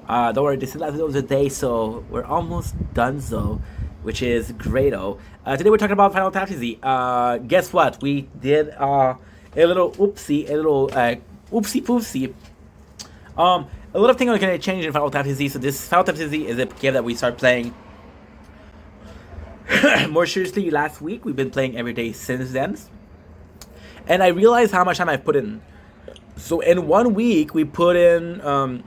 Speaker 1: Don't worry, this is the last video of the day, so we're almost done, so which is great-o. Today we're talking about Final Fantasy. Guess what? We did a little oopsie, oopsie poopsie. A lot of things are going to change in Final Fantasy. So this Final Fantasy is a game that we start playing more seriously last week. We've been playing every day since then, and I realized how much time I've put in. So in 1 week we put in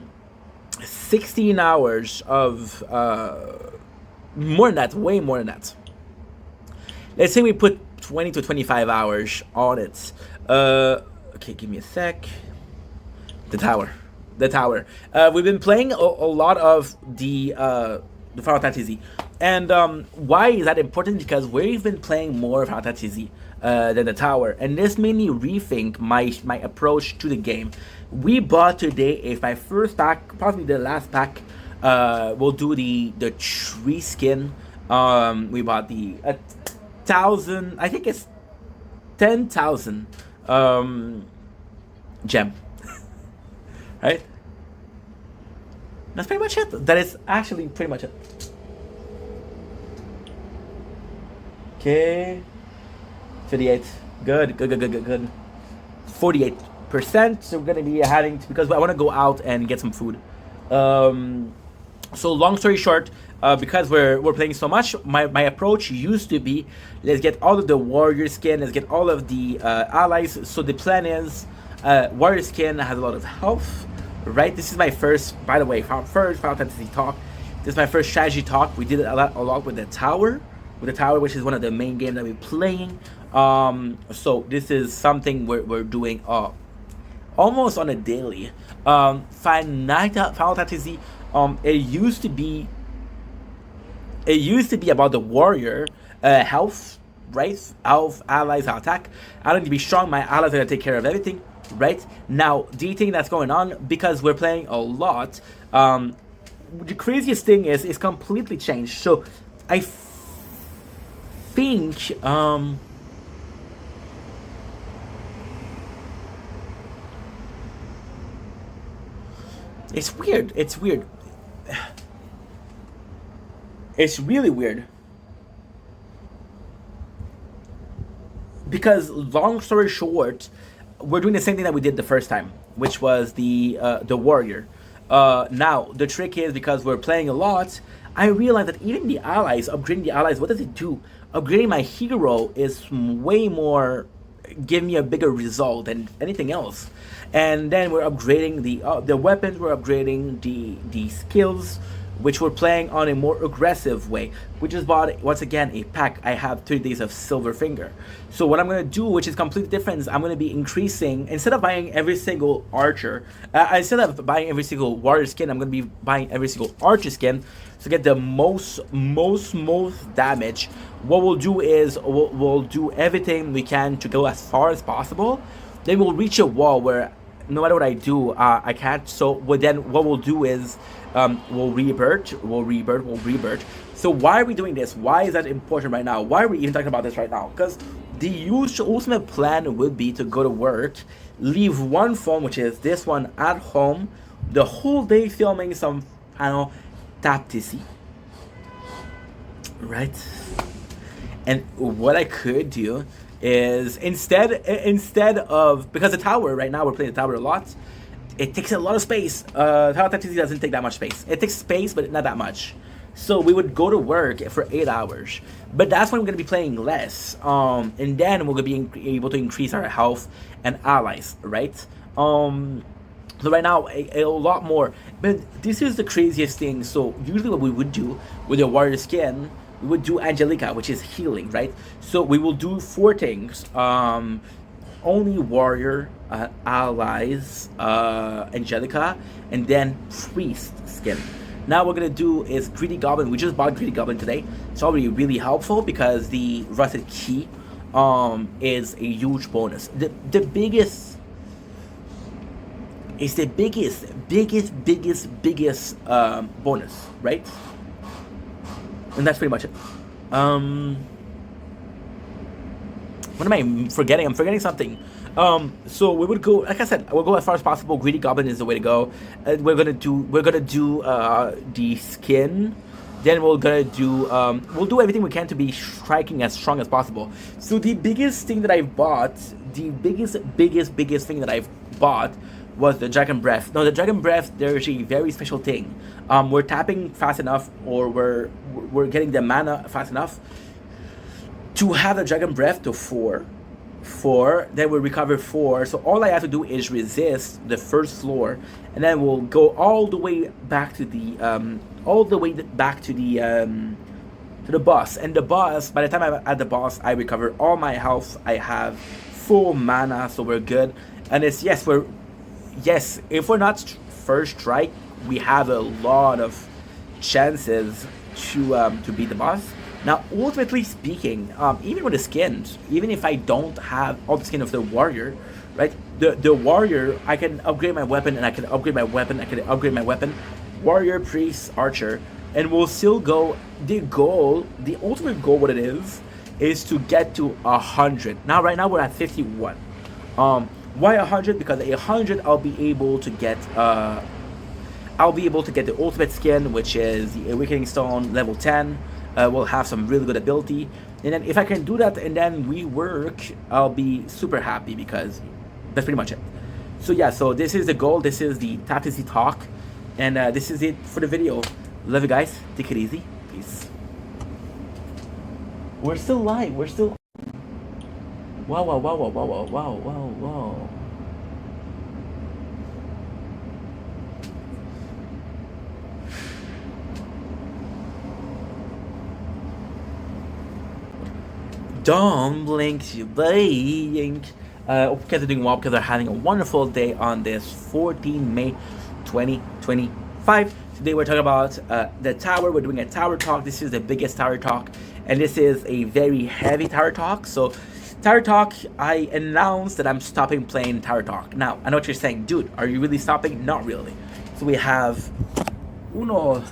Speaker 1: 16 hours of more than that, way more than that. Let's say we put 20 to 25 hours on it. Okay, give me a sec. The tower. We've been playing a lot of the Final Fantasy. And why is that important? Because we've been playing more Final Fantasy than the tower, and this made me rethink my approach to the game. We bought today my first pack, possibly the last pack. We'll do the tree skin. We bought the 1,000. I think it's 10,000 gem. Right. That's pretty much it. That is actually pretty much it. Okay, 58. Good. 48%. So we're gonna be having to, because I want to go out and get some food. So long story short, because we're playing so much, my approach used to be, let's get all of the warrior skin, let's get all of the allies. So the plan is, warrior skin has a lot of health, right? This is my first, by the way, first Final Fantasy talk. This is my first strategy talk. We did it a lot with the tower. Which is one of the main games that we're playing. So this is something we're doing almost on a daily. Final Fantasy, it used to be about the warrior health, right? Health, allies, attack. I don't need to be strong. My allies are gonna take care of everything, right? Now the thing that's going on, because we're playing a lot, the craziest thing is it's completely changed. So I think it's weird. It's really weird. Because long story short, we're doing the same thing that we did the first time, which was the warrior. Now the trick is, because we're playing a lot, I realized that even the allies, upgrading the allies, what does it do? Upgrading my hero is way more, give me a bigger result than anything else. And then we're upgrading the weapons, we're upgrading the skills, which we're playing on a more aggressive way. We just bought, once again, a pack. I have 3 days of Silverfinger. So what I'm going to do, which is completely different, is I'm going to be increasing, instead of buying every single archer, instead of buying every single warrior skin, I'm going to be buying every single archer skin to get the most damage. What we'll do is we'll do everything we can to go as far as possible. Then we'll reach a wall where no matter what I do, I can't. So then what we'll do is we'll rebirth. So why are we doing this? Why is that important right now? Why are we even talking about this right now? Because the ultimate plan would be to go to work, leave one phone, which is this one, at home, the whole day filming some, I don't know, tap TC, right? And what I could do is instead of, because the tower right now we're playing the tower a lot, it takes a lot of space. Tower Tap TC doesn't take that much space. It takes space, but not that much. So we would go to work for 8 hours, but that's when we're gonna be playing less, and then we're gonna be able to increase our health and allies, right? So right now a lot more, but this is the craziest thing. So usually what we would do with the warrior skin, we would do Angelica, which is healing, right? So we will do 4 things: only warrior, allies, Angelica, and then priest skin. Now what we're gonna do is Greedy Goblin. We just bought Greedy Goblin today. It's already really helpful because the Rusted Key is a huge bonus. The biggest is the biggest bonus, right? And that's pretty much it. What am I forgetting? I'm forgetting something. So we would go, like I said, we'll go as far as possible. Greedy Goblin is the way to go. We're gonna do the skin. Then we'll do everything we can to be striking as strong as possible. So the biggest thing that I've bought, the biggest thing that I've bought was the Dragon Breath. Now the Dragon Breath, there's a very special thing. We're tapping fast enough, or we're getting the mana fast enough to have the Dragon Breath to 4, then we'll recover 4. So all I have to do is resist the first floor, and then we'll go all the way back to the boss. And the boss, by the time I'm at the boss, I recover all my health. I have full mana, so we're good. And it's if we're not first strike, we have a lot of chances to beat the boss. Now, ultimately speaking, even with the skins, even if I don't have all the skin of the warrior, right? The warrior, I can upgrade my weapon, and I can upgrade my weapon, warrior, priest, archer, and we'll still go. The ultimate goal, what it is to get to 100. Now, right now we're at 51. Why 100? Because at 100, I'll be able to get the ultimate skin, which is the Awakening Stone level 10. We'll have some really good ability, and then if I can do that and then rework, I'll be super happy, because that's pretty much it. So yeah, so this is the goal. This is the Tap TC talk, and this is it for the video. Love you guys. Take it easy. Peace. We're still live. We're still. Wow. Don't blink, you blink. Hope you guys are doing well, because they're having a wonderful day on this 14 May 2025. Today we're talking about the tower. We're doing a tower talk. This is the biggest tower talk, and this is a very heavy tower talk. So tower talk, I announced that I'm stopping playing tower talk. Now, I know what you're saying, dude, are you really stopping? Not really. So we have uno,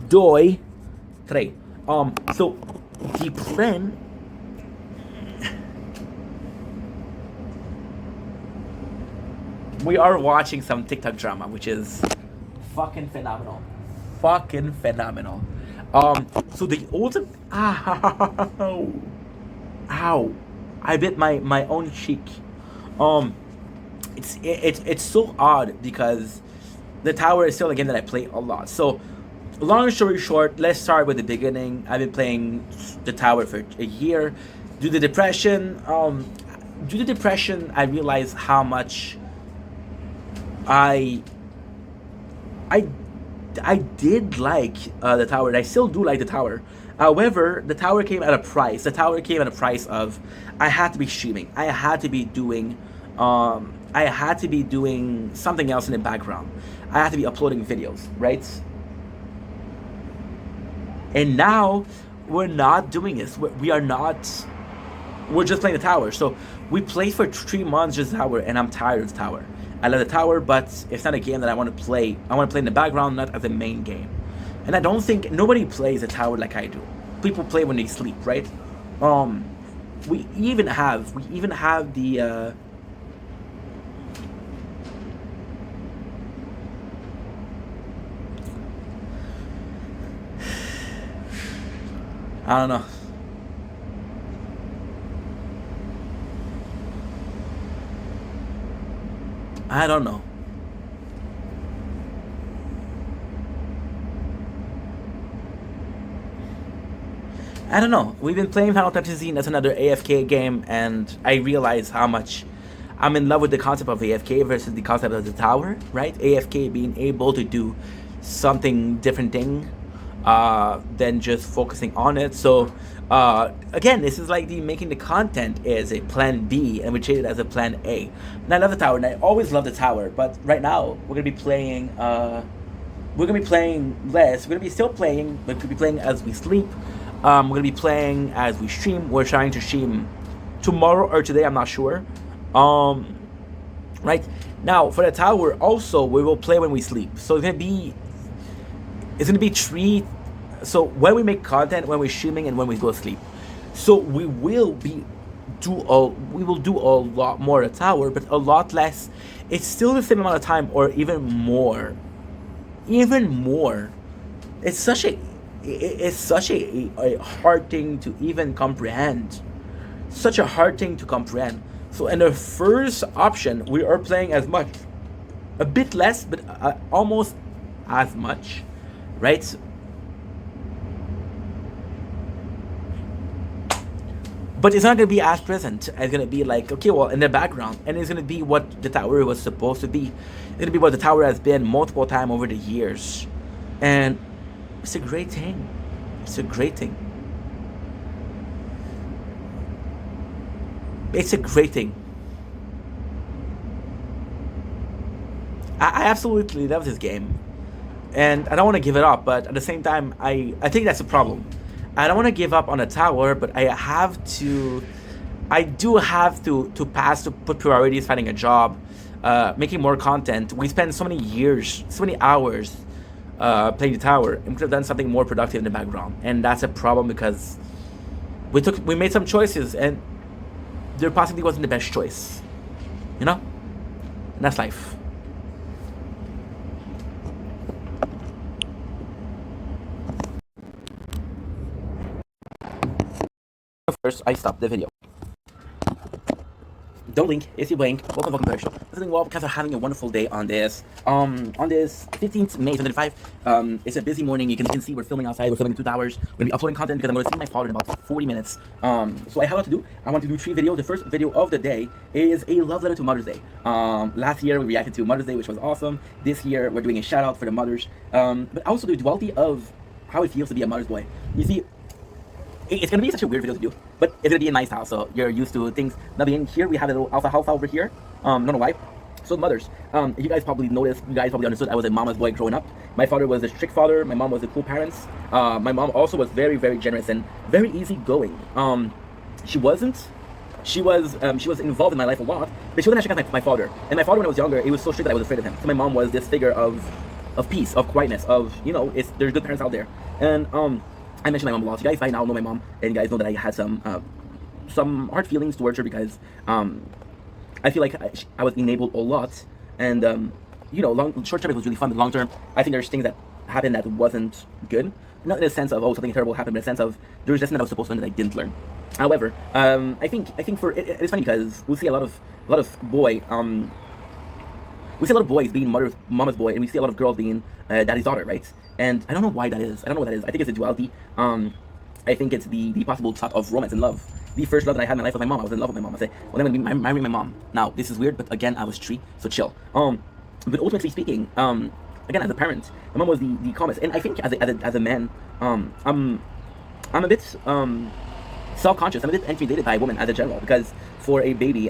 Speaker 1: dos, tres. So the plan. We are watching some TikTok drama, which is fucking phenomenal. So the ultimate. Ow! I bit my own cheek. It's so odd, because the tower is still a game that I play a lot. So, long story short, let's start with the beginning. I've been playing the tower for a year. Due to depression, I realized how much I did like the tower, and I still do like the tower. However, the tower came at a price. The tower came at a price of, I had to be streaming. I had to be doing something else in the background. I had to be uploading videos, right? And now we're not doing this. We're just playing the tower. So we played for 3 months just the tower, and I'm tired of the tower. I love the tower, but it's not a game that I want to play. I want to play in the background, not as a main game. And I don't think nobody plays the tower like I do. People play when they sleep, right? We even have the I don't know. I don't know. I don't know. We've been playing Final Fantasy Z, and that's another AFK game, and I realize how much I'm in love with the concept of AFK versus the concept of the tower, right? AFK being able to do something different thing than just focusing on it. So again, this is like the making the content is a plan B, and we treat it as a plan A. And I love the tower, and I always love the tower. But right now, we're gonna be playing. We're gonna be playing less. We're gonna be still playing, but we're gonna be playing as we sleep. We're gonna be playing as we stream. We're trying to stream tomorrow or today. I'm not sure. Right now for the tower, also we will play when we sleep. So it's gonna be three. So when we make content, when we're streaming, and when we go to sleep. So we will do a lot more at the tower, but a lot less. It's still the same amount of time, or even more. Even more. It's such a hard thing to even comprehend. Such a hard thing to comprehend. So in the first option, we are playing as much, a bit less, but almost as much, right? But it's not going to be as present. It's going to be like, okay, well, in the background. And it's going to be what the tower was supposed to be. It's going to be what the tower has been multiple times over the years. And it's a great thing. It's a great thing. It's a great thing. I absolutely love this game. And I don't want to give it up, but at the same time, I think that's a problem. I don't want to give up on a tower, but I do have to pass to put priorities, finding a job, making more content. We spend so many years, so many hours playing the tower, and we could have done something more productive in the background. And that's a problem because we made some choices, and there possibly wasn't the best choice, you know? And that's life. First, I stopped the video. Don't blink, it's you blink. Welcome to our show. This is well because we're having a wonderful day on this 15th May 2025. It's a busy morning. You can see we're filming outside. We're filming 2 hours. We're gonna be uploading content because I'm gonna see my father in about 40 minutes. So I have a lot to do. I want to do 3 videos. The first video of the day is a love letter to Mother's Day. Last year we reacted to Mother's Day, which was awesome. This year we're doing a shout out for the mothers. But also the duality of how it feels to be a mother's boy. You see, it's gonna be such a weird video to do, but it's gonna be a nice house, so you're used to things not being here. We have a little alpha house over here. Don't know why. So mothers, you guys probably noticed, you guys probably understood I was a mama's boy growing up. My father was a strict father. My mom was a cool parents. My mom also was very, very generous and very easygoing. She was involved in my life a lot, but she wasn't as strict as my father. And my father, when I was younger, he was so strict that I was afraid of him. So my mom was this figure of peace, of quietness, of, you know, there's good parents out there. And I mentioned my mom a lot. You guys right now know my mom, and you guys know that I had some hard feelings towards her because I feel like I was enabled a lot, and you know, short term it was really fun, but long term I think there's things that happened that wasn't good. Not in the sense of, oh, something terrible happened, but in the sense of there was lesson that I was supposed to learn that I didn't learn. However, I think for it's funny because we see a lot of boys being mama's boy, and we see a lot of girls being daddy's daughter, right? And I don't know why that is. I don't know what that is. I think it's a duality. I think it's the possible thought of romance and love. The first love that I had in my life was my mom. I was in love with my mom. I say, well, then I'm gonna marry my mom. Now this is weird, but again, I was 3, so chill. But ultimately speaking, again, as a parent, my mom was the calmest. And I think as a man, I'm a bit self-conscious. I'm a bit intimidated by a woman as a general, because for a baby,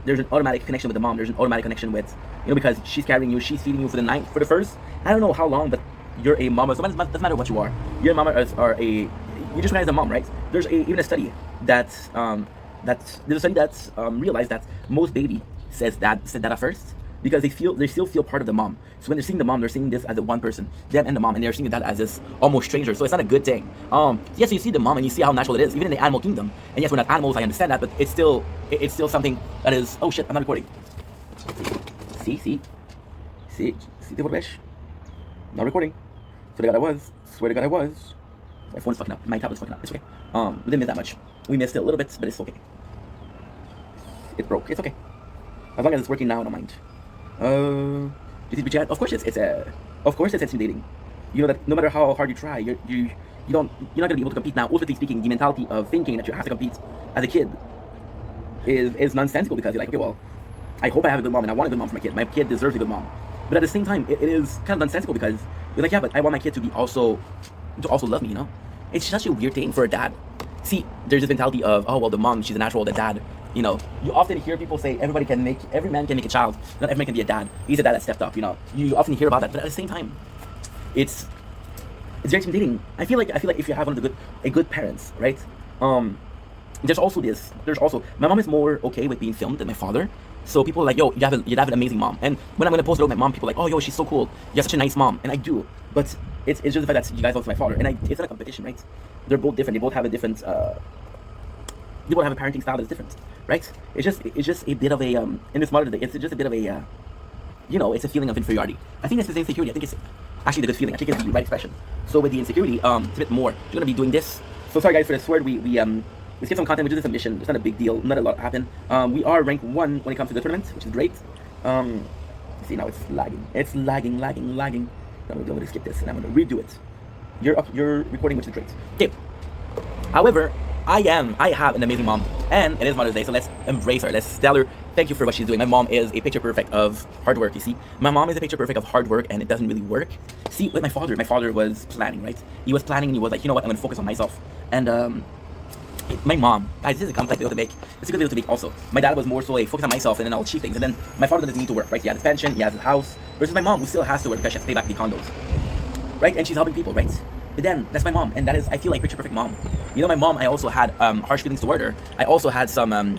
Speaker 1: there's an automatic connection with the mom. There's an automatic connection with, you know, because she's carrying you, she's feeding you for the night, for the first, I don't know how long, but you're a mama. So it doesn't matter what you are. You're a mama you just recognize a mom, right? There's even a study that realized that most baby said that at first, because they still feel part of the mom. So when they're seeing the mom, they're seeing this as a one person, them and the mom, and they're seeing that as this almost stranger. So it's not a good thing. Yes, you see the mom and you see how natural it is, even in the animal kingdom. And yes, we're not animals, I understand that, but it's still something that is. Oh shit, I'm not recording. See, the wish. Not recording. Swear to God I was. My phone's fucking up. My tablet's fucking up. It's okay. We didn't miss that much. We missed it a little bit, but it's okay. It broke. It's okay. As long as it's working now, I don't mind. Of course it's intimidating. You know that no matter how hard you try, you're not gonna be able to compete. Now, ultimately speaking, the mentality of thinking that you have to compete as a kid is nonsensical, because you're like, okay, well, I hope I have a good mom and I want a good mom for my kid. My kid deserves a good mom. But at the same time, it is kind of nonsensical, because you're like, yeah, but I want my kid to be also love me, you know? It's such a weird thing for a dad. See, there's this mentality of, oh, well, the mom, she's a natural, the dad, you know, you often hear people say every man can make a child. Not every man can be a dad. He's a dad that stepped up, you know. You often hear about that, but at the same time, it's very intimidating. I feel like if you have one of a good parents, right? There's also my mom is more okay with being filmed than my father. So people are like, yo, you have an amazing mom. And when I'm gonna post it about my mom, people are like, oh, yo, she's so cool. You have such a nice mom. And I do. But it's just the fact that you guys love my father. And it's not a competition, right? They're both different. They both have a different they both have a parenting style that's different, right? It's just a bit of a in this modern day, it's just a bit of a it's a feeling of inferiority. I think it's the insecurity. I think it's actually the good feeling. I think it's the right expression. So with the insecurity, it's a bit more. You're gonna be doing this. So sorry guys for this word. We skipped some content. We did this mission. It's not a big deal. Not a lot happened. We are rank 1 when it comes to the tournament, which is great. See, now it's lagging. It's lagging. I'm gonna skip this and I'm gonna redo it. You're recording, which is great. Okay. However, I have an amazing mom, and it is Mother's Day, so let's embrace her. Let's tell her thank you for what she's doing. My mom is a picture perfect of hard work, you see. My mom is a picture perfect of hard work, and it doesn't really work. See, with my father was planning, right? He was planning, and he was like, you know what, I'm gonna focus on myself. And my mom, guys, this is a complex video to make. It's a good video to make also. My dad was more so a focus on myself, and then I'll achieve things. And then my father doesn't need to work, right? He has his pension, he has his house, versus my mom, who still has to work because she has to pay back the condos, right? And she's helping people, right? But then, that's my mom, and that is, I feel like, picture perfect mom. You know, my mom, I also had harsh feelings toward her. I also had some, I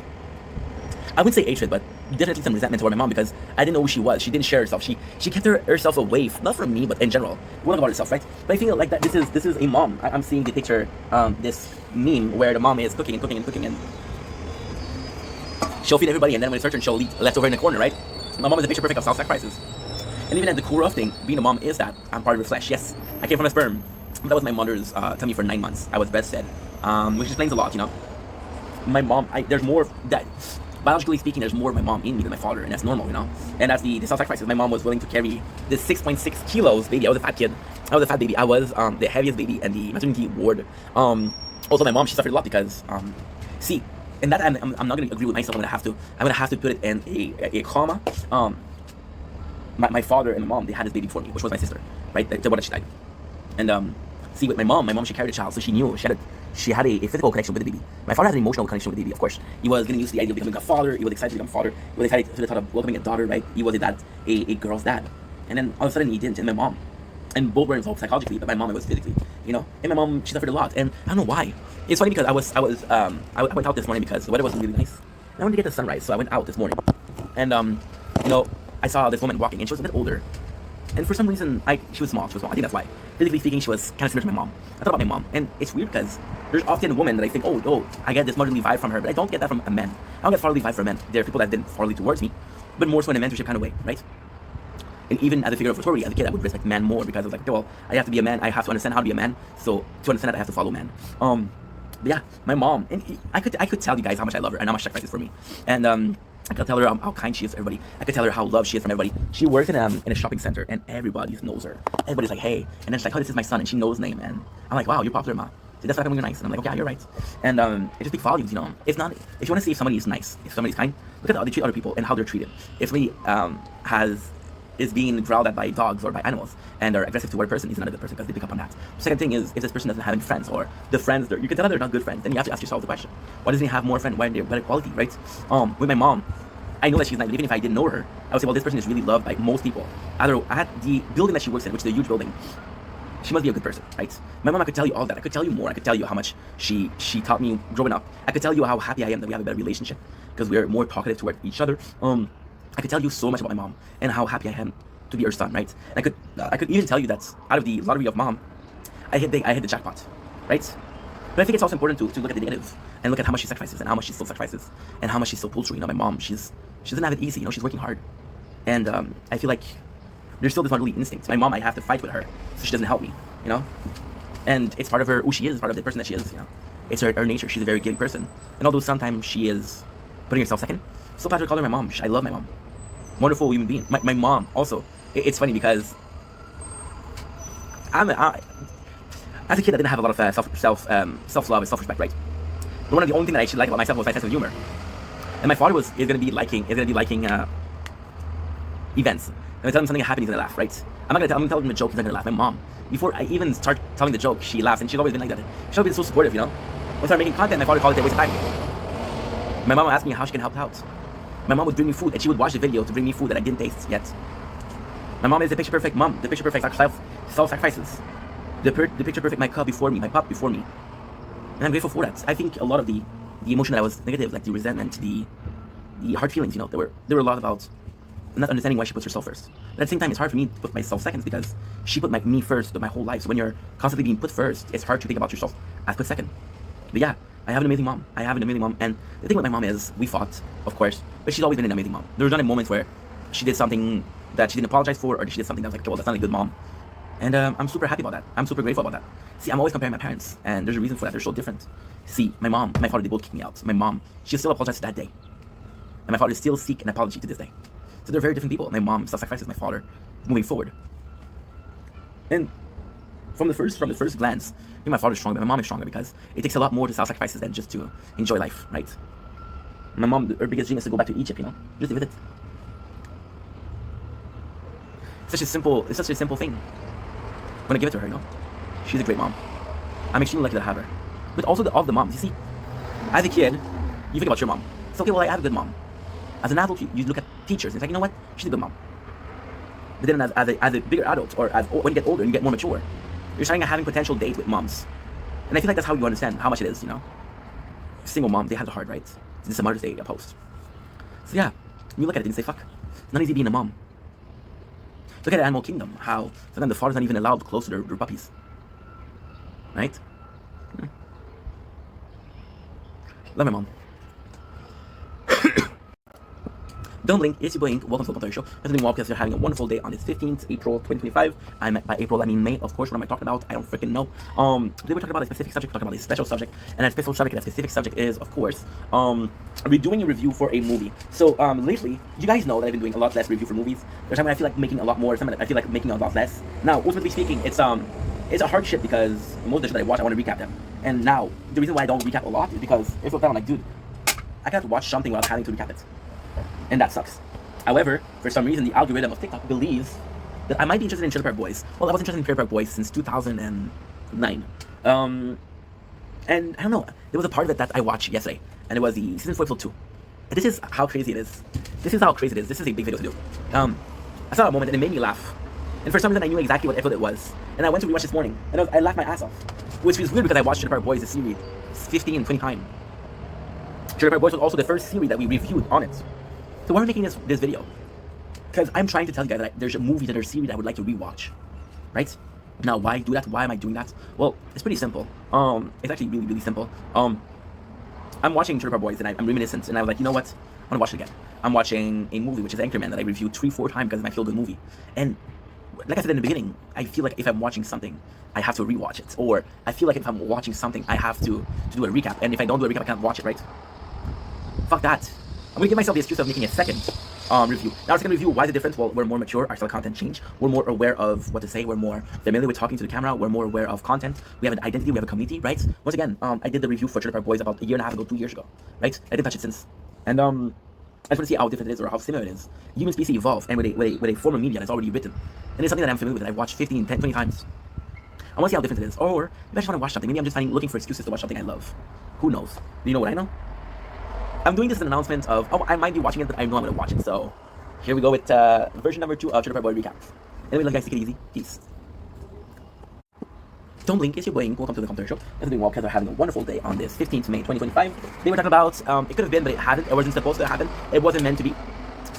Speaker 1: wouldn't say hatred, but definitely some resentment toward my mom, because I didn't know who she was. She didn't share herself. She kept herself away, not from me, but in general. One about herself, right? But I feel like that this is a mom. I'm seeing the picture, this meme where the mom is cooking, and she'll feed everybody, and then when it's her turn, she'll eat leftover in the corner, right? My mom is a picture perfect of self-sacrifices. And even at the core of thing, being a mom is that I'm part of her flesh. Yes, I came from a sperm. That was my mother's tummy for 9 months. I was breastfed, which explains a lot, you know. My mom, there's more that, biologically speaking, there's more of my mom in me than my father, and that's normal, you know. And that's the self-sacrifices. My mom was willing to carry this 6.6 kilos baby. I was a fat kid. I was a fat baby. I was the heaviest baby in the maternity ward. Also, my mom, she suffered a lot because, see, and that I'm not gonna agree with myself. I'm gonna have to put it in a comma. My father and my mom, they had this baby for me, which was my sister, right? The one that she died. And see, with my mom, she carried a child, so she knew she had a physical connection with the baby. My father had an emotional connection with the baby, of course. He was getting used to the idea of becoming a father. He was excited to become a father. He was excited to the thought of welcoming a daughter, right? He was a girl's dad. And then all of a sudden he didn't. And my mom, and both were involved psychologically, but my mom was physically, you know. And my mom, she suffered a lot. And I don't know why. It's funny because I went out this morning because the weather wasn't really nice. And I wanted to get the sunrise, so I went out this morning. And you know, I saw this woman walking, and she was a bit older. And for some reason, she was small. I think that's why. Physically speaking, she was kind of similar to my mom. I thought about my mom, and it's weird because there's often a woman that I think, oh, I get this motherly vibe from her, but I don't get that from a man. I don't get fatherly vibe from men. There are people that have been fatherly towards me, but more so in a mentorship kind of way, right? And even as a figure of authority, as a kid, I would respect man more because I was like, okay, well, I have to be a man. I have to understand how to be a man. So to understand that, I have to follow man. But yeah, my mom, and I could tell you guys how much I love her and how much she sacrifices for me. And I could tell her how kind she is to everybody. I could tell her how loved she is from everybody. She works in a shopping center, and everybody knows her. Everybody's like, hey. And then she's like, oh, this is my son, and she knows his name. And I'm like, wow, you're popular, ma. See, that's why I'm you're nice. And I'm like, okay, yeah, you're right. And it just speaks volumes, you know. It's not, if you want to see if somebody is nice, if somebody's kind, look at how they treat other people and how they're treated. If somebody is being growled at by dogs or by animals and are aggressive toward a person, he's not a good person because they pick up on that. The second thing is, if this person doesn't have any friends, or the friends, you can tell they're not good friends, then you have to ask yourself the question, why doesn't he have more friends? Why are they better quality, right? With my mom, I know that she's nice, but even if I didn't know her, I would say, well, this person is really loved by most people. Either at the building that she works in, which is a huge building, she must be a good person, right? My mom, I could tell you all that. I could tell you more. I could tell you how much she taught me growing up. I could tell you how happy I am that we have a better relationship because we're more talkative toward each other. I could tell you so much about my mom and how happy I am to be her son, right? And I could even tell you that out of the lottery of mom, I hit the jackpot, right? But I think it's also important to look at the negative and look at how much she sacrifices and how much she still sacrifices and how much she still pulls through. You know, my mom, she doesn't have it easy. You know, she's working hard, and I feel like there's still this motherly instinct. My mom, I have to fight with her so she doesn't help me. You know, and it's part of her who she is, part of the person that she is. You know, it's her nature. She's a very giving person, and although sometimes she is putting herself second, still glad to call her my mom. I love my mom. Wonderful human being. My mom also. It's funny because as a kid, I didn't have a lot of self-love and self-respect, right? But one of the only things that I actually liked about myself was my sense of humor. And my father is gonna be liking events. I'm gonna tell him something that happened, he's gonna laugh, right? I'm gonna tell him a joke, he's not gonna laugh. My mom, before I even start telling the joke, she laughs, and she's always been like that. She's always been so supportive, you know? When I started making content, my father called it a waste of time. My mom asked me how she can help out. My mom would bring me food, and she would watch the video to bring me food that I didn't taste yet. My mom is the picture-perfect mom, the picture-perfect self-sacrifices. The picture-perfect my pup before me. And I'm grateful for that. I think a lot of the emotion that was negative, like the resentment, the hard feelings, you know, there were a lot about not understanding why she puts herself first. But at the same time, it's hard for me to put myself second because she put me first my whole life. So when you're constantly being put first, it's hard to think about yourself as put second. But yeah, I have an amazing mom. And the thing with my mom is, we fought, of course, but she's always been an amazing mom. There was not a moment where she did something that she didn't apologize for, or she did something that was like, well, that's not a good mom. And I'm super happy about that. I'm super grateful about that. See, I'm always comparing my parents, and there's a reason for that. They're so different. See, my mom, my father, they both kicked me out. My mom, she still apologized to that day. And my father still seek an apology to this day. So they're very different people. My mom self-sacrifices, my father moving forward. And from the first glance, I think my father's stronger, but my mom is stronger because it takes a lot more to self-sacrifices than just to enjoy life, right? My mom, her biggest dream is to go back to Egypt, you know? Just live with it. It's such a simple thing. I'm gonna give it to her, you know? She's a great mom. I'm extremely lucky to have her. But also all the moms, you see, as a kid, you think about your mom. It's okay, well, I have a good mom. As an adult, you look at teachers and it's like, you know what? She's a good mom. But then as a bigger adult, or when you get older and you get more mature, you're starting having potential dates with moms. And I feel like that's how you understand how much it is, you know? Single mom, they have the hard, right? This is a Mother's Day post. So yeah, you look at it and say, fuck, it's not easy being a mom. Look at Animal Kingdom, how sometimes the father's not even allowed close to their puppies. Right? Love my mom. Don't blink, it's your boy Ink. Welcome to the Panther Show. I'm doing well because you're having a wonderful day on this 15th April 2025. By April, I mean May, of course. What am I talking about? I don't freaking know. Today we're talking about a specific subject, we're talking about a special subject, and that specific subject is, of course, we're doing a review for a movie. So, lately, you guys know that I've been doing a lot less review for movies. There's a time when I feel like making a lot more, some I feel like making a lot less. Now, ultimately speaking, it's a hardship because most of the shows that I watch, I want to recap them. And now, the reason why I don't recap a lot is because if I'm like, dude, I can't watch something without having to recap it. And that sucks. However, for some reason, the algorithm of TikTok believes that I might be interested in Trailer Park Boys. Well, I was interested in Trailer Park Boys since 2009. And I don't know, there was a part of it that I watched yesterday, and it was the season 4 episode 2. And this is how crazy it is. This is a big video to do. I saw a moment and it made me laugh. And for some reason, I knew exactly what episode it was. And I went to rewatch this morning, and I laughed my ass off. Which was weird because I watched Trailer Park Boys, the series, 15 and 20 times. Trailer Park Boys was also the first series that we reviewed on it. So why am I making this video? Because I'm trying to tell you guys that there's a movie, that there's a series that I would like to rewatch, right? Now, why do that? Why am I doing that? Well, it's pretty simple. It's actually really, really simple. I'm watching Trailer Park Boys and I'm reminiscent, and I was like, you know what? I want to watch it again. I'm watching a movie which is Anchorman that I reviewed 3-4 times because it's my feel-good movie. And like I said in the beginning, I feel like if I'm watching something, I have to rewatch it. Or I feel like if I'm watching something, I have to do a recap. And if I don't do a recap, I can't watch it, right? Fuck that. I'm gonna give myself the excuse of making a second review. Now, our second review, why is it different? Well, we're more mature, our style of content changed. We're more aware of what to say. We're more familiar with talking to the camera. We're more aware of content. We have an identity. We have a community, right? Once again, I did the review for Trailer Park Boys about a year and a half ago, 2 years ago, right? I didn't touch it since. And I just want to see how different it is or how similar it is. Human species evolve, and with a form of media that's already written. And it's something that I'm familiar with. I've watched 15, 10, 20 times. I want to see how different it is. Or maybe I just want to watch something. Maybe I'm just looking for excuses to watch something I love. Who knows? Do you know what I know? I'm doing this as an announcement of, I might be watching it, but I know I'm going to watch it. So here we go with version number 2 of Trailer Park Boys recap. Anyway, love you guys, take it easy. Peace. Don't blink, it's your boy Ink. Welcome to the Commentary Show. I'm doing well because we're having a wonderful day on this 15th May 2025. Today we're talking about, it could have been, but it hasn't. It wasn't supposed to happen. It wasn't meant to be.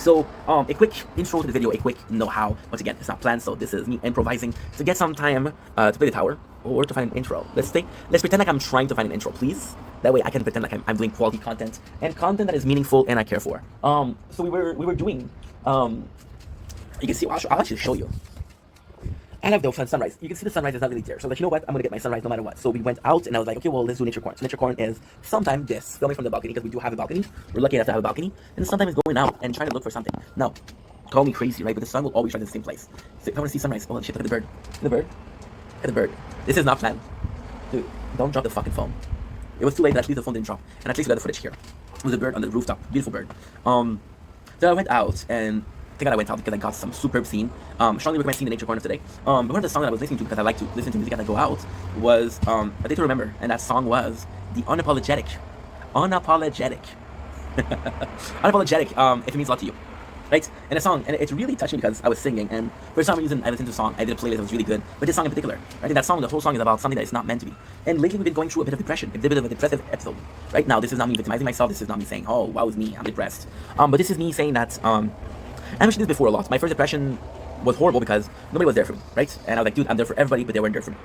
Speaker 1: So, a quick intro to the video, a quick know-how. Once again, it's not planned, so this is me improvising to get some time to play the tower or to find an intro. Let's pretend like I'm trying to find an intro, please. That way I can pretend like I'm doing quality content and content that is meaningful and I care for. So we were doing, you can see, I'll actually show you. I have the sunrise. You can see the sunrise is not really there. So I was like, you know what? I'm gonna get my sunrise no matter what. So we went out and I was like, okay, well, let's do nature corn. So nature corn is sometimes this, filming from the balcony, because we do have a balcony. We're lucky enough to have a balcony. And sometimes going out and trying to look for something. Now, call me crazy, right? But the sun will always shine in the same place. So if I want to see sunrise, oh shit, look at the bird. Look at the bird. Look at the bird. This is not planned. Dude, don't drop the fucking phone. It was too late, but at least the phone didn't drop. And at least we got the footage here. It was a bird on the rooftop. Beautiful bird. So I went out and I think I went out because I got some superb scene. Strongly recommend seeing the nature corner today. But one of the songs that I was listening to, because I like to listen to music as I go out, was A Day to Remember. And that song was The Unapologetic. Unapologetic. Unapologetic, if it means a lot to you. Right? And a song, and it's really touching because I was singing, and for some reason I listened to the song, I did a playlist that was really good, but this song in particular, right? And that song, the whole song is about something that is not meant to be. And lately we've been going through a bit of depression, a bit of a depressive episode. Right now, this is not me victimizing myself, this is not me saying, oh, wow, it's me, I'm depressed. But this is me saying that, I mentioned this before a lot. My first depression was horrible because nobody was there for me, right? And I was like, dude, I'm there for everybody, but they weren't there for me.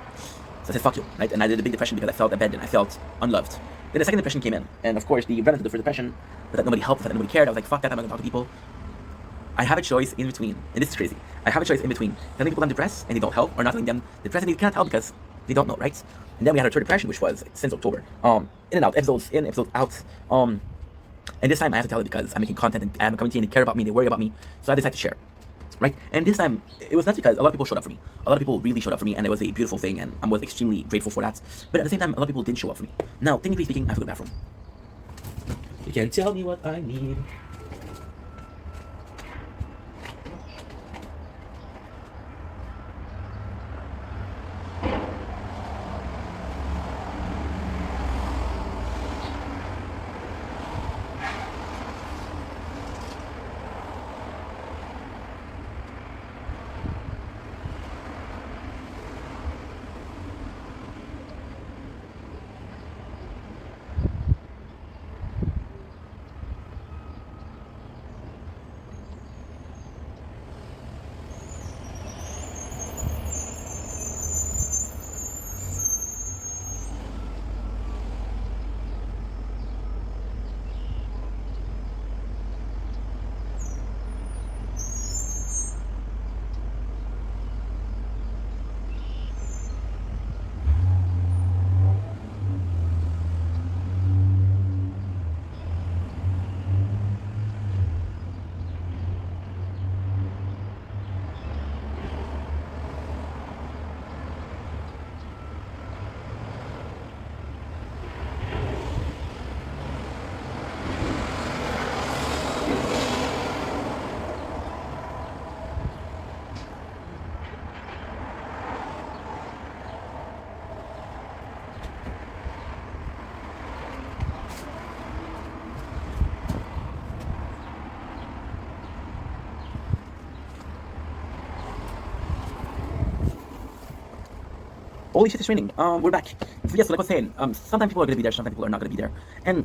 Speaker 1: So I said, fuck you, right? And I did a big depression because I felt abandoned, I felt unloved. Then the second depression came in, and of course, the remnant of the first depression was that nobody helped, that nobody cared. I was like, fuck that, I'm not gonna talk to people. I have a choice in between, and this is crazy. I have a choice in between telling people I'm depressed and they don't help, or not telling them depressed and they can't help because they don't know, right? And then we had our third depression, which was since October. In and out, episodes in, episodes out. And this time I have to tell it because I'm making content and I have a community and they care about me, they worry about me. So I decided to share, right? And this time, it was not because a lot of people showed up for me. A lot of people really showed up for me and it was a beautiful thing and I was extremely grateful for that. But at the same time, a lot of people didn't show up for me. Now, technically speaking, I have to go to the bathroom. You can tell me what I need. Holy shit, it's raining. We're back. So yes, like I was saying, sometimes people are gonna be there, sometimes people are not gonna be there. And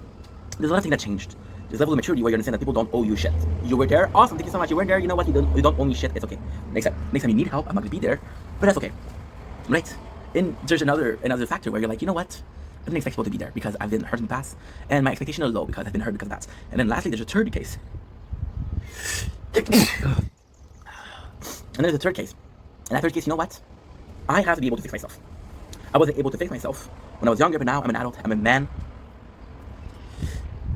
Speaker 1: there's a lot of things that changed. There's a level of maturity where you understand that people don't owe you shit. You were there, awesome, thank you so much. You weren't there, you know what, you don't owe me shit, it's okay. Next time you need help, I'm not gonna be there. But that's okay. Right? And there's another factor where you're like, you know what? I didn't expect people to be there because I've been hurt in the past. And my expectations are low because I've been hurt because of that. And then lastly, there's a third case. And there's a third case. And that third case, you know what? I have to be able to fix myself. I wasn't able to fix myself when I was younger, but now I'm an adult, I'm a man.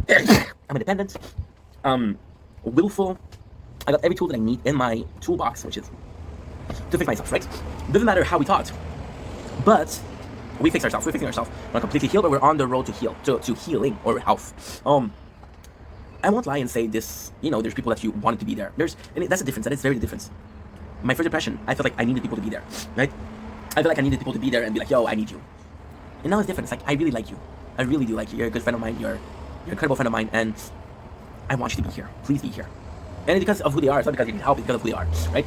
Speaker 1: I'm independent, willful. I got every tool that I need in my toolbox, which is to fix myself, right? Doesn't matter how we taught, but we fix ourselves. We're fixing ourselves. We're not completely healed, but we're on the road to healing or health. I won't lie and say this, there's people that you wanted to be there. And that's the difference, that is very the difference. My first depression, I felt like I needed people to be there, right? I feel like I needed people to be there and be like, yo, I need you. And now it's different. It's like, I really like you. I really do like you. You're a good friend of mine. You're an incredible friend of mine. And I want you to be here. Please be here. And it's because of who they are. It's not because you need help. It's because of who they are, right?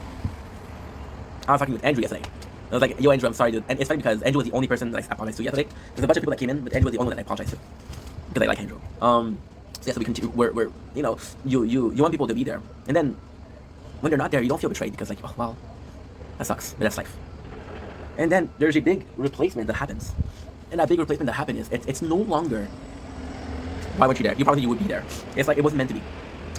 Speaker 1: I was talking with Andrew yesterday. I was like, yo, Andrew, I'm sorry, dude. And it's funny because Andrew was the only person that I apologized to yesterday. There's a bunch of people that came in, but Andrew was the only one that I apologized to. Because I like Andrew. So yeah, so we continue. We're you know, you want people to be there, and then when they're not there, you don't feel betrayed because like, oh well, that sucks, but that's life. And then there's a big replacement that happens, and that big replacement that happened is it's no longer why weren't you there? You probably you would be there. It's like it wasn't meant to be.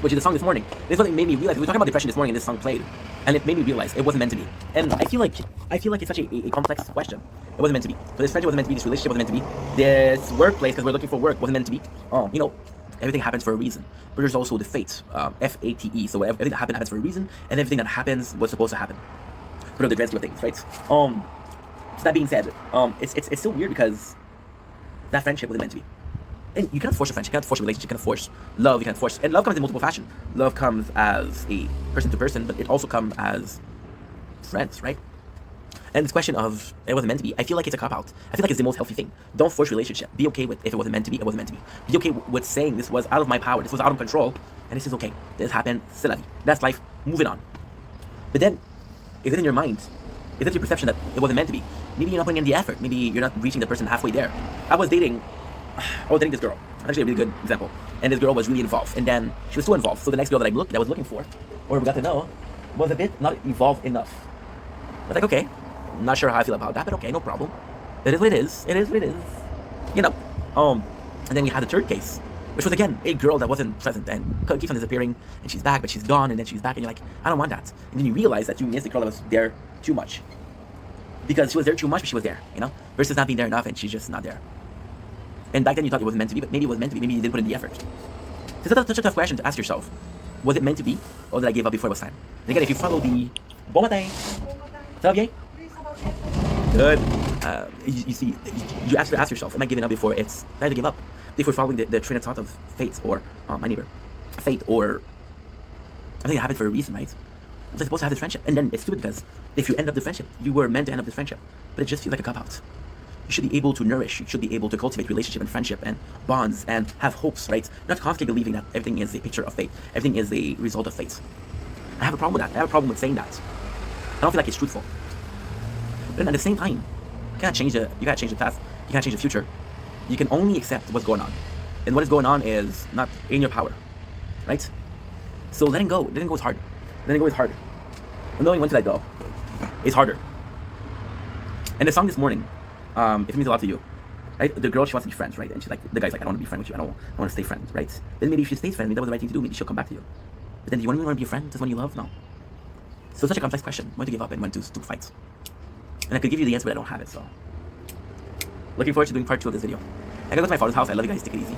Speaker 1: Which is the song this morning. This is what made me realize. We were talking about depression this morning, and this song played, and it made me realize it wasn't meant to be. And I feel like it's such a complex question. It wasn't meant to be. So this friendship wasn't meant to be. This relationship wasn't meant to be. This workplace, because we're looking for work, wasn't meant to be. You know, everything happens for a reason. But there's also the fate, Fate. So everything that happens for a reason, and everything that happens was supposed to happen. But of the grand scheme of things, right? So that being said, it's still weird because that friendship wasn't meant to be. And you can't force a friendship, you can't force a relationship, you can't force love, you can't force... And love comes in multiple fashion. Love comes as a person to person, but it also comes as friends, right? And this question of it wasn't meant to be, I feel like it's a cop-out. I feel like it's the most healthy thing. Don't force relationship. Be okay with if it wasn't meant to be, it wasn't meant to be. Be okay with saying this was out of my power, this was out of control, and this is okay. This happened, c'est la vie. That's life, moving on. But then, is it in your mind? Is it your perception that it wasn't meant to be? Maybe you're not putting in the effort. Maybe you're not reaching the person halfway there. I was dating this girl. Actually, a really good example. And this girl was really involved. And then she was so involved. So the next girl that I was looking for, or we got to know, was a bit not involved enough. I was like, okay, I'm not sure how I feel about that, but okay, no problem. It is what it is. It is what it is. You know. And then we had the third case, which was again a girl that wasn't present and keeps on disappearing, and she's back, but she's gone, and then she's back, and you're like, I don't want that. And then you realize that you missed the girl that was there too much. Because she was there too much, but she was there, you know? Versus not being there enough, and she's just not there. And back then you thought it wasn't meant to be, but maybe it was meant to be. Maybe you didn't put in the effort. So that's such a tough question to ask yourself. Was it meant to be, or did I give up before it was time? And again, if you follow the bon matin, ça va bien? Good. You see, you have to ask yourself, am I giving up before it's time to give up? If we're following the train of thought of fate, or my neighbor, fate, or I think it happened for a reason, right? They're supposed to have this friendship, and then it's stupid because if you end up the friendship, you were meant to end up this friendship, but it just feels like a cop-out. You should be able to nourish, you should be able to cultivate relationship and friendship and bonds and have hopes, right? Not constantly believing that everything is a picture of fate, everything is a result of fate. I have a problem with that. I have a problem with saying that. I don't feel like it's truthful. But then at the same time, you can't change the past, you can't change the future. You can only accept what's going on. And what is going on is not in your power, right? So letting go is hard. Letting go is hard. And knowing when to let go is harder. And the song this morning, it means a lot to you, right? The girl, she wants to be friends, right? And she's like, the guy's like, I don't want to be friends with you. I want to stay friends, right? Then maybe if she stays friends, maybe that was the right thing to do. Maybe she'll come back to you. But then do you really want to be a friend? Just when you love? No. So it's such a complex question. When to give up and when to fight. And I could give you the answer, but I don't have it, so. Looking forward to doing part 2 of this video. I gotta go to my father's house. I love you guys. Take it easy.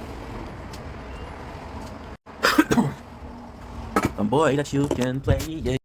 Speaker 1: A boy that you can play, yeah.